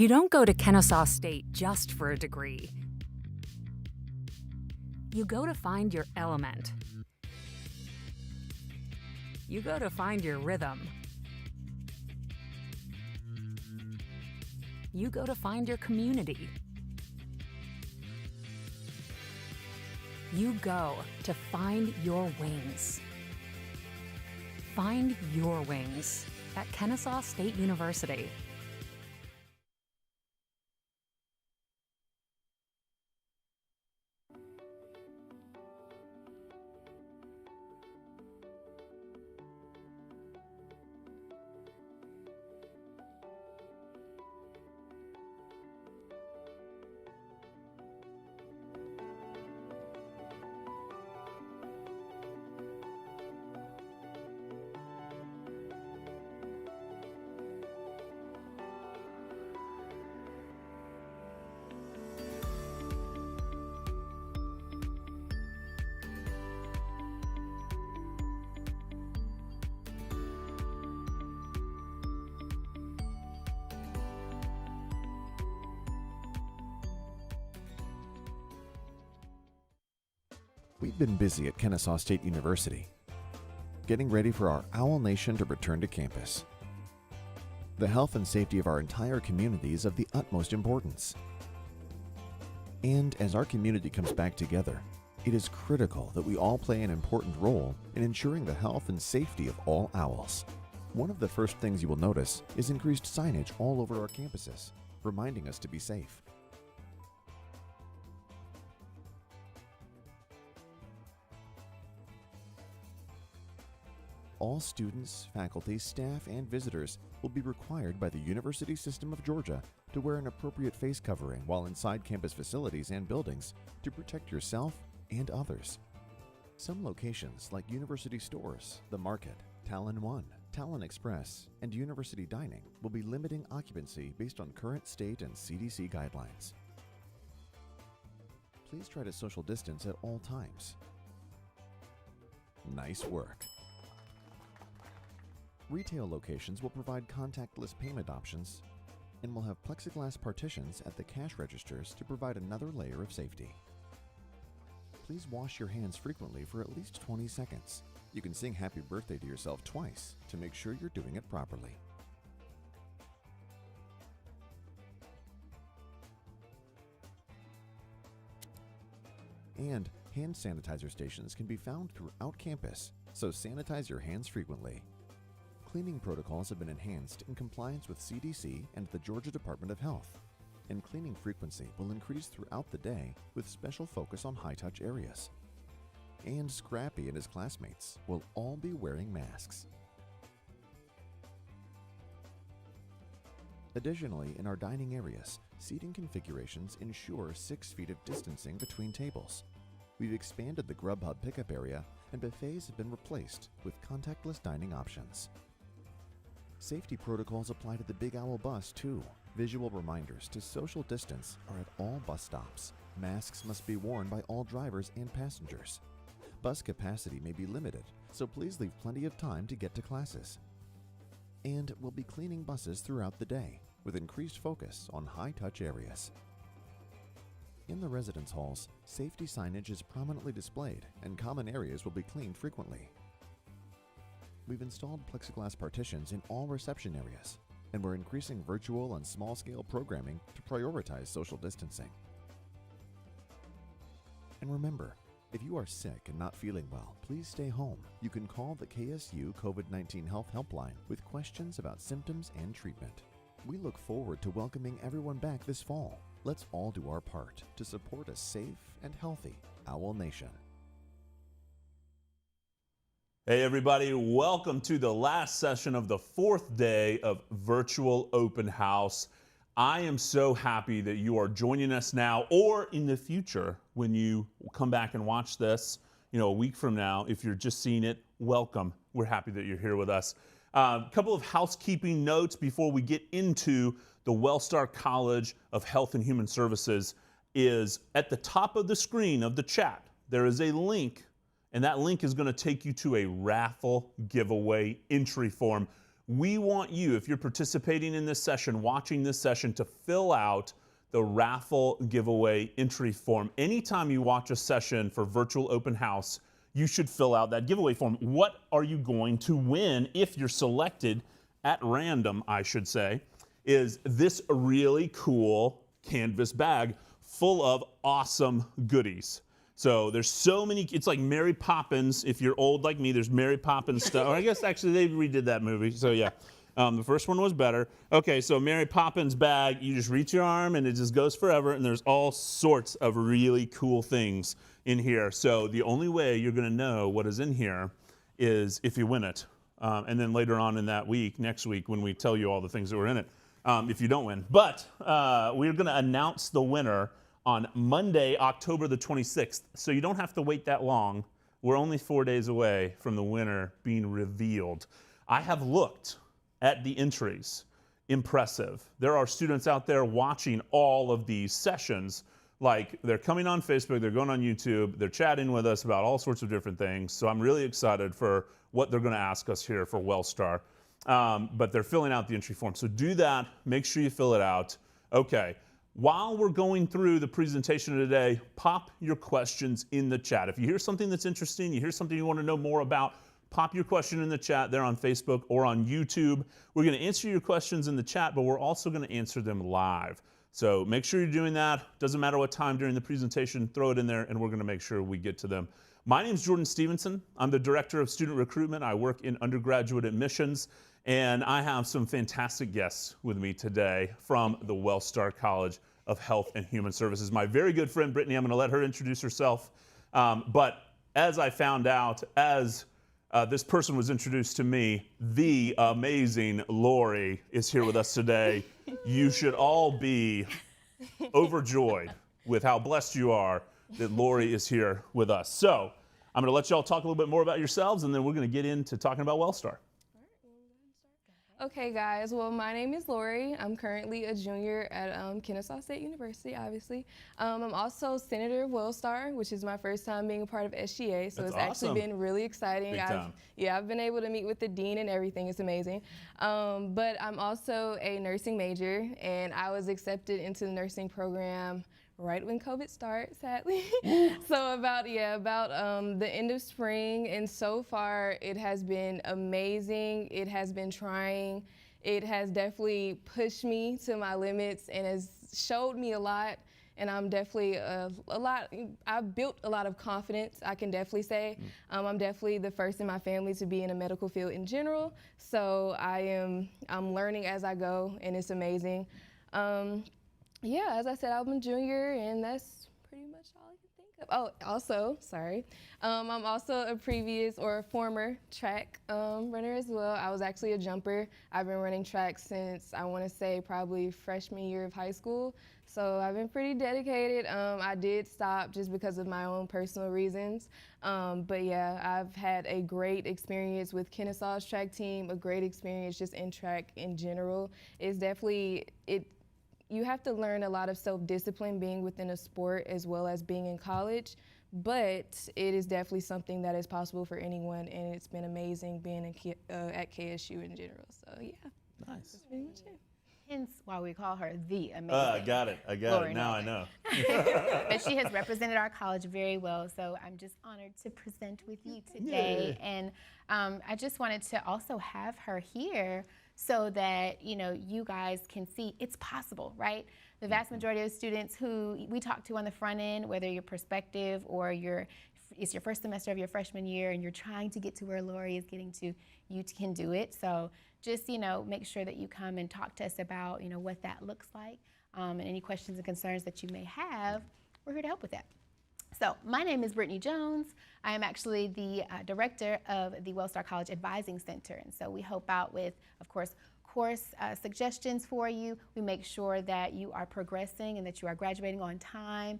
You don't go to Kennesaw State just for a degree. You go to find your element. You go to find your rhythm. You go to find your community. You go to find your wings. Find your wings at Kennesaw State University. We've been busy at Kennesaw State University, getting ready for our Owl Nation to return to campus. The health and safety of our entire community is of the utmost importance. And as our community comes back together, it is critical that we all play an important role in ensuring the health and safety of all owls. One of the first things you will notice is increased signage all over our campuses, reminding us to be safe. All students, faculty, staff, and visitors will be required by the University System of Georgia to wear an appropriate face covering while inside campus facilities and buildings to protect yourself and others. Some locations, like university stores, the Market, Talon One, Talon Express, and University Dining, will be limiting occupancy based on current state and CDC guidelines. Please try to social distance at all times. Nice work. Retail locations will provide contactless payment options and will have plexiglass partitions at the cash registers to provide another layer of safety. Please wash your hands frequently for at least 20 seconds. You can sing happy birthday to yourself twice to make sure you're doing it properly. And hand sanitizer stations can be found throughout campus, so sanitize your hands frequently. Cleaning protocols have been enhanced in compliance with CDC and the Georgia Department of Health, and cleaning frequency will increase throughout the day with special focus on high-touch areas. And Scrappy and his classmates will all be wearing masks. Additionally, in our dining areas, seating configurations ensure 6 feet of distancing between tables. We've expanded the Grubhub pickup area, and buffets have been replaced with contactless dining options. Safety protocols apply to the Big Owl bus, too. Visual reminders to social distance are at all bus stops. Masks must be worn by all drivers and passengers. Bus capacity may be limited, so please leave plenty of time to get to classes. And we'll be cleaning buses throughout the day, with increased focus on high-touch areas. In the residence halls, safety signage is prominently displayed, and common areas will be cleaned frequently. We've installed plexiglass partitions in all reception areas, and we're increasing virtual and small-scale programming to prioritize social distancing. And remember, if you are sick and not feeling well, please stay home. You can call the KSU COVID-19 Health Helpline with questions about symptoms and treatment. We look forward to welcoming everyone back this fall. Let's all do our part to support a safe and healthy Owl Nation. Hey everybody, welcome to the last session of the 4th day of Virtual Open House. I am so happy that you are joining us now or in the future when you come back and watch this, a week from now. If you're just seeing it, welcome. We're happy that you're here with us. A couple of housekeeping notes before we get into the WellStar College of Health and Human Services is at the top of the screen of the chat. There is a link, and that link is going to take you to a raffle giveaway entry form. we want you, if you're participating in this session, watching this session, to fill out the raffle giveaway entry form. Anytime you watch a session for Virtual Open House, you should fill out that giveaway form. What are you going to win if you're selected at random, I should say, is this really cool canvas bag full of awesome goodies. So there's so many, it's like Mary Poppins. If you're old like me, there's Mary Poppins stuff. Or I guess actually they redid that movie, so yeah. The first one was better. Okay, so Mary Poppins bag, you just reach your arm and it just goes forever, and there's all sorts of really cool things in here. So the only way you're gonna know what is in here is if you win it. And then later on in that week, next week, when we tell you all the things that were in it, if you don't win. But we're gonna announce the winner on Monday, October the 26th. So you don't have to wait that long. We're only 4 days away from the winner being revealed. I have looked at the entries. Impressive. There are students out there watching all of these sessions. Like, they're coming on Facebook, they're going on YouTube, they're chatting with us about all sorts of different things. So I'm really excited for what they're going to ask us here for WellStar. But they're filling out the entry form. So do that. Make sure you fill it out. Okay. While we're going through the presentation today, pop your questions in the chat. If you hear something that's interesting, you hear something you want to know more about, pop your question in the chat there on Facebook or on YouTube. We're going to answer your questions in the chat, but we're also going to answer them live. So make sure you're doing that. Doesn't matter what time during the presentation, throw it in there and we're going to make sure we get to them. My name is Jordan Stevenson. I'm the Director of Student Recruitment. I work in undergraduate admissions, and I have some fantastic guests with me today from the WellStar College of Health and Human Services. My very good friend Brittany, I'm going to let her introduce herself. But as I found out, as this person was introduced to me, the amazing Lori is here with us today. You should all be overjoyed with how blessed you are that Lori is here with us. So I'm going to let y'all talk a little bit more about yourselves, and then we're going to get into talking about WellStar. Okay, guys. Well, my name is Lori. I'm currently a junior at Kennesaw State University, obviously. I'm also Senator of WellStar, which is my first time being a part of SGA, so That's it's actually been really exciting. I've been able to meet with the dean and everything. It's amazing. But I'm also a nursing major, and I was accepted into the nursing program right when COVID started, sadly. So about the end of spring, and so far it has been amazing. It has been trying. It has definitely pushed me to my limits and has showed me a lot, and I'm definitely I've built a lot of confidence, I can definitely say. I'm definitely the first in my family to be in a medical field in general, so I'm learning as I go, and it's amazing. Yeah, as I said, I'm a junior, and that's pretty much all I can think of. Oh, also, sorry, I'm also a former track runner as well. I was actually a jumper. I've been running track since, I want to say, probably freshman year of high school. So I've been pretty dedicated. I did stop just because of my own personal reasons. But yeah, I've had a great experience with Kennesaw's track team, a great experience just in track in general. It's definitely, you have to learn a lot of self-discipline being within a sport as well as being in college, but it is definitely something that is possible for anyone, and it's been amazing being at KSU in general, so yeah. Nice. That's pretty much it. Hence why we call her the amazing. I got it. Lori Now I know. But she has represented our college very well, so I'm just honored to present with you today. Yeah. And I just wanted to also have her here so that you guys can see it's possible, right? The vast majority of students who we talk to on the front end, whether you're prospective or it's your first semester of your freshman year and you're trying to get to where Lori is getting to, you can do it. So just make sure that you come and talk to us about what that looks like, and any questions and concerns that you may have. We're here to help with that. So my name is Brittany Jones. I am actually the director of the WellStar College Advising Center, and so we help out with, of course, course suggestions for you. We make sure that you are progressing and that you are graduating on time.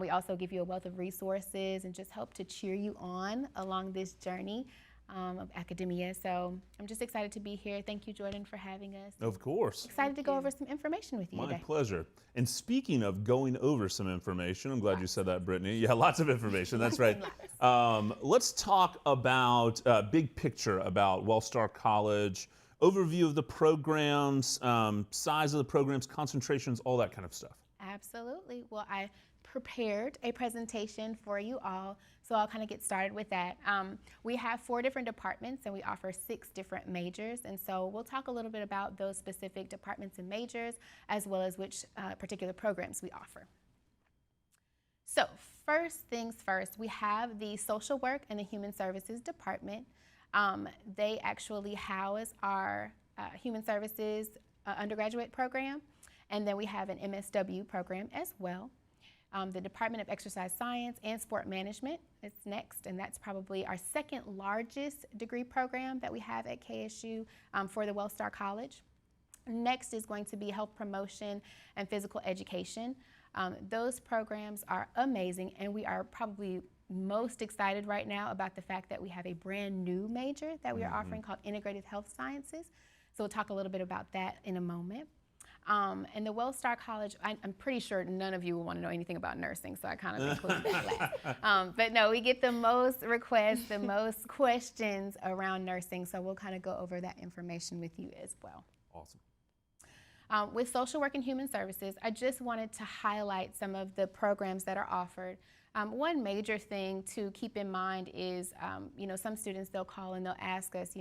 We also give you a wealth of resources and just help to cheer you on along this journey of academia. So I'm just excited to be here. Thank you, Jordan, for having us. Of course. Excited to go over some information with you My today. pleasure. And speaking of going over some information, I'm glad you said that, Brittany. Yeah, lots of information. That's right. Let's talk about big picture about WellStar College, overview of the programs, size of the programs, concentrations, all that kind of stuff? Absolutely. Well, I prepared a presentation for you all, so I'll kind of get started with that. We have 4 different departments and we offer 6 different majors, and so we'll talk a little bit about those specific departments and majors as well as which particular programs we offer. So first things first, we have the social work and the human services department. They actually house our human services undergraduate program, and then we have an MSW program as well. The Department of Exercise Science and Sport Management is next, and that's probably our 2nd largest degree program that we have at KSU for the WellStar College. Next is going to be Health Promotion and Physical Education. Those programs are amazing, and we are probably most excited right now about the fact that we have a brand new major that we are offering called Integrated Health Sciences. So we'll talk a little bit about that in a moment. And the WellStar College, I'm pretty sure none of you will want to know anything about nursing, so I kind of included that last. But no, we get the most requests, the most questions around nursing, so we'll kind of go over that information with you as well. Awesome. With social work and human services, I just wanted to highlight some of the programs that are offered. One major thing to keep in mind is, some students, they'll call and they'll ask us,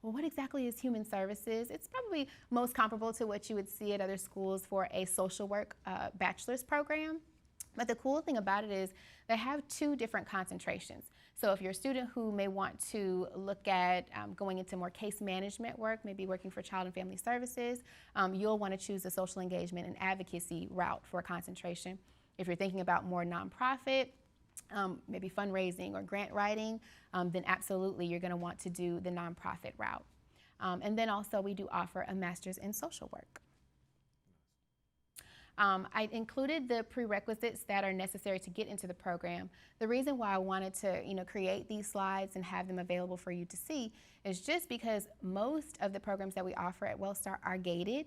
well, what exactly is human services? It's probably most comparable to what you would see at other schools for a social work bachelor's program. But the cool thing about it is they have 2 different concentrations. So if you're a student who may want to look at going into more case management work, maybe working for Child and Family Services, you'll want to choose the social engagement and advocacy route for a concentration. If you're thinking about more nonprofit, maybe fundraising or grant writing, then absolutely you're going to want to do the nonprofit route. And then also we do offer a master's in social work. I included the prerequisites that are necessary to get into the program. The reason why I wanted to create these slides and have them available for you to see is just because most of the programs that we offer at WellStar are gated.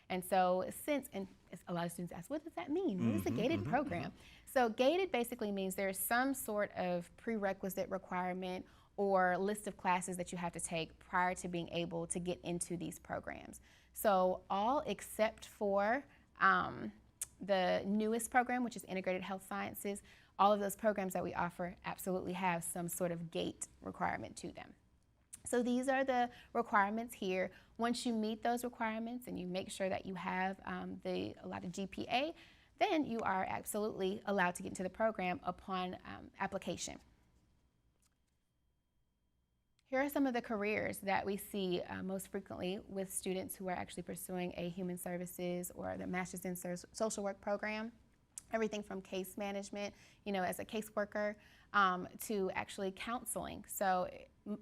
And so and a lot of students ask, what does that mean? What is a gated program? So gated basically means there's some sort of prerequisite requirement or list of classes that you have to take prior to being able to get into these programs. So all except for the newest program, which is Integrated Health Sciences, all of those programs that we offer absolutely have some sort of gate requirement to them. So these are the requirements here. Once you meet those requirements and you make sure that you have a lot of GPA, then you are absolutely allowed to get into the program upon application. Here are some of the careers that we see most frequently with students who are actually pursuing a human services or the Master's in Social Work program. Everything from case management, as a caseworker, to actually counseling. So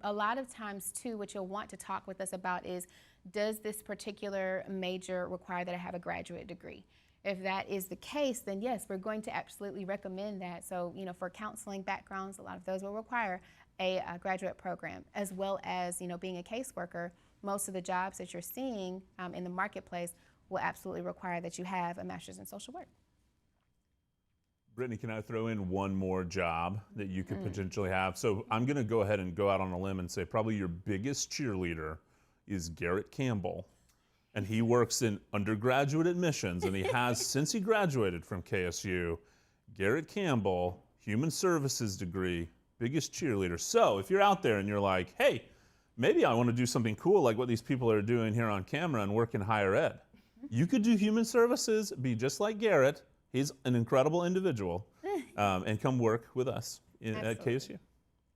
a lot of times too, what you'll want to talk with us about is, does this particular major require that I have a graduate degree? If that is the case, then yes, we're going to absolutely recommend that. So, for counseling backgrounds, a lot of those will require a graduate program, as well as, being a caseworker. Most of the jobs that you're seeing in the marketplace will absolutely require that you have a master's in social work. Brittany, can I throw in one more job that you could potentially have? So I'm going to go ahead and go out on a limb and say probably your biggest cheerleader is Garrett Campbell. And he works in undergraduate admissions, and he has, since he graduated from KSU, Garrett Campbell, human services degree, biggest cheerleader. So if you're out there and you're like, hey, maybe I want to do something cool like what these people are doing here on camera and work in higher ed. You could do human services, be just like Garrett. He's an incredible individual, and come work with us at KSU.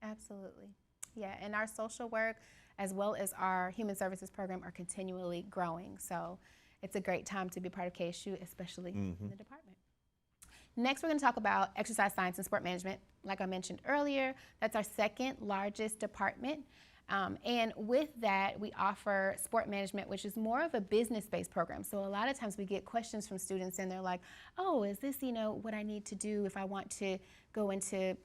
Absolutely. Yeah, and our social work as well as our human services program are continually growing. So it's a great time to be part of KSU, especially in the department. Next, we're going to talk about exercise science and sport management. Like I mentioned earlier, that's our 2nd largest department. And with that, we offer sport management, which is more of a business-based program. So a lot of times we get questions from students and they're like, oh, is this, what I need to do if I want to go into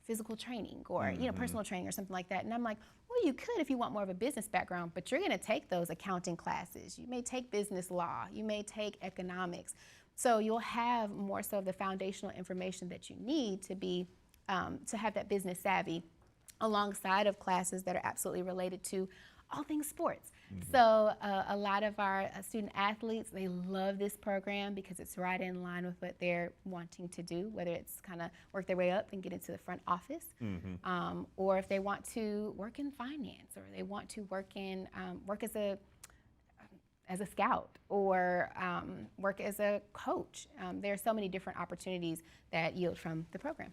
physical training or, personal training or something like that? And I'm like, well, you could if you want more of a business background, but you're going to take those accounting classes. You may take business law. You may take economics. So you'll have more so of the foundational information that you need to be, to have that business savvy alongside of classes that are absolutely related to all things sports. So a lot of our student athletes, they love this program because it's right in line with what they're wanting to do, whether it's kind of work their way up and get into the front office, or if they want to work in finance, or they want to work in work as a scout, or work as a coach. There are so many different opportunities that yield from the program.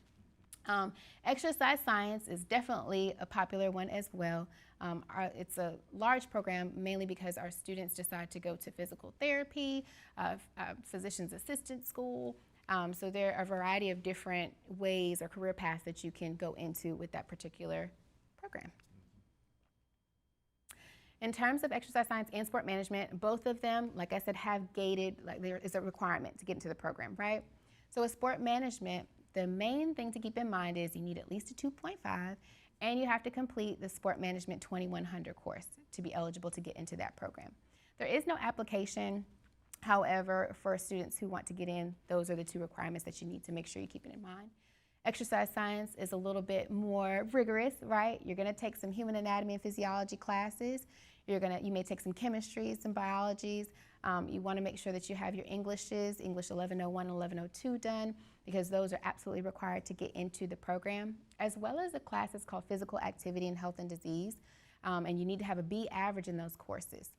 Exercise science is definitely a popular one as well. It's a large program mainly because our students decide to go to physical therapy, physician's assistant school. So there are a variety of different ways or career paths that you can go into with that particular program. In terms of exercise science and sport management, both of them, like I said, have gated, like there is a requirement to get into the program, right? So with sport management, the main thing to keep in mind is you need at least a 2.5, and you have to complete the Sport Management 2100 course to be eligible to get into that program. There is no application, however, for students who want to get in, those are the two requirements that you need to make sure you keep it in mind. Exercise science is a little bit more rigorous, right? You're gonna take some human anatomy and physiology classes. You may take some chemistry, some biologies. You wanna make sure that you have your Englishes, English 1101 and 1102 done, because those are absolutely required to get into the program, as well as a class that's called Physical Activity and Health and Disease, and you need to have a B average in those courses.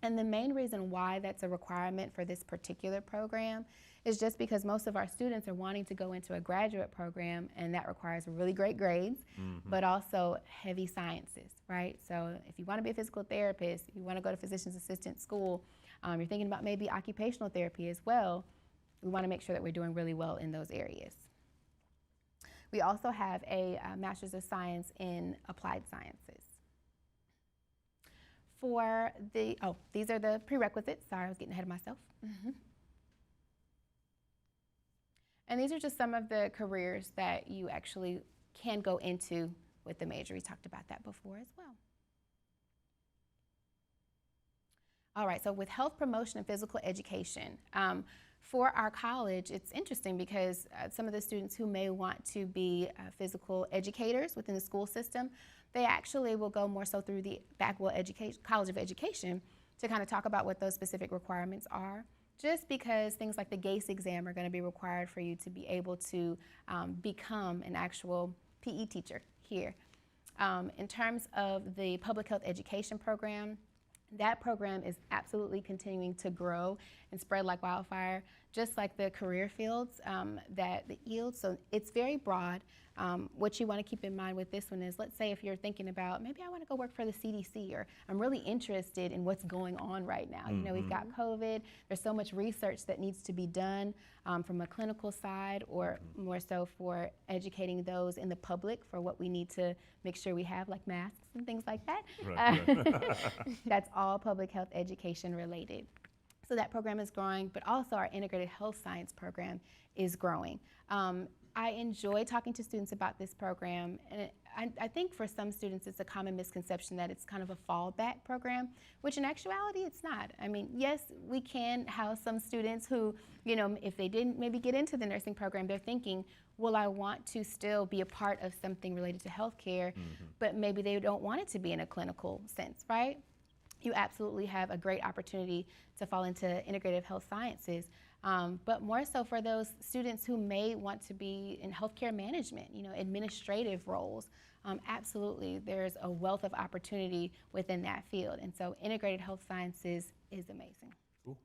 And the main reason why that's a requirement for this particular program is just because most of our students are wanting to go into a graduate program, and that requires really great grades, but also heavy sciences, right? So if you want to be a physical therapist, you want to go to physician's assistant school, you're thinking about maybe occupational therapy as well, we want to make sure that we're doing really well in those areas. We also have a Master's of Science in Applied Sciences. For the, these are the prerequisites. Sorry, I was getting ahead of myself. And these are just some of the careers that you actually can go into with the major. We talked about that before as well. All right, so with health promotion and physical education, for our college, it's interesting because some of the students who may want to be physical educators within the school system, they actually will go more so through the Backwell College of Education to kind of talk about what those specific requirements are, just because things like the GACE exam are going to be required for you to be able to become an actual PE teacher here. In terms of the public health education program, that program is absolutely continuing to grow and spread like wildfire, just like the career fields that it yields. So it's very broad. What you want to keep in mind with this one is, let's say if you're thinking about, maybe I want to go work for the CDC, or I'm really interested in what's going on right now. You know, we've got COVID. There's so much research that needs to be done from a clinical side, or more so for educating those in the public for what we need to make sure we have, like masks and things like that. Right. That's all public health education related. So that program is growing, but also our integrated health science program is growing. I enjoy talking to students about this program, and I think for some students it's a common misconception that it's kind of a fallback program, which in actuality it's not. I mean, yes, we can house some students who, you know, if they didn't maybe get into the nursing program, they're thinking, well, I want to still be a part of something related to healthcare, but maybe they don't want it to be in a clinical sense, right? You absolutely have a great opportunity to fall into integrative health sciences. But more so for those students who may want to be in healthcare management, you know, administrative roles, absolutely, there's a wealth of opportunity within that field. And so integrated health sciences is amazing. Cool.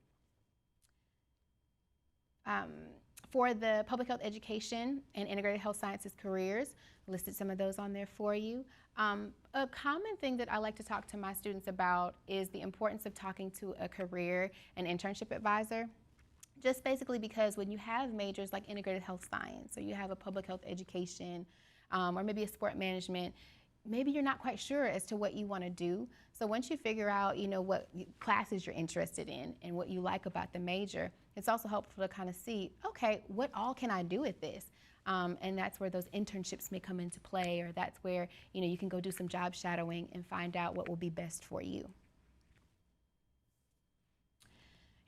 For the public health education and integrated health sciences careers, listed some of those on there for you. A common thing that I like to talk to my students about is the importance of talking to a career and internship advisor. Just basically because when you have majors like integrated health science, or you have a public health education, or maybe a sport management, maybe you're not quite sure as to what you want to do. So once you figure out, you know, what classes you're interested in and what you like about the major, it's also helpful to kind of see, okay, what all can I do with this? And that's where those internships may come into play, or that's where, you know, you can go do some job shadowing and find out what will be best for you.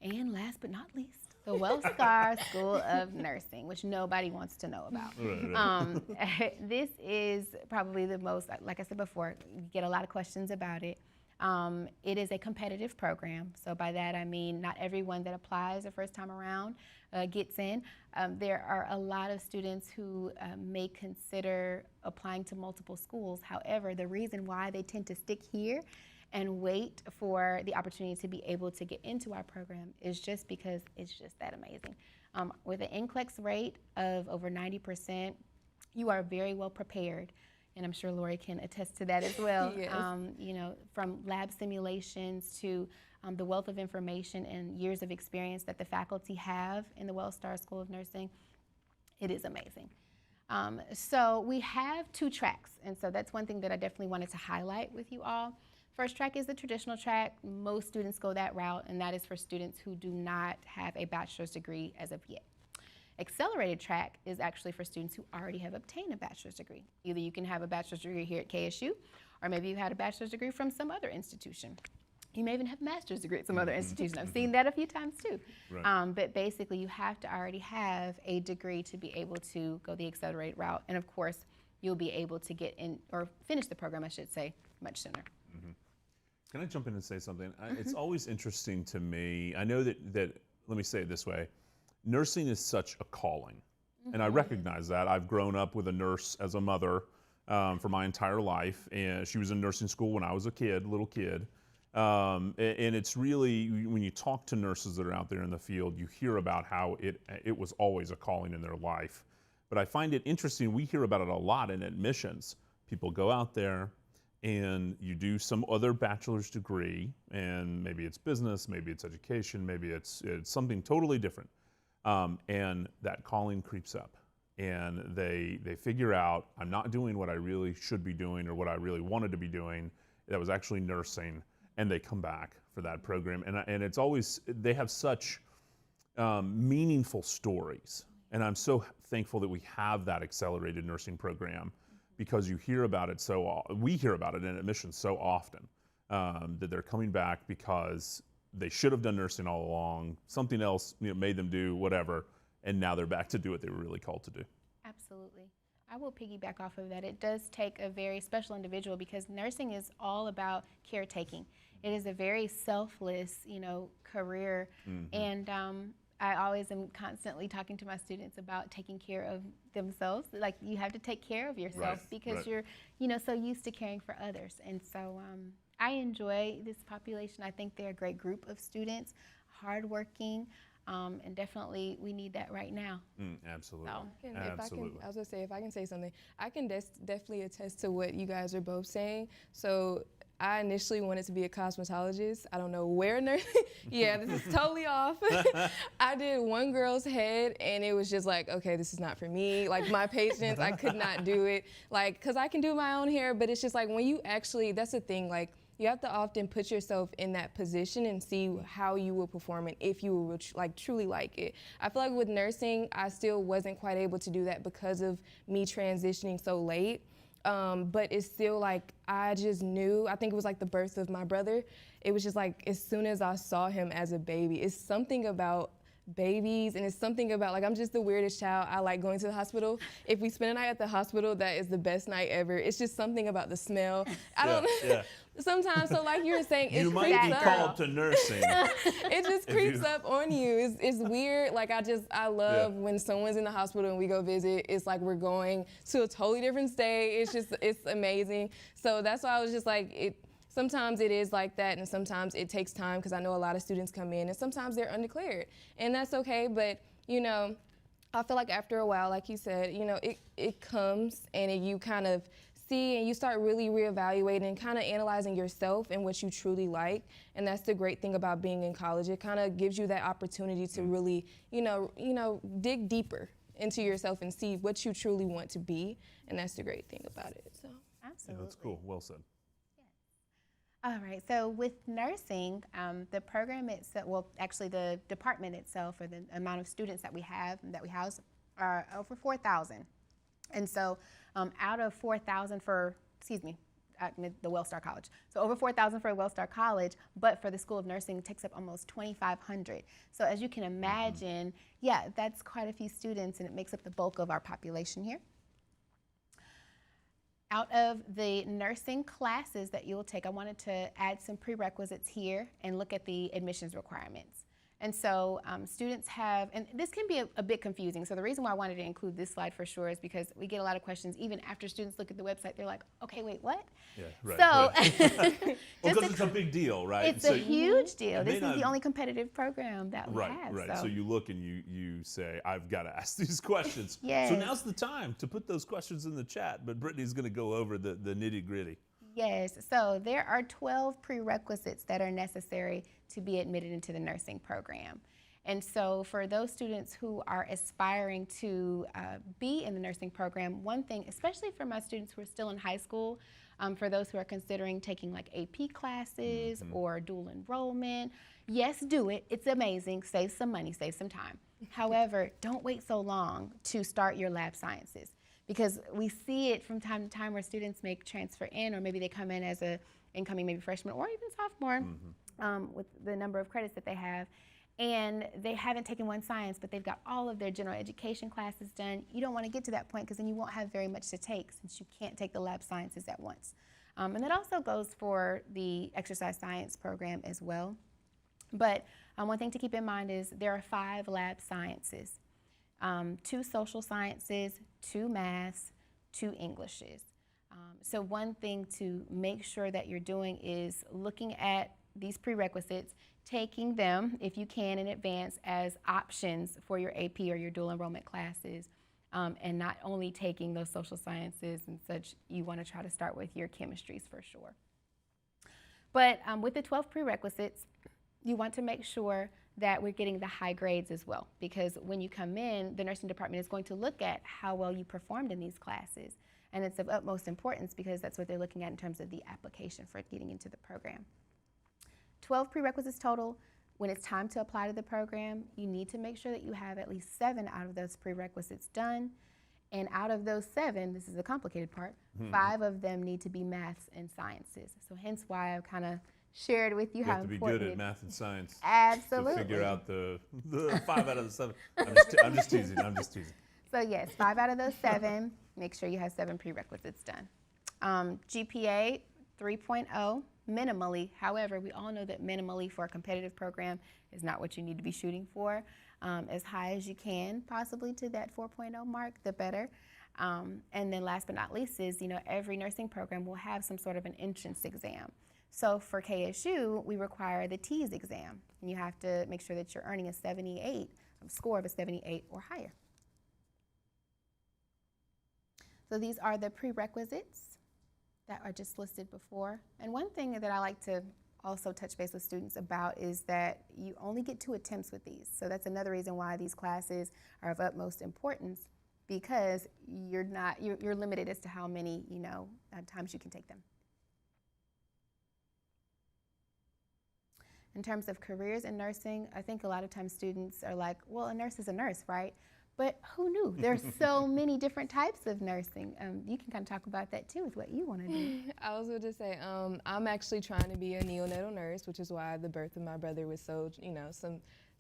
And last but not least, the WellStar School of Nursing, which nobody wants to know about. This is probably the most, like I said before, you get a lot of questions about it. It is a competitive program, so by that I mean not everyone that applies the first time around gets in. There are a lot of students who may consider applying to multiple schools. However, the reason why they tend to stick here and wait for the opportunity to be able to get into our program is just because it's just that amazing. With an NCLEX rate of over 90%, you are very well prepared. And I'm sure Lori can attest to that as well. Yes. You know, from lab simulations to the wealth of information and years of experience that the faculty have in the WellStar School of Nursing, it is amazing. So we have 2 tracks, and so that's one thing that I definitely wanted to highlight with you all. First track is the traditional track. Most students go that route, and that is for students who do not have a bachelor's degree as of yet. Accelerated track is actually for students who already have obtained a bachelor's degree. Either you can have a bachelor's degree here at KSU, or maybe you had a bachelor's degree from some other institution. You may even have a master's degree at some other institution. I've seen that a few times too. Right. But basically you have to already have a degree to be able to go the accelerated route. And of course, you'll be able to get in, or finish the program, I should say, much sooner. Can I jump in and say something? It's always interesting to me. I know that, let me say it this way, nursing is such a calling. And I recognize that. I've grown up with a nurse as a mother for my entire life. And she was in nursing school when I was a kid, little kid. And it's really, when you talk to nurses that are out there in the field, you hear about how it was always a calling in their life. But I find it interesting, we hear about it a lot in admissions. People go out there and you do some other bachelor's degree, and maybe it's business, maybe it's education, maybe it's something totally different. And that calling creeps up, and they figure out, I'm not doing what I really should be doing or what I really wanted to be doing. That was actually nursing, and they come back for that program. And it's always, they have such meaningful stories. And I'm so thankful that we have that accelerated nursing program, because you hear about it we hear about it in admissions so often, that they're coming back because they should have done nursing all along, something else made them do whatever, and now they're back to do what they were really called to do. Absolutely. I will piggyback off of that. It does take a very special individual, because nursing is all about caretaking. It is a very selfless, career. And I always am constantly talking to my students about taking care of themselves. Like, you have to take care of yourself, because you're, so used to caring for others. And so I enjoy this population. I think they're a great group of students, hardworking, and definitely we need that right now. Absolutely. So. Absolutely. I was gonna say, if I can say something, I can definitely attest to what you guys are both saying. So I initially wanted to be a cosmetologist. I don't know where yeah, this is totally off. I did one girl's head, and it was just like, okay, this is not for me. Like, my patience, I could not do it. Like, cause I can do my own hair, but it's just like, when you actually, that's the thing, like, you have to often put yourself in that position and see how you will perform and if you will truly like it. I feel like with nursing, I still wasn't quite able to do that because of me transitioning so late. But it's still like, I just knew, I think it was like the birth of my brother. It was just like, as soon as I saw him as a baby, it's something about babies, and it's something about, like, I'm just the weirdest child. I like going to the hospital. If we spend a night at the hospital, that is the best night ever. It's just something about the smell. I don't know. Sometimes, so like you were saying, it you creeps might be up. called to nursing. It just creeps up on you. It's weird. Like, I love when someone's in the hospital and we go visit. It's like we're going to a totally different state. It's amazing. So that's why I was just like, sometimes it is like that, and sometimes it takes time, because I know a lot of students come in and sometimes they're undeclared, and that's okay. But I feel like after a while, like you said, it comes, and you kind of see, and you start really reevaluating and kind of analyzing yourself and what you truly like. And that's the great thing about being in college. It kind of gives you that opportunity to really, dig deeper into yourself and see what you truly want to be. And that's the great thing about it. So absolutely. Yeah, that's cool. Well said. All right, so with nursing, the program itself, well, actually the department itself, or the amount of students that we have and that we house, are over 4,000. And so out of 4,000 for, the WellStar College. So over 4,000 for WellStar College, but for the School of Nursing, it takes up almost 2,500. So as you can imagine, that's quite a few students, and it makes up the bulk of our population here. Out of the nursing classes that you'll take, I wanted to add some prerequisites here and look at the admissions requirements. And so students have, and this can be a bit confusing, so the reason why I wanted to include this slide for sure is because we get a lot of questions even after students look at the website. They're like, okay, wait, what? Yeah, right. So, right. Well, because it's a big deal, right? It's a huge deal. This is the only competitive program that we have. Right. So you look and you say, I've got to ask these questions. Yes. So now's the time to put those questions in the chat, but Brittany's going to go over the nitty gritty. Yes, so there are 12 prerequisites that are necessary to be admitted into the nursing program. And so for those students who are aspiring to be in the nursing program, one thing, especially for my students who are still in high school, for those who are considering taking like AP classes or dual enrollment, yes, do it. It's amazing. Save some money, save some time. However, don't wait so long to start your lab sciences, because we see it from time to time where students may transfer in, or maybe they come in as a incoming maybe freshman or even sophomore with the number of credits that they have, and they haven't taken one science, but they've got all of their general education classes done. You don't want to get to that point because then you won't have very much to take since you can't take the lab sciences at once. And that also goes for the exercise science program as well. But one thing to keep in mind is there are 5 lab sciences. 2 social sciences, 2 maths, 2 Englishes. So one thing to make sure that you're doing is looking at these prerequisites, taking them, if you can, in advance as options for your AP or your dual enrollment classes, and not only taking those social sciences and such. You want to try to start with your chemistries for sure. But with the 12 prerequisites, you want to make sure that we're getting the high grades as well, because when you come in, the nursing department is going to look at how well you performed in these classes, and it's of utmost importance because that's what they're looking at in terms of the application for getting into the program. 12 prerequisites total. When it's time to apply to the program, you need to make sure that you have at least 7 out of those prerequisites done, and out of those 7, this is the complicated part, 5 of them need to be maths and sciences. So hence why I've kind of shared with you how important You have to be good at math and science. Absolutely. To figure out the 5 out of the 7. I'm just teasing. I'm just teasing. So yes, 5 out of those 7. Make sure you have 7 prerequisites done. GPA 3.0 minimally. However, we all know that minimally for a competitive program is not what you need to be shooting for. As high as you can, possibly to that 4.0 mark, the better. And then last but not least is, every nursing program will have some sort of an entrance exam. So for KSU, we require the TEAS exam, and you have to make sure that you're earning a score of a 78 or higher. So these are the prerequisites that are just listed before. And one thing that I like to also touch base with students about is that you only get 2 attempts with these. So that's another reason why these classes are of utmost importance, because you're limited as to how many times you can take them. In terms of careers in nursing, I think a lot of times students are like, well, a nurse is a nurse, right? But who knew? There's so many different types of nursing. You can kind of talk about that too, with what you want to do. I was going to say, I'm actually trying to be a neonatal nurse, which is why the birth of my brother was so, some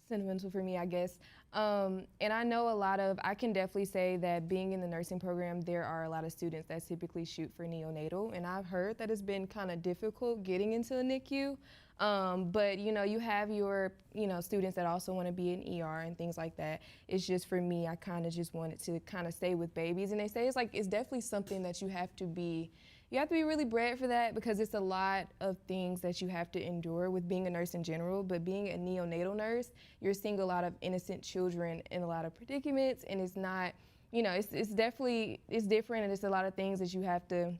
sentimental for me, I guess. And I know I can definitely say that being in the nursing program, there are a lot of students that typically shoot for neonatal, and I've heard that it's been kind of difficult getting into the NICU. But you have your students that also want to be in ER and things like that. It's just for me, I kind of just wanted to kind of stay with babies, and they say it's definitely something that you have to be really bred for that, because it's a lot of things that you have to endure with being a nurse in general. But being a neonatal nurse, you're seeing a lot of innocent children in a lot of predicaments, and it's not, it's different, and it's a lot of things that you have to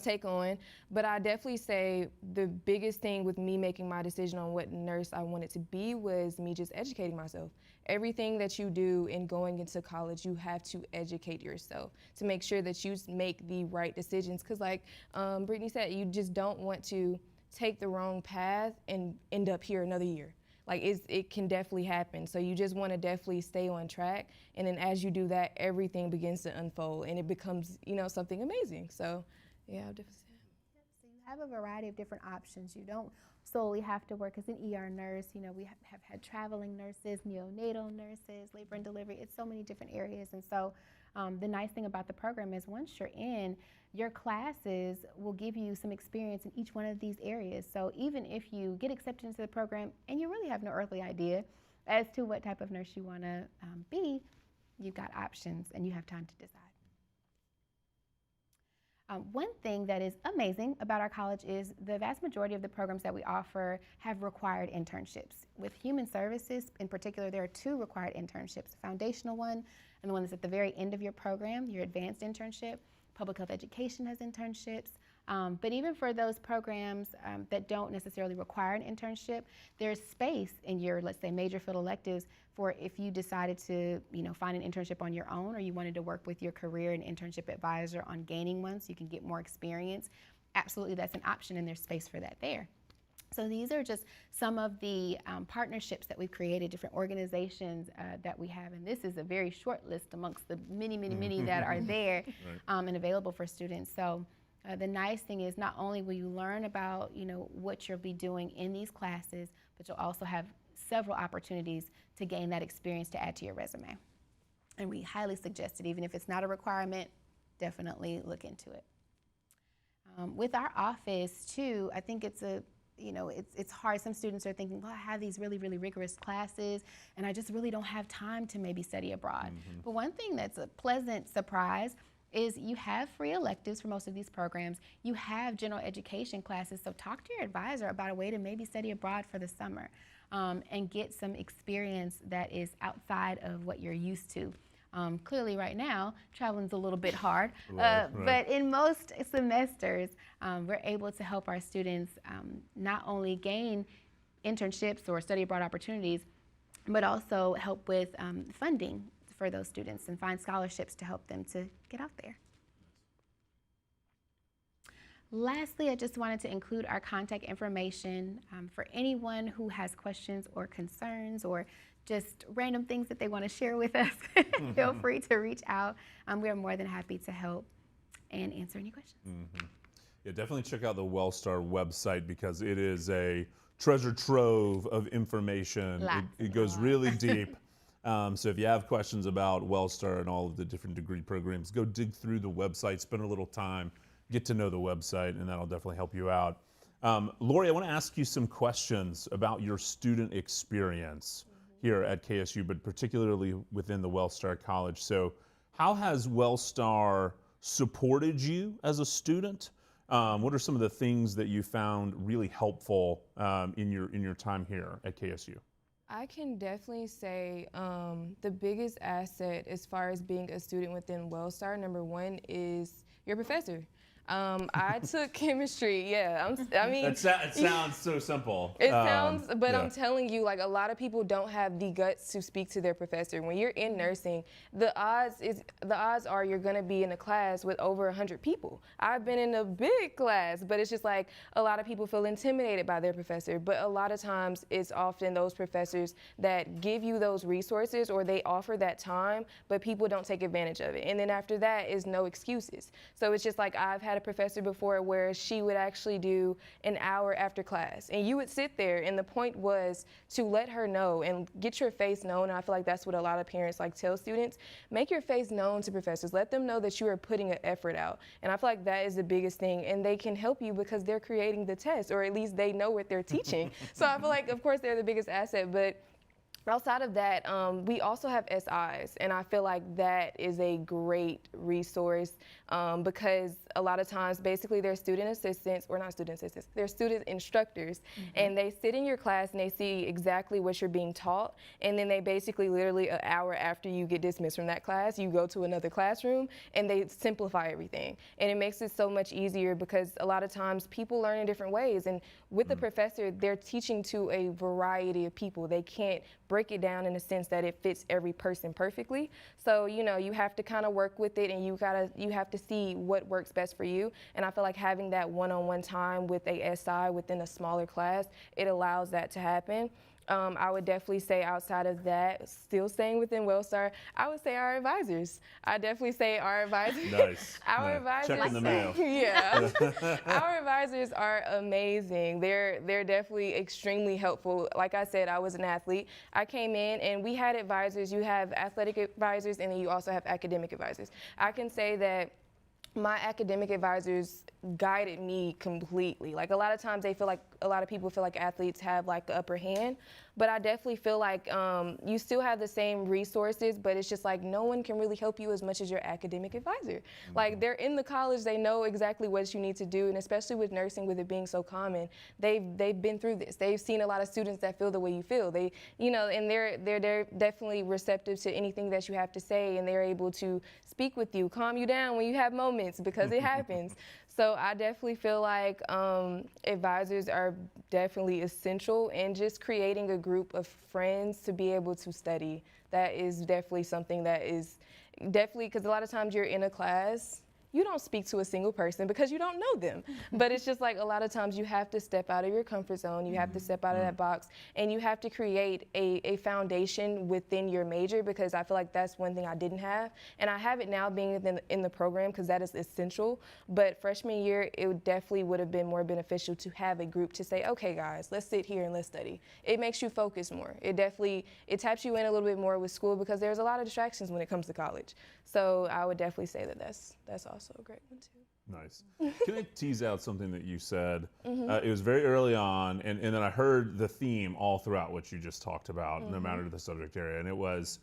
take on. But I definitely say the biggest thing with me making my decision on what nurse I wanted to be was me just educating myself. Everything that you do in going into college, you have to educate yourself to make sure that you make the right decisions. Because like Brittany said, you just don't want to take the wrong path and end up here another year. Like it can definitely happen. So you just want to definitely stay on track. And then as you do that, everything begins to unfold and it becomes, something amazing. So yeah, I'll definitely say that. So you have a variety of different options. You don't solely have to work as an ER nurse. We have had traveling nurses, neonatal nurses, labor and delivery. It's so many different areas. And so The nice thing about the program is once you're in, your classes will give you some experience in each one of these areas. So even if you get accepted into the program and you really have no earthly idea as to what type of nurse you want to be, you've got options and you have time to decide. One thing that is amazing about our college is the vast majority of the programs that we offer have required internships. With human services in particular, there are 2 required internships, a foundational one and the one that's at the very end of your program, your advanced internship. Public health education has internships. But even for those programs that don't necessarily require an internship, there's space in your, let's say, major field electives for if you decided to, find an internship on your own, or you wanted to work with your career and internship advisor on gaining one so you can get more experience. Absolutely, that's an option, and there's space for that there. So these are just some of the partnerships that we've created, different organizations that we have, and this is a very short list amongst the many, many, many that are there and available for students. So the nice thing is not only will you learn about what you'll be doing in these classes, but you'll also have several opportunities to gain that experience to add to your resume. And we highly suggest it, even if it's not a requirement, definitely look into it. With our office too, I think it's it's hard. Some students are thinking, well, I have these really, really rigorous classes and I just really don't have time to maybe study abroad. But one thing that's a pleasant surprise is you have free electives for most of these programs. You have general education classes, so talk to your advisor about a way to maybe study abroad for the summer and get some experience that is outside of what you're used to. Clearly right now, traveling's a little bit hard, but in most semesters, we're able to help our students not only gain internships or study abroad opportunities, but also help with funding for those students and find scholarships to help them to get out there. Lastly, I just wanted to include our contact information for anyone who has questions or concerns or just random things that they want to share with us. Feel free to reach out. We are more than happy to help and answer any questions. Yeah, definitely check out the WellStar website because it is a treasure trove of information. It goes really deep. So if you have questions about WellStar and all of the different degree programs, go dig through the website, spend a little time, get to know the website, and that'll definitely help you out. Lori, I want to ask you some questions about your student experience here at KSU, but particularly within the WellStar College. So how has WellStar supported you as a student? What are some of the things that you found really helpful in your time here at KSU? I can definitely say the biggest asset as far as being a student within WellStar, number one, is your professor. I took chemistry, I mean. It sounds so simple. It sounds, but I'm telling you, like, a lot of people don't have the guts to speak to their professor. When you're in nursing, the odds are you're gonna be in a class with over 100 people. I've been in a big class, but it's just like a lot of people feel intimidated by their professor, but a lot of times it's often those professors that give you those resources or they offer that time, but people don't take advantage of it. And then after that is no excuses. So it's just like I've had a professor before where she would actually do an hour after class and you would sit there, and the point was to let her know and get your face known. And I feel like that's what a lot of parents like tell students. Make your face known to professors. Let them know that you are putting an effort out. And I feel like that is the biggest thing, and they can help you because they're creating the test, or at least they know what they're teaching. So I feel like, of course, they're the biggest asset, but outside of that, we also have SIs, and I feel like that is a great resource because a lot of times, basically, they're student assistants, or not student assistants, they're student instructors, and they sit in your class and they see exactly what you're being taught, and then they basically literally an hour after you get dismissed from that class, you go to another classroom, and they simplify everything. And it makes it so much easier because a lot of times people learn in different ways, and with the professor, they're teaching to a variety of people. They can't break it down in a sense that it fits every person perfectly. So, you know, you have to kind of work with it, and you have to see what works best for you. And I feel like having that one-on-one time with a SI within a smaller class, it allows that to happen. I would definitely say outside of that, still staying within WellStar, I would say our advisors. I definitely say our advisors. Nice. Our Nice. advisors. Check in the mail. Yeah. Our advisors are amazing. They're definitely extremely helpful. Like I said, I was an athlete. I came in and we had advisors. You have athletic advisors and then you also have academic advisors. I can say that my academic advisors guided me completely. Like a lot of times a lot of people feel like athletes have like the upper hand, but I definitely feel like you still have the same resources, but it's just like no one can really help you as much as your academic advisor. Like they're in the college, they know exactly what you need to do, and especially with nursing, with it being so common, they've been through this. They've seen a lot of students that feel the way you feel. They, and they're definitely receptive to anything that you have to say, and they're able to speak with you, calm you down when you have moments because it happens. So I definitely feel like advisors are definitely essential, and just creating a group of friends to be able to study. That is definitely something that is definitely, because a lot of times you're in a class, you don't speak to a single person because you don't know them. But it's just like a lot of times you have to step out of your comfort zone, you have to step out of that box, and you have to create a foundation within your major, because I feel like that's one thing I didn't have. And I have it now being in the program because that is essential. But freshman year, it definitely would have been more beneficial to have a group to say, okay guys, let's sit here and let's study. It makes you focus more. It taps you in a little bit more with school because there's a lot of distractions when it comes to college. So I would definitely say that that's also a great one too. Nice. Can I tease out something that you said? It was very early on, and then I heard the theme all throughout what you just talked about, no matter the subject area, and it was,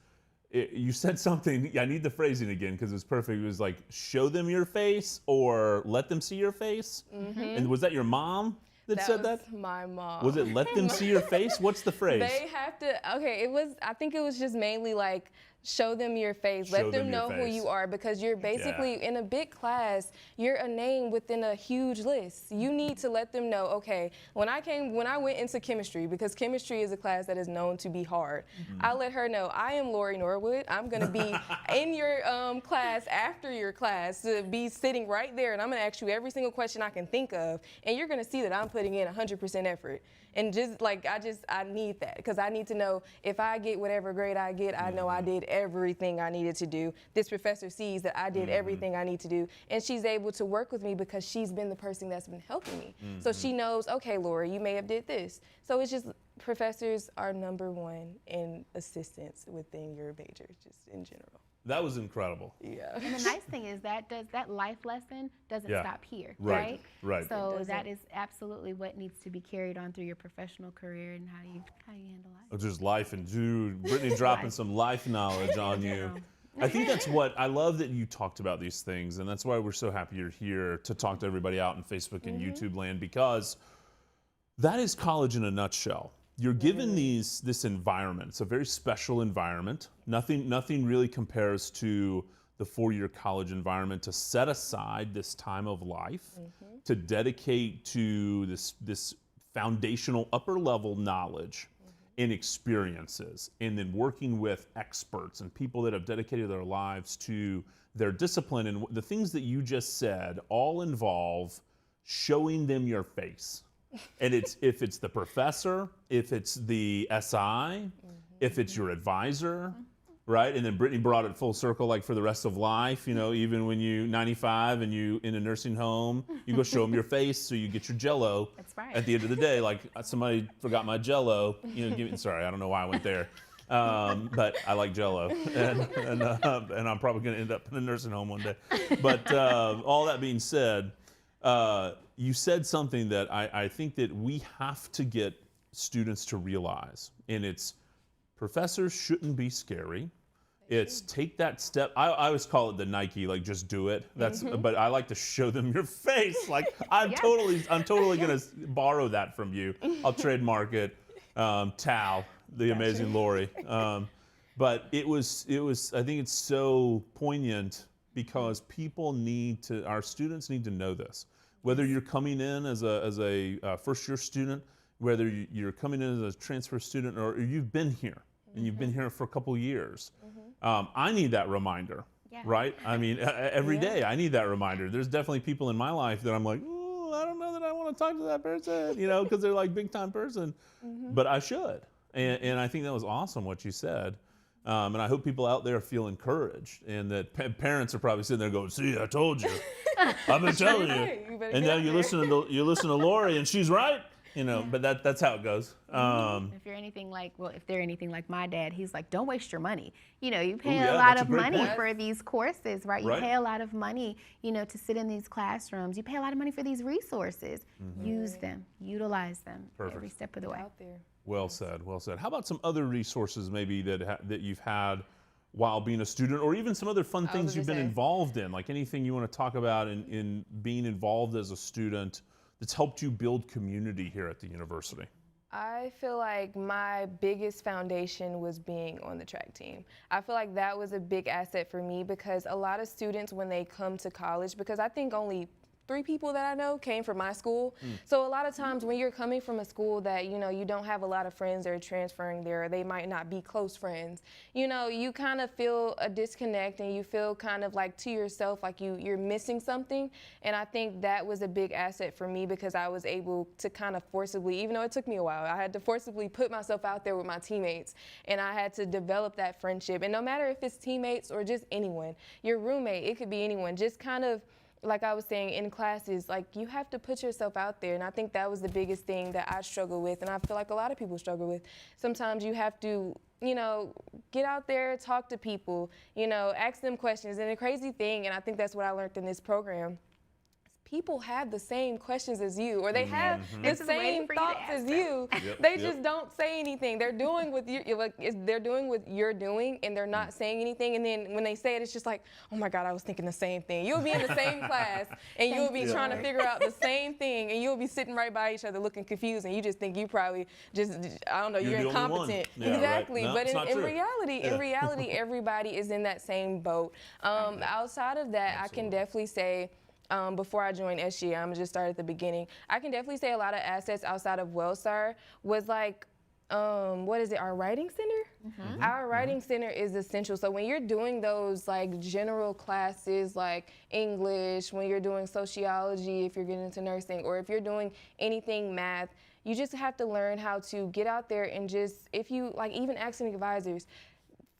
you said something, I need the phrasing again because it was perfect. It was like, show them your face or let them see your face? And was that your mom that said that? That was my mom. Was it let them see your face? What's the phrase? They have to, okay, I think it was just mainly like, show them your face. Let them know who you are, because you're basically in a big class, you're a name within a huge list. You need to let them know, okay, when I went into chemistry, because chemistry is a class that is known to be hard, I let her know, I am Lori Norwood. I'm going to be in your class after your class, to be sitting right there, and I'm going to ask you every single question I can think of, and you're going to see that I'm putting in 100% effort. And just like, I need that, because I need to know if I get whatever grade I get, I know I did everything I needed to do. This professor sees that I did everything I need to do, and she's able to work with me because she's been the person that's been helping me. So she knows, okay, Laura, you may have did this. So it's just, professors are #1 in assistance within your major, just in general. That was incredible. Yeah. And the nice thing is that life lesson doesn't stop here, right? Right. So that is absolutely what needs to be carried on through your professional career and how you handle life. Just life, and Brittany dropping some life knowledge on you. I think that's what, I love that you talked about these things, and that's why we're so happy you're here to talk to everybody out in Facebook and YouTube land, because that is college in a nutshell. You're given this environment. It's a very special environment. Nothing really compares to the 4-year college environment, to set aside this time of life, to dedicate to this foundational upper level knowledge and experiences, and then working with experts and people that have dedicated their lives to their discipline. And the things that you just said all involve showing them your face. And if it's the professor, if it's the SI, if it's your advisor, right? And then Brittany brought it full circle, like for the rest of life, even when you're 95 and you in a nursing home, you go show them your face so you get your Jello. That's right. At the end of the day, like, somebody forgot my Jello, sorry, I don't know why I went there. But I like Jello, and I'm probably going to end up in a nursing home one day. But all that being said, you said something that I think that we have to get students to realize, and it's, professors shouldn't be scary. It's take that step. I always call it the Nike, like, just do it. But I like to show them your face. Like, I'm totally gonna borrow that from you. I'll trademark it. Tal, the amazing Lori. But it was. I think it's so poignant, because our students need to know this. Whether you're coming in as a first-year student, whether you're coming in as a transfer student, or you've been here and you've been here for a couple years, I need that reminder, right? I mean, every day I need that reminder. There's definitely people in my life that I'm like, I don't know that I want to talk to that person, because they're like big-time person, but I should. And I think that was awesome what you said. And I hope people out there feel encouraged, and that parents are probably sitting there going, "See, I told you, I've been telling you." And now you listen to Lori, and she's right. You know, but that's how it goes. If you're anything like, well, if they're anything like my dad, he's like, don't waste your money. You know, you pay a lot of money for these courses, right? You pay a lot of money, you know, to sit in these classrooms. You pay a lot of money for these resources. Use them, utilize them every step of the way. Well said, well said. How about some other resources maybe that you've had while being a student, or even some other fun things you've been involved in, like anything you want to talk about in being involved as a student that's helped you build community here at the university? I feel like my biggest foundation was being on the track team. I feel like that was a big asset for me, because a lot of students, when they come to college, because I think only 3 people that I know came from my school. So a lot of times when you're coming from a school that, you know, you don't have a lot of friends that are transferring there, or they might not be close friends, you know, you kind of feel a disconnect, and you feel kind of like to yourself like you're missing something. And I think that was a big asset for me, because I was able to kind of forcibly, even though it took me a while, I had to forcibly put myself out there with my teammates, and I had to develop that friendship. And no matter if it's teammates or just anyone, your roommate, it could be anyone, just kind of, like I was saying, in classes, like, you have to put yourself out there. And I think that was the biggest thing that I struggle with, and I feel like a lot of people struggle with. Sometimes you have to, you know, get out there, talk to people, you know, ask them questions. And the crazy thing, and I think that's what I learned in this program, people have the same questions as you, or they have the same thoughts as you. They just don't say anything. They're doing what they're doing what you're doing, and they're not saying anything. And then when they say it, it's just like, oh my God, I was thinking the same thing. You'll be in the same class, and you'll be trying to figure out the same thing, and you'll be sitting right by each other looking confused, and you just think you probably just, I don't know, you're incompetent. Exactly. No, but in reality, everybody is in that same boat. Outside of that, I can definitely say, before I joined SG, I'm just start at the beginning. I can definitely say a lot of assets outside of WellStar was like, what is it, our writing center? Our writing center is essential. So when you're doing those like general classes like English, when you're doing sociology, if you're getting into nursing, or if you're doing anything math, you just have to learn how to get out there and just, if you, like even asking advisors,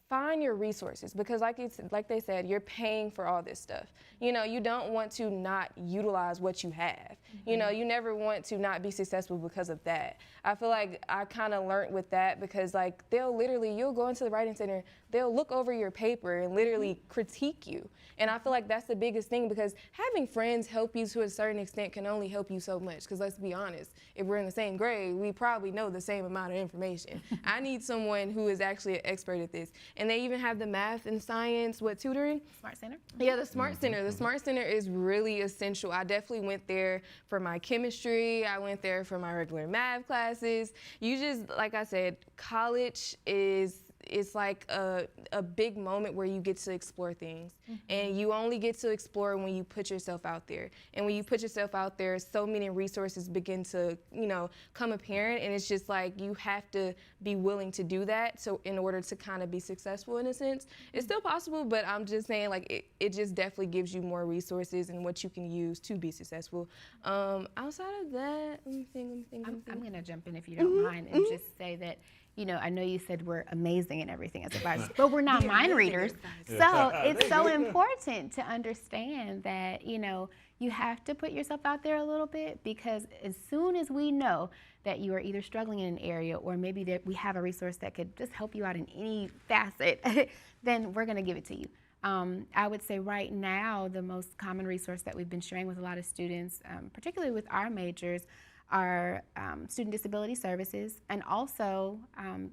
find your resources, because like they said, you're paying for all this stuff. You know, you don't want to not utilize what you have. You know, you never want to not be successful because of that. I feel like I kind of learned with that, because like you'll go into the writing center, they'll look over your paper and literally critique you. And I feel like that's the biggest thing, because having friends help you to a certain extent can only help you so much, because let's be honest, if we're in the same grade, we probably know the same amount of information. I need someone who is actually an expert at this. And they even have the math and science, tutoring? Smart Center? Yeah, the Smart Center. The Smart Center is really essential. I definitely went there for my chemistry. I went there for my regular math classes. You just, like I said, college is, it's like a big moment where you get to explore things. And you only get to explore when you put yourself out there. And when you put yourself out there, so many resources begin to, you know, come apparent. And it's just like you have to be willing to do that, so in order to kind of be successful in a sense. It's still possible, but I'm just saying, like, it just definitely gives you more resources and what you can use to be successful. Outside of that, let me think. I'm going to jump in, if you don't mind, and just say that, you know, I know you said we're amazing and everything as advisors, but we're not mind readers. So it's so important to understand that, you know, you have to put yourself out there a little bit, because as soon as we know that you are either struggling in an area, or maybe that we have a resource that could just help you out in any facet, then we're going to give it to you. I would say right now, the most common resource that we've been sharing with a lot of students, particularly with our majors, are student disability services, and also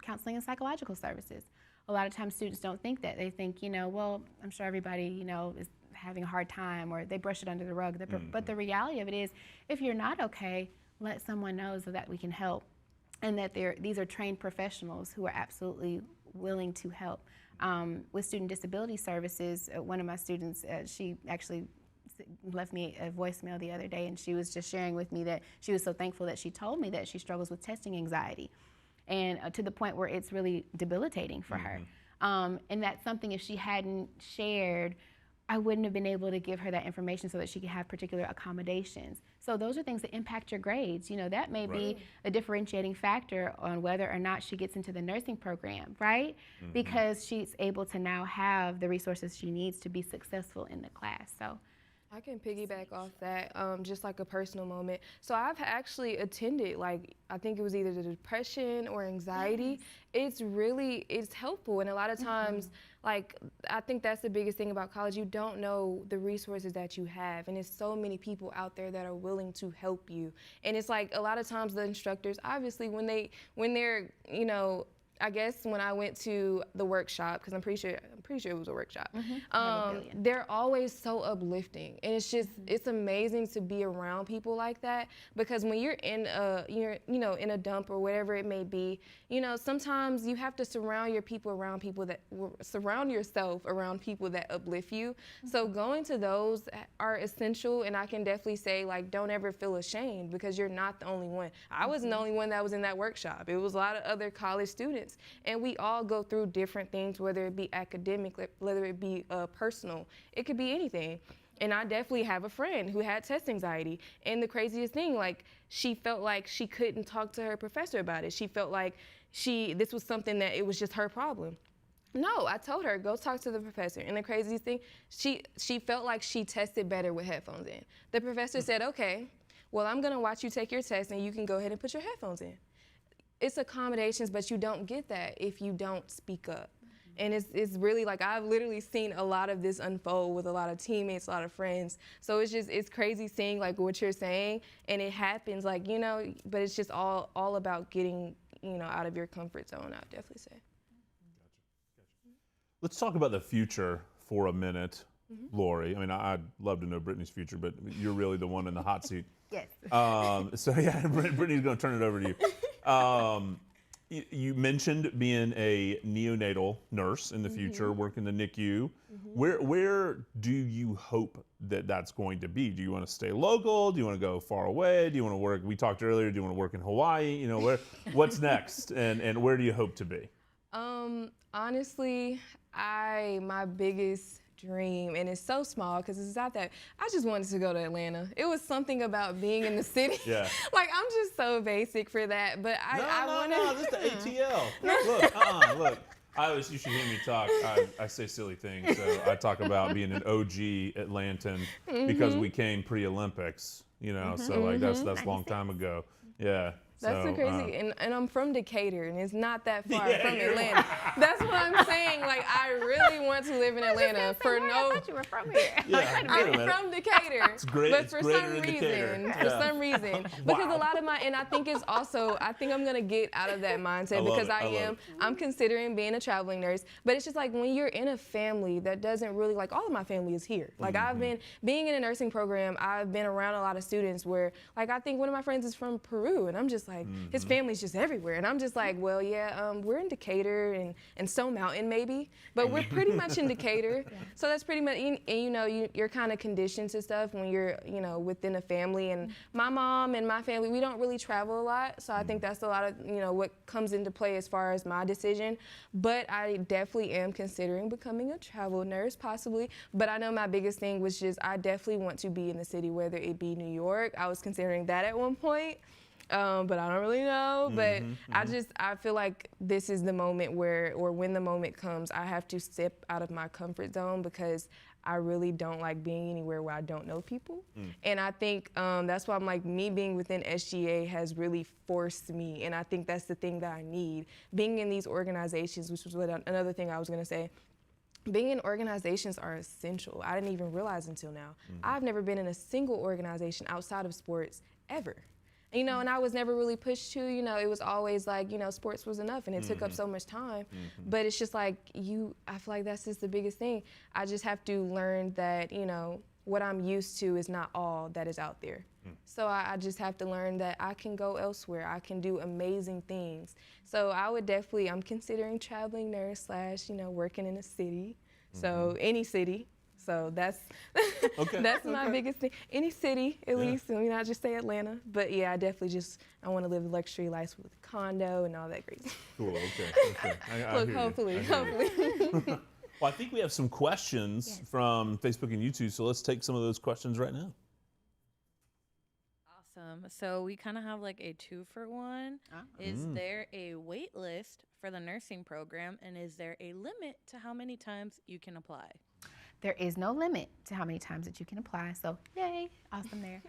counseling and psychological services. A lot of times students don't think that. They think, you know, well, I'm sure everybody, you know, is having a hard time, or they brush it under the rug. But the reality of it is, if you're not okay, let someone know so that we can help, and that these are trained professionals who are absolutely willing to help. With student disability services, one of my students, she actually left me a voicemail the other day, and she was just sharing with me that she was so thankful that she told me that she struggles with testing anxiety, and to the point where it's really debilitating for her. And that's something, if she hadn't shared, I wouldn't have been able to give her that information so that she could have particular accommodations. So those are things that impact your grades. You know, that may be a differentiating factor on whether or not she gets into the nursing program, right? Because she's able to now have the resources she needs to be successful in the class. So I can piggyback off that, just like a personal moment. So I've actually attended, like, I think it was either the depression or anxiety. It's helpful. And a lot of times, like, I think that's the biggest thing about college. You don't know the resources that you have. And there's so many people out there that are willing to help you. And it's like, a lot of times the instructors, obviously, when they're, you know, I guess when I went to the workshop, because I'm pretty sure it was a workshop. They're always so uplifting, and it's amazing to be around people like that. Because when you're in a dump or whatever it may be, you know, sometimes you have to surround yourself around people that uplift you. So going to those are essential, and I can definitely say, like, don't ever feel ashamed because you're not the only one. I wasn't the only one that was in that workshop. It was a lot of other college students. And we all go through different things, whether it be academic, whether it be personal. It could be anything. And I definitely have a friend who had test anxiety. And the craziest thing, like, she felt like she couldn't talk to her professor about it. She felt like this was something that it was just her problem. No, I told her, go talk to the professor. And the craziest thing, she felt like she tested better with headphones in. The professor said, okay, well, I'm gonna watch you take your test and you can go ahead and put your headphones in. It's accommodations, but you don't get that if you don't speak up. And it's really, like, I've literally seen a lot of this unfold with a lot of teammates, a lot of friends. So it's crazy seeing, like, what you're saying, and it happens, like, you know, but it's just all about getting, you know, out of your comfort zone, I'd definitely say. Let's talk about the future for a minute, Lori. I mean, I'd love to know Brittany's future, but you're really the one in the hot seat. Yes. So yeah, Brittany's going to turn it over to you. You mentioned being a neonatal nurse in the future, working the NICU. Where do you hope that that's going to be? Do you want to stay local? Do you want to go far away? Do you want to work? We talked earlier. Do you want to work in Hawaii? You know, what's next, and where do you hope to be? Honestly, my biggest dream, and it's so small because it's not that, I just wanted to go to Atlanta. It was something about being in the city. Yeah. Like, I'm just so basic for that, but I want to. No, this is the ATL. Look, you should hear me talk. I say silly things. So I talk about being an OG Atlantan because we came pre-Olympics, you know, so like that's a long time ago. Yeah. That's so crazy, and I'm from Decatur, and it's not that far from Atlanta. That's what I'm saying. Like, I really want to live in Atlanta for no. I thought you were from here. Yeah, I'm from Decatur, it's great, but for some reason, because a lot of and I think it's also, I think I'm gonna get out of that mindset because I'm considering being a traveling nurse. But it's just like when you're in a family that doesn't really, like, all of my family is here. Like, I've been being in a nursing program. I've been around a lot of students where, like, I think one of my friends is from Peru, and I'm just like, his family's just everywhere. And I'm just like, well, yeah, we're in Decatur and Stone Mountain maybe, but we're pretty much in Decatur. So that's pretty much, and you know, you're kind of conditioned to stuff when you're, you know, within a family. And my mom and my family, we don't really travel a lot. So I think that's a lot of, you know, what comes into play as far as my decision. But I definitely am considering becoming a travel nurse, possibly. But I know my biggest thing was just, I definitely want to be in the city, whether it be New York. I was considering that at one point. But I don't really know. But I feel like this is the moment when the moment comes, I have to step out of my comfort zone because I really don't like being anywhere where I don't know people. And I think that's why I'm like, me being within SGA has really forced me. And I think that's the thing that I need. Being in these organizations, which was another thing I was gonna say, being in organizations are essential. I didn't even realize until now. I've never been in a single organization outside of sports ever. You know, and I was never really pushed to, you know, it was always like, you know, sports was enough and it took up so much time. But it's just like, I feel like that's just the biggest thing. I just have to learn that, you know, what I'm used to is not all that is out there. So I just have to learn that I can go elsewhere. I can do amazing things. So I would definitely, I'm considering traveling nurse / you know, working in a city. So any city. So that's that's my biggest thing. Any city, at least. I mean, I just say Atlanta. But yeah, I definitely I want to live a luxury life with a condo and all that great stuff. Cool, okay. Look, hopefully. Well, I think we have some questions from Facebook and YouTube, so let's take some of those questions right now. Awesome. So we kind of have like a 2-for-1. Is there a wait list for the nursing program, and is there a limit to how many times you can apply? There is no limit to how many times that you can apply, so yay, awesome there.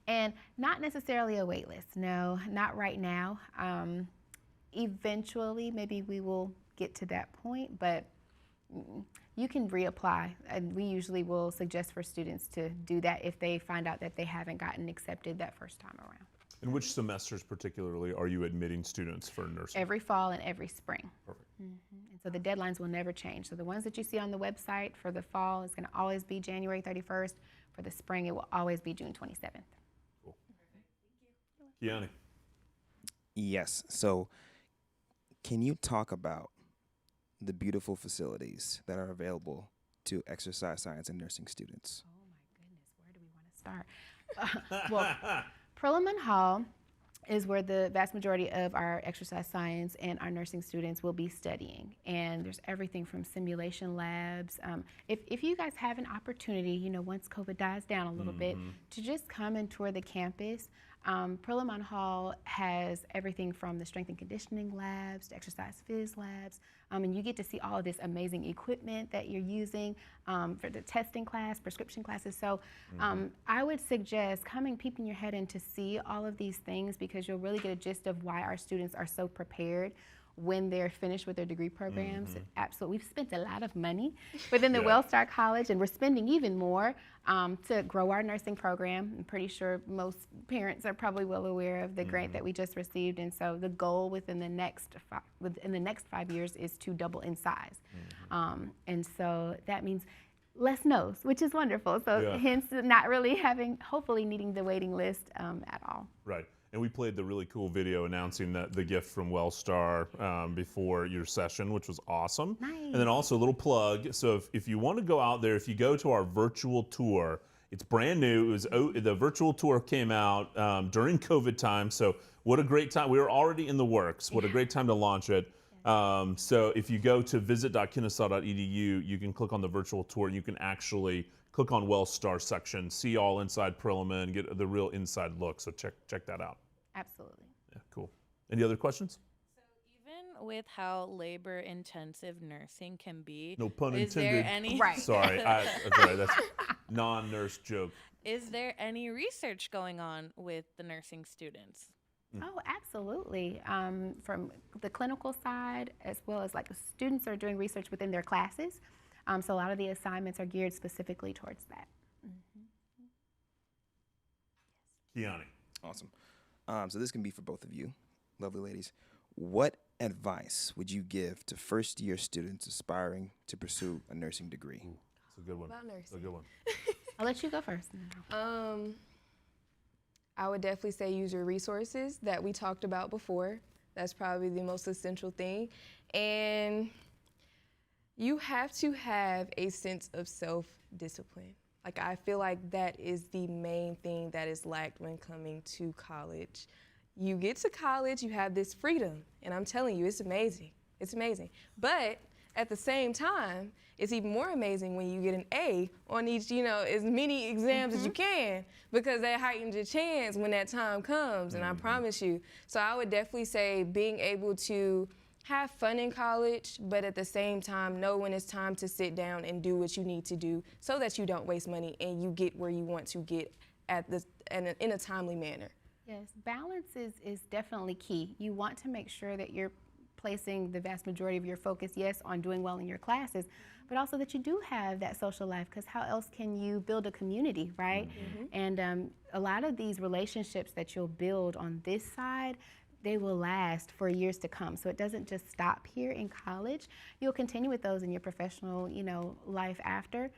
And not necessarily a wait list, no, not right now. Eventually, maybe we will get to that point, but you can reapply. And we usually will suggest for students to do that if they find out that they haven't gotten accepted that first time around. And which semesters particularly are you admitting students for nursing? Every fall and every spring. Perfect. And so the deadlines will never change. So the ones that you see on the website for the fall is going to always be January 31st. For the spring, it will always be June 27th. Cool. Kiani. Yes. So can you talk about the beautiful facilities that are available to exercise science and nursing students? Oh my goodness, where do we want to start? Well, Perelman Hall is where the vast majority of our exercise science and our nursing students will be studying. And there's everything from simulation labs. If you guys have an opportunity, you know, once COVID dies down a little bit, to just come and tour the campus. Perelman Hall has everything from the strength and conditioning labs to exercise phys labs. And you get to see all of this amazing equipment that you're using for the testing class, prescription classes. So I would suggest coming, peeping your head in to see all of these things, because you'll really get a gist of why our students are so prepared when they're finished with their degree programs. Absolutely. We've spent a lot of money within the WellStar College, and we're spending even more to grow our nursing program. I'm pretty sure most parents are probably well aware of the grant that we just received, and so the goal within the next 5 years is to double in size. And so that means less no's, which is wonderful. So hence not really hopefully needing the waiting list at all. Right. And we played the really cool video announcing the gift from WellStar before your session, which was awesome. Nice. And then also a little plug. So if you want to go out there, if you go to our virtual tour, it's brand new. The virtual tour came out during COVID time. So what a great time. We were already in the works. What a great time to launch it. So if you go to visit.kennesaw.edu, you can click on the virtual tour, and you can actually click on WellStar section, see all inside Perelman, get the real inside look. So check that out. Absolutely. Yeah, cool. Any other questions? So even with how labor intensive nursing can be, No pun is intended. there any Sorry, sorry, that's non-nurse joke. Is there any research going on with the nursing students? Oh, absolutely. From the clinical side, as well as like students are doing research within their classes. So a lot of the assignments are geared specifically towards that. Kiani. Awesome. So this can be for both of you, lovely ladies. What advice would you give to first-year students aspiring to pursue a nursing degree? That's a good one. About nursing. That's a good one. I'll let you go first. I would definitely say use your resources that we talked about before. That's probably the most essential thing. And you have to have a sense of self-discipline. Like, I feel like that is the main thing that is lacked when coming to college. You get to college, you have this freedom, and I'm telling you, it's amazing. It's amazing. But at the same time, it's even more amazing when you get an A on each, as many exams as you can, because that heightens your chance when that time comes, and I promise you. So I would definitely say being able to have fun in college, but at the same time, know when it's time to sit down and do what you need to do so that you don't waste money and you get where you want to get in a timely manner. Yes, balance is definitely key. You want to make sure that you're placing the vast majority of your focus, yes, on doing well in your classes, but also that you do have that social life, because how else can you build a community, right? And a lot of these relationships that you'll build on this side, they will last for years to come. So it doesn't just stop here in college. You'll continue with those in your professional, life after.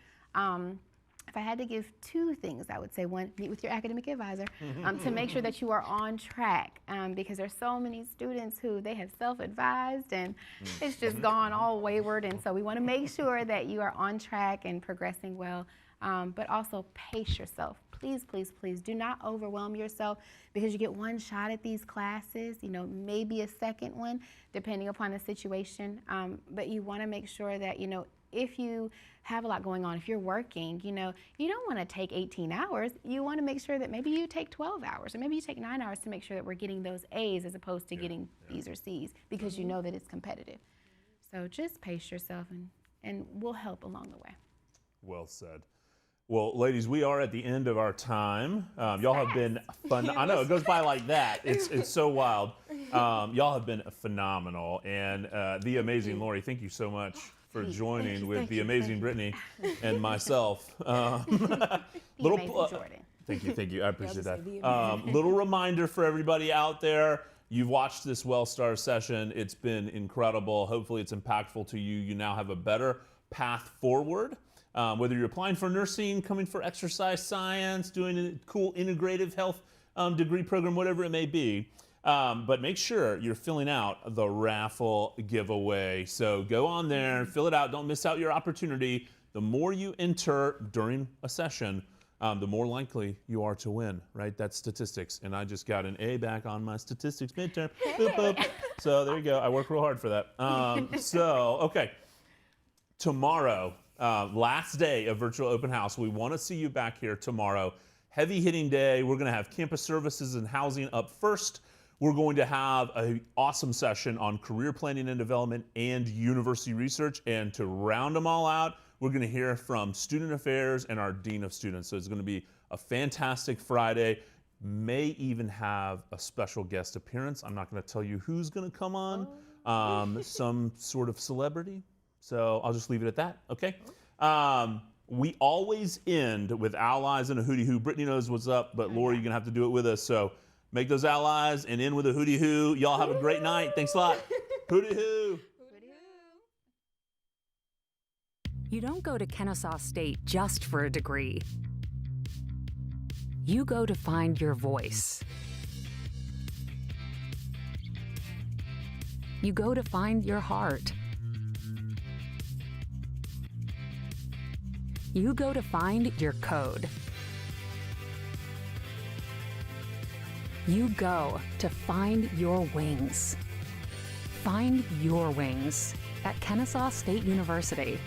If I had to give two things, I would say one, meet with your academic advisor to make sure that you are on track, because there's so many students who they have self-advised and it's just gone all wayward, and so we want to make sure that you are on track and progressing well, but also pace yourself. Please, please, please do not overwhelm yourself, because you get one shot at these classes, maybe a second one, depending upon the situation, but you want to make sure that, if you have a lot going on, if you're working, you know, you don't want to take 18 hours. You want to make sure that maybe you take 12 hours or maybe you take 9 hours to make sure that we're getting those A's as opposed to getting B's or C's, because you know that it's competitive. So just pace yourself, and we'll help along the way. Well said. Well, ladies, we are at the end of our time. Y'all have been fun. I know it goes by like that. It's so wild. Y'all have been phenomenal, and the amazing Lori. Thank you so much for joining with the amazing Brittany and myself. Amazing Jordan. Thank you. I appreciate that. Little reminder for everybody out there. You've watched this WellStar session. It's been incredible. Hopefully it's impactful to you. You now have a better path forward. Whether you're applying for nursing, coming for exercise science, doing a cool integrative health degree program, whatever it may be. But make sure you're filling out the raffle giveaway. So go on there, fill it out. Don't miss out your opportunity. The more you enter during a session, the more likely you are to win, right? That's statistics. And I just got an A back on my statistics midterm. Boop, boop. So there you go. I work real hard for that. Okay. Tomorrow, last day of Virtual Open House. We want to see you back here tomorrow. Heavy hitting day. We're going to have campus services and housing up first. We're going to have an awesome session on career planning and development and university research. And to round them all out, we're going to hear from student affairs and our dean of students. So it's going to be a fantastic Friday. May even have a special guest appearance. I'm not going to tell you who's going to come on. Some sort of celebrity. So I'll just leave it at that, okay? We always end with allies and a Hooty Hoo. Brittany knows what's up, but Lori, you're gonna have to do it with us. So make those allies and end with a Hooty Hoo. Y'all have a great night. Thanks a lot. Hooty Hoo. You don't go to Kennesaw State just for a degree. You go to find your voice. You go to find your heart. You go to find your code. You go to find your wings. Find your wings at Kennesaw State University.